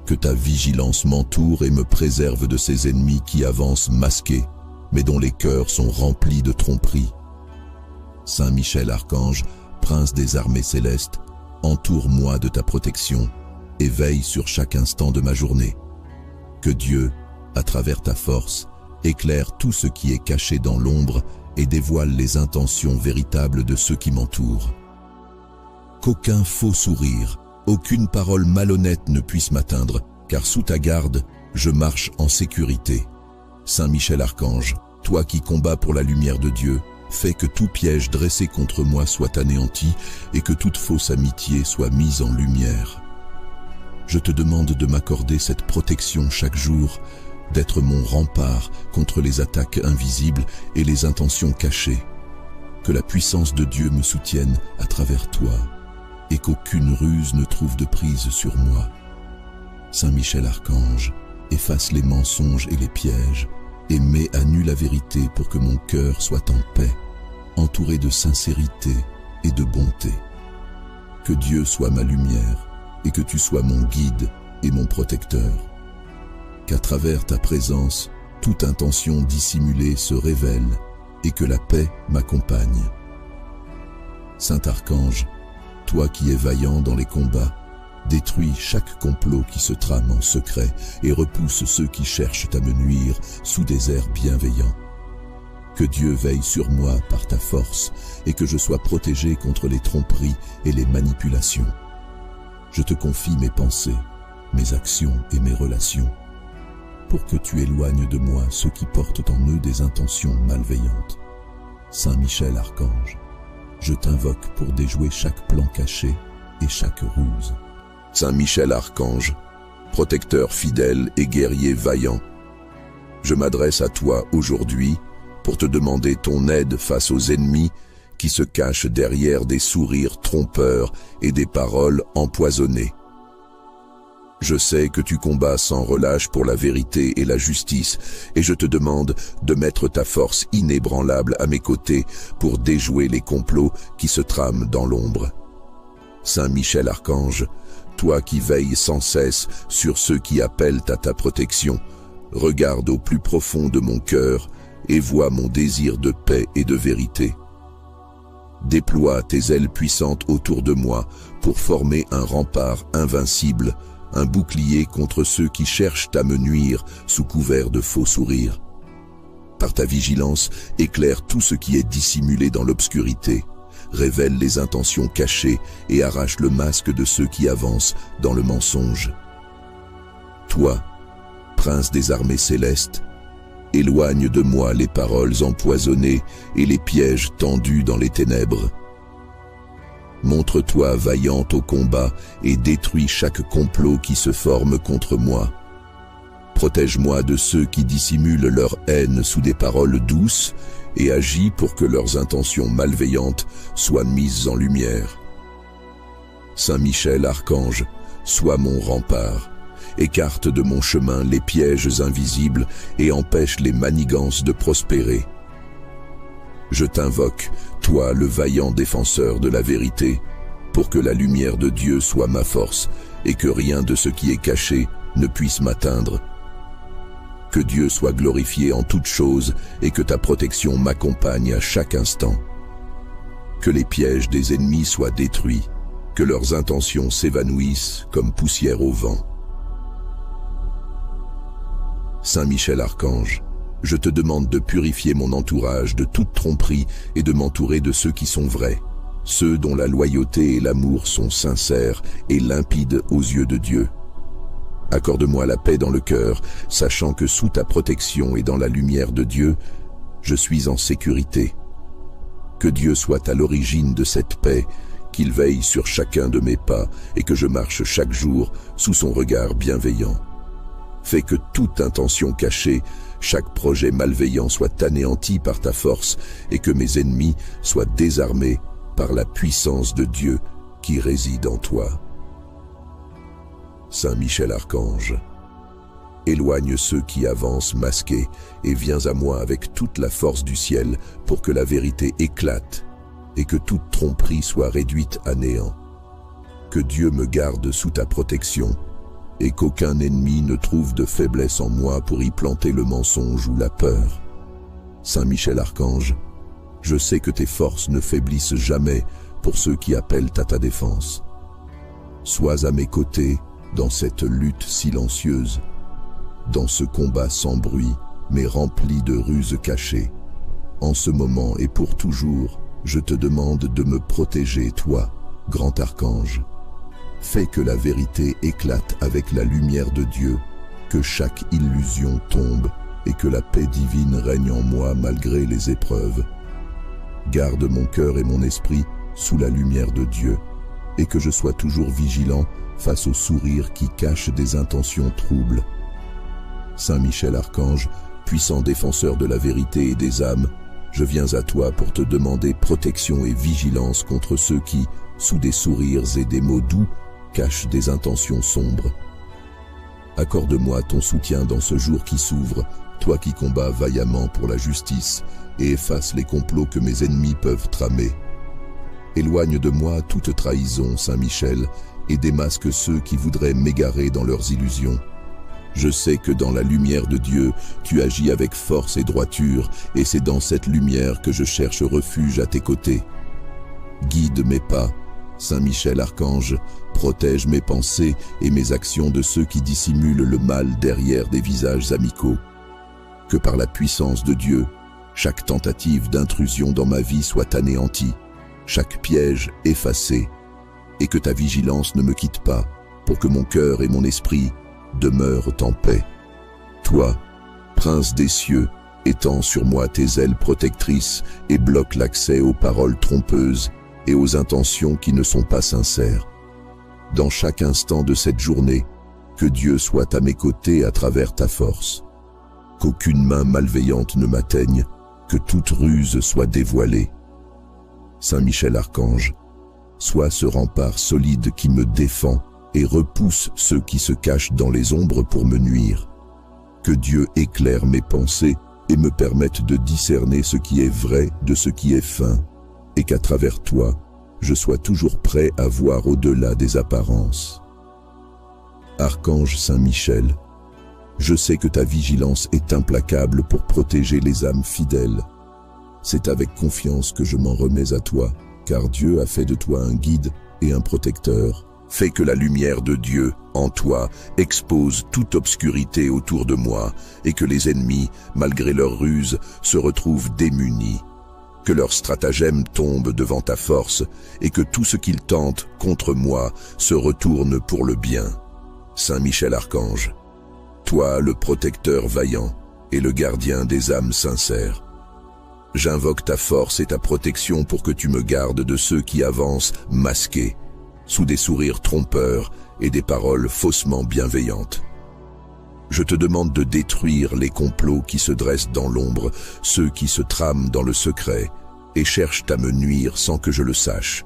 Que ta vigilance m'entoure et me préserve de ces ennemis qui avancent masqués, mais dont les cœurs sont remplis de tromperies. Saint Michel Archange, prince des armées célestes, entoure-moi de ta protection et veille sur chaque instant de ma journée. Que Dieu, à travers ta force, éclaire tout ce qui est caché dans l'ombre et dévoile les intentions véritables de ceux qui m'entourent. Qu'aucun faux sourire, aucune parole malhonnête ne puisse m'atteindre, car sous ta garde, je marche en sécurité. Saint Michel Archange, toi qui combats pour la lumière de Dieu, fais que tout piège dressé contre moi soit anéanti et que toute fausse amitié soit mise en lumière. Je te demande de m'accorder cette protection chaque jour, d'être mon rempart contre les attaques invisibles et les intentions cachées. Que la puissance de Dieu me soutienne à travers toi et qu'aucune ruse ne trouve de prise sur moi. Saint Michel Archange, efface les mensonges et les pièges et mets à nu la vérité pour que mon cœur soit en paix, entouré de sincérité et de bonté. Que Dieu soit ma lumière et que tu sois mon guide et mon protecteur. Qu'à travers ta présence, toute intention dissimulée se révèle et que la paix m'accompagne. Saint Archange, toi qui es vaillant dans les combats, détruis chaque complot qui se trame en secret et repousse ceux qui cherchent à me nuire sous des airs bienveillants. Que Dieu veille sur moi par ta force et que je sois protégé contre les tromperies et les manipulations. Je te confie mes pensées, mes actions et mes relations, pour que tu éloignes de moi ceux qui portent en eux des intentions malveillantes. Saint Michel Archange, je t'invoque pour déjouer chaque plan caché et chaque ruse. Saint Michel Archange, protecteur fidèle et guerrier vaillant, je m'adresse à toi aujourd'hui pour te demander ton aide face aux ennemis qui se cachent derrière des sourires trompeurs et des paroles empoisonnées. Je sais que tu combats sans relâche pour la vérité et la justice, et je te demande de mettre ta force inébranlable à mes côtés pour déjouer les complots qui se trament dans l'ombre. Saint Michel Archange, toi qui veilles sans cesse sur ceux qui appellent à ta protection, regarde au plus profond de mon cœur et vois mon désir de paix et de vérité. Déploie tes ailes puissantes autour de moi pour former un rempart invincible, un bouclier contre ceux qui cherchent à me nuire sous couvert de faux sourires. Par ta vigilance, éclaire tout ce qui est dissimulé dans l'obscurité, révèle les intentions cachées et arrache le masque de ceux qui avancent dans le mensonge. Toi, prince des armées célestes, éloigne de moi les paroles empoisonnées et les pièges tendus dans les ténèbres. Montre-toi vaillante au combat et détruis chaque complot qui se forme contre moi. Protège-moi de ceux qui dissimulent leur haine sous des paroles douces et agis pour que leurs intentions malveillantes soient mises en lumière. Saint Michel Archange, sois mon rempart. Écarte de mon chemin les pièges invisibles et empêche les manigances de prospérer. Je t'invoque, toi le vaillant défenseur de la vérité, pour que la lumière de Dieu soit ma force et que rien de ce qui est caché ne puisse m'atteindre. Que Dieu soit glorifié en toutes choses et que ta protection m'accompagne à chaque instant. Que les pièges des ennemis soient détruits, que leurs intentions s'évanouissent comme poussière au vent. Saint Michel Archange, je te demande de purifier mon entourage de toute tromperie et de m'entourer de ceux qui sont vrais, ceux dont la loyauté et l'amour sont sincères et limpides aux yeux de Dieu. Accorde-moi la paix dans le cœur, sachant que sous ta protection et dans la lumière de Dieu, je suis en sécurité. Que Dieu soit à l'origine de cette paix, qu'il veille sur chacun de mes pas et que je marche chaque jour sous son regard bienveillant. Fais que toute intention cachée, chaque projet malveillant soit anéanti par ta force et que mes ennemis soient désarmés par la puissance de Dieu qui réside en toi. Saint Michel Archange, éloigne ceux qui avancent masqués et viens à moi avec toute la force du ciel pour que la vérité éclate et que toute tromperie soit réduite à néant. Que Dieu me garde sous ta protection et qu'aucun ennemi ne trouve de faiblesse en moi pour y planter le mensonge ou la peur. Saint Michel Archange, je sais que tes forces ne faiblissent jamais pour ceux qui appellent à ta défense. Sois à mes côtés dans cette lutte silencieuse, dans ce combat sans bruit, mais rempli de ruses cachées. En ce moment et pour toujours, je te demande de me protéger, toi, grand archange. Fais que la vérité éclate avec la lumière de Dieu, que chaque illusion tombe et que la paix divine règne en moi malgré les épreuves. Garde mon cœur et mon esprit sous la lumière de Dieu, et que je sois toujours vigilant face aux sourires qui cachent des intentions troubles. Saint Michel Archange, puissant défenseur de la vérité et des âmes, je viens à toi pour te demander protection et vigilance contre ceux qui, sous des sourires et des mots doux, cachent des intentions sombres. Accorde-moi ton soutien dans ce jour qui s'ouvre, toi qui combats vaillamment pour la justice et efface les complots que mes ennemis peuvent tramer. Éloigne de moi toute trahison, Saint Michel, et démasque ceux qui voudraient m'égarer dans leurs illusions. Je sais que dans la lumière de Dieu, tu agis avec force et droiture, et c'est dans cette lumière que je cherche refuge à tes côtés. Guide mes pas, Saint Michel Archange, protège mes pensées et mes actions de ceux qui dissimulent le mal derrière des visages amicaux. Que par la puissance de Dieu, chaque tentative d'intrusion dans ma vie soit anéantie, chaque piège effacé, et que ta vigilance ne me quitte pas, pour que mon cœur et mon esprit demeurent en paix. Toi, prince des cieux, étends sur moi tes ailes protectrices et bloque l'accès aux paroles trompeuses et aux intentions qui ne sont pas sincères. Dans chaque instant de cette journée, que Dieu soit à mes côtés à travers ta force. Qu'aucune main malveillante ne m'atteigne, que toute ruse soit dévoilée. Saint Michel Archange, sois ce rempart solide qui me défend et repousse ceux qui se cachent dans les ombres pour me nuire. Que Dieu éclaire mes pensées et me permette de discerner ce qui est vrai de ce qui est fin, et qu'à travers toi, je sois toujours prêt à voir au-delà des apparences. Archange Saint Michel, je sais que ta vigilance est implacable pour protéger les âmes fidèles. C'est avec confiance que je m'en remets à toi, car Dieu a fait de toi un guide et un protecteur. Fais que la lumière de Dieu, en toi, expose toute obscurité autour de moi, et que les ennemis, malgré leurs ruses, se retrouvent démunis. Que leurs stratagèmes tombent devant ta force, et que tout ce qu'ils tentent contre moi se retourne pour le bien. Saint Michel Archange, toi le protecteur vaillant et le gardien des âmes sincères, j'invoque ta force et ta protection pour que tu me gardes de ceux qui avancent masqués, sous des sourires trompeurs et des paroles faussement bienveillantes. Je te demande de détruire les complots qui se dressent dans l'ombre, ceux qui se trament dans le secret et cherchent à me nuire sans que je le sache.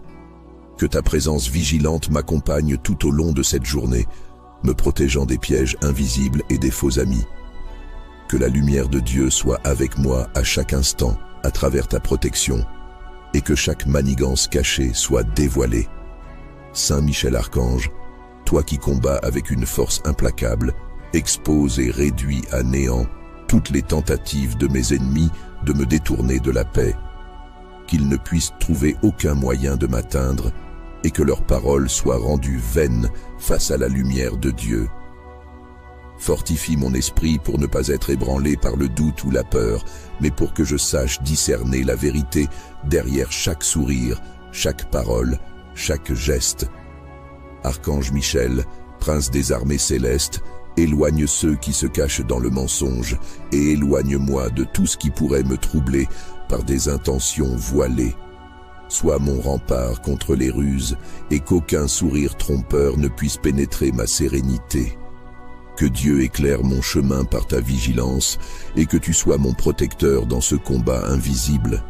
Que ta présence vigilante m'accompagne tout au long de cette journée, me protégeant des pièges invisibles et des faux amis. Que la lumière de Dieu soit avec moi à chaque instant, à travers ta protection, et que chaque manigance cachée soit dévoilée. Saint Michel Archange, toi qui combats avec une force implacable, expose et réduis à néant toutes les tentatives de mes ennemis de me détourner de la paix, qu'ils ne puissent trouver aucun moyen de m'atteindre, et que leurs paroles soient rendues vaines face à la lumière de Dieu. Fortifie mon esprit pour ne pas être ébranlé par le doute ou la peur, mais pour que je sache discerner la vérité derrière chaque sourire, chaque parole, chaque geste. Archange Michel, prince des armées célestes, éloigne ceux qui se cachent dans le mensonge et éloigne-moi de tout ce qui pourrait me troubler par des intentions voilées. Sois mon rempart contre les ruses et qu'aucun sourire trompeur ne puisse pénétrer ma sérénité. Que Dieu éclaire mon chemin par ta vigilance et que tu sois mon protecteur dans ce combat invisible.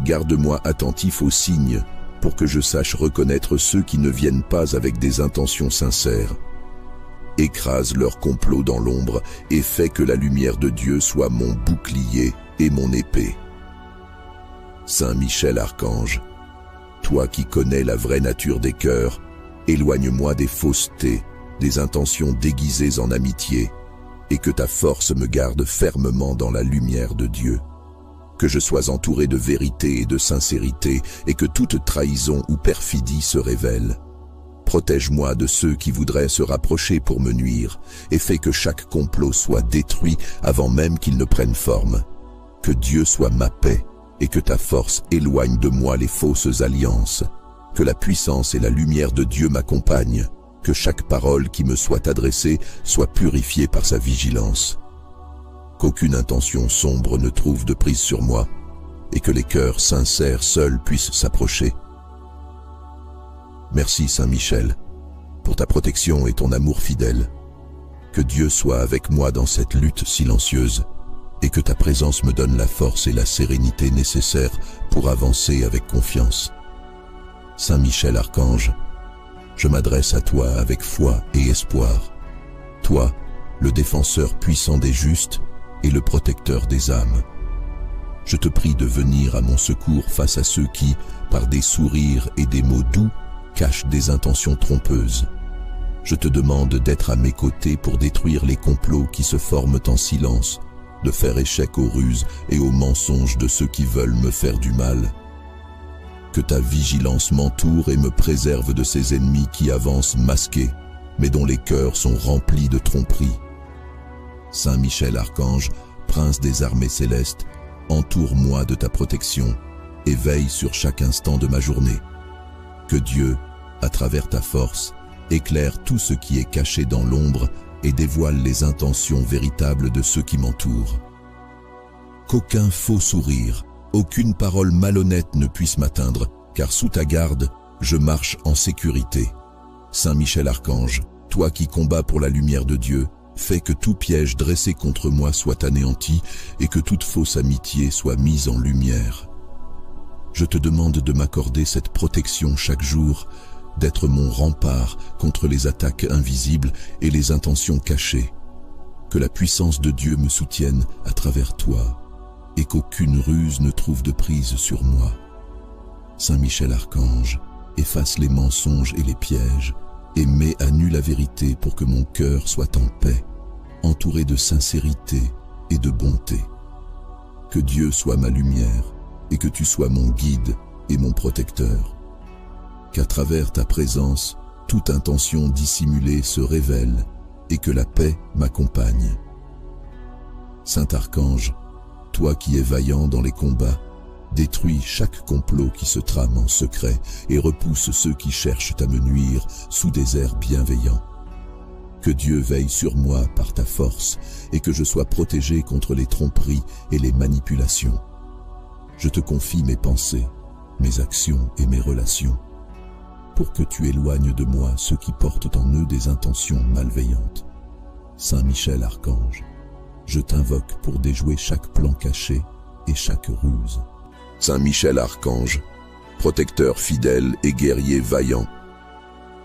Garde-moi attentif aux signes pour que je sache reconnaître ceux qui ne viennent pas avec des intentions sincères. Écrase leur complot dans l'ombre et fais que la lumière de Dieu soit mon bouclier et mon épée. Saint Michel Archange, toi qui connais la vraie nature des cœurs, éloigne-moi des faussetés, des intentions déguisées en amitié, et que ta force me garde fermement dans la lumière de Dieu. Que je sois entouré de vérité et de sincérité, et que toute trahison ou perfidie se révèle. Protège-moi de ceux qui voudraient se rapprocher pour me nuire, et fais que chaque complot soit détruit avant même qu'il ne prenne forme. Que Dieu soit ma paix, et que ta force éloigne de moi les fausses alliances. Que la puissance et la lumière de Dieu m'accompagnent. Que chaque parole qui me soit adressée soit purifiée par sa vigilance. Qu'aucune intention sombre ne trouve de prise sur moi, et que les cœurs sincères seuls puissent s'approcher. Merci Saint Michel, pour ta protection et ton amour fidèle. Que Dieu soit avec moi dans cette lutte silencieuse, et que ta présence me donne la force et la sérénité nécessaires pour avancer avec confiance. Saint Michel Archange, je m'adresse à toi avec foi et espoir. Toi, le défenseur puissant des justes et le protecteur des âmes. Je te prie de venir à mon secours face à ceux qui, par des sourires et des mots doux, cachent des intentions trompeuses. Je te demande d'être à mes côtés pour détruire les complots qui se forment en silence, de faire échec aux ruses et aux mensonges de ceux qui veulent me faire du mal. Que ta vigilance m'entoure et me préserve de ces ennemis qui avancent masqués, mais dont les cœurs sont remplis de tromperies. Saint Michel Archange, prince des armées célestes, entoure-moi de ta protection et veille sur chaque instant de ma journée. Que Dieu, à travers ta force, éclaire tout ce qui est caché dans l'ombre et dévoile les intentions véritables de ceux qui m'entourent. Qu'aucun faux sourire, aucune parole malhonnête ne puisse m'atteindre, car sous ta garde, je marche en sécurité. Saint Michel Archange, toi qui combats pour la lumière de Dieu, fais que tout piège dressé contre moi soit anéanti et que toute fausse amitié soit mise en lumière. Je te demande de m'accorder cette protection chaque jour, d'être mon rempart contre les attaques invisibles et les intentions cachées. Que la puissance de Dieu me soutienne à travers toi, et qu'aucune ruse ne trouve de prise sur moi. Saint Michel Archange, efface les mensonges et les pièges, et mets à nu la vérité pour que mon cœur soit en paix, entouré de sincérité et de bonté. Que Dieu soit ma lumière, et que tu sois mon guide et mon protecteur. Qu'à travers ta présence, toute intention dissimulée se révèle, et que la paix m'accompagne. Saint Archange, toi qui es vaillant dans les combats, détruis chaque complot qui se trame en secret et repousse ceux qui cherchent à me nuire sous des airs bienveillants. Que Dieu veille sur moi par ta force et que je sois protégé contre les tromperies et les manipulations. Je te confie mes pensées, mes actions et mes relations, pour que tu éloignes de moi ceux qui portent en eux des intentions malveillantes. Saint Michel Archange, je t'invoque pour déjouer chaque plan caché et chaque ruse. Saint Michel Archange, protecteur fidèle et guerrier vaillant,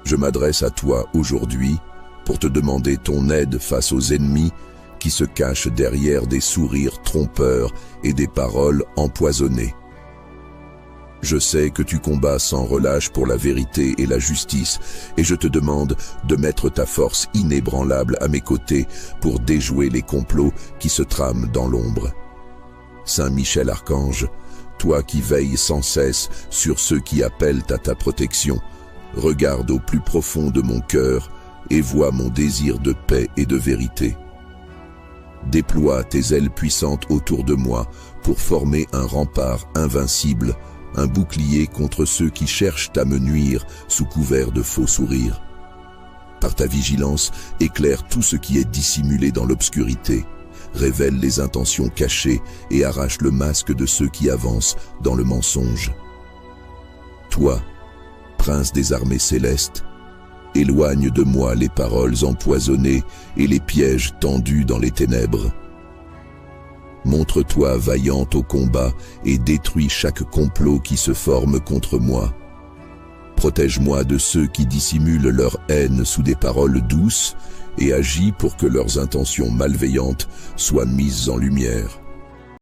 je m'adresse à toi aujourd'hui pour te demander ton aide face aux ennemis qui se cachent derrière des sourires trompeurs et des paroles empoisonnées. Je sais que tu combats sans relâche pour la vérité et la justice, et je te demande de mettre ta force inébranlable à mes côtés pour déjouer les complots qui se trament dans l'ombre. Saint Michel Archange, toi qui veilles sans cesse sur ceux qui appellent à ta protection, regarde au plus profond de mon cœur, et vois mon désir de paix et de vérité. Déploie tes ailes puissantes autour de moi pour former un rempart invincible, un bouclier contre ceux qui cherchent à me nuire sous couvert de faux sourires. Par ta vigilance, éclaire tout ce qui est dissimulé dans l'obscurité, révèle les intentions cachées et arrache le masque de ceux qui avancent dans le mensonge. Toi, prince des armées célestes, éloigne de moi les paroles empoisonnées et les pièges tendus dans les ténèbres. Montre-toi vaillante au combat et détruis chaque complot qui se forme contre moi. Protège-moi de ceux qui dissimulent leur haine sous des paroles douces et agis pour que leurs intentions malveillantes soient mises en lumière.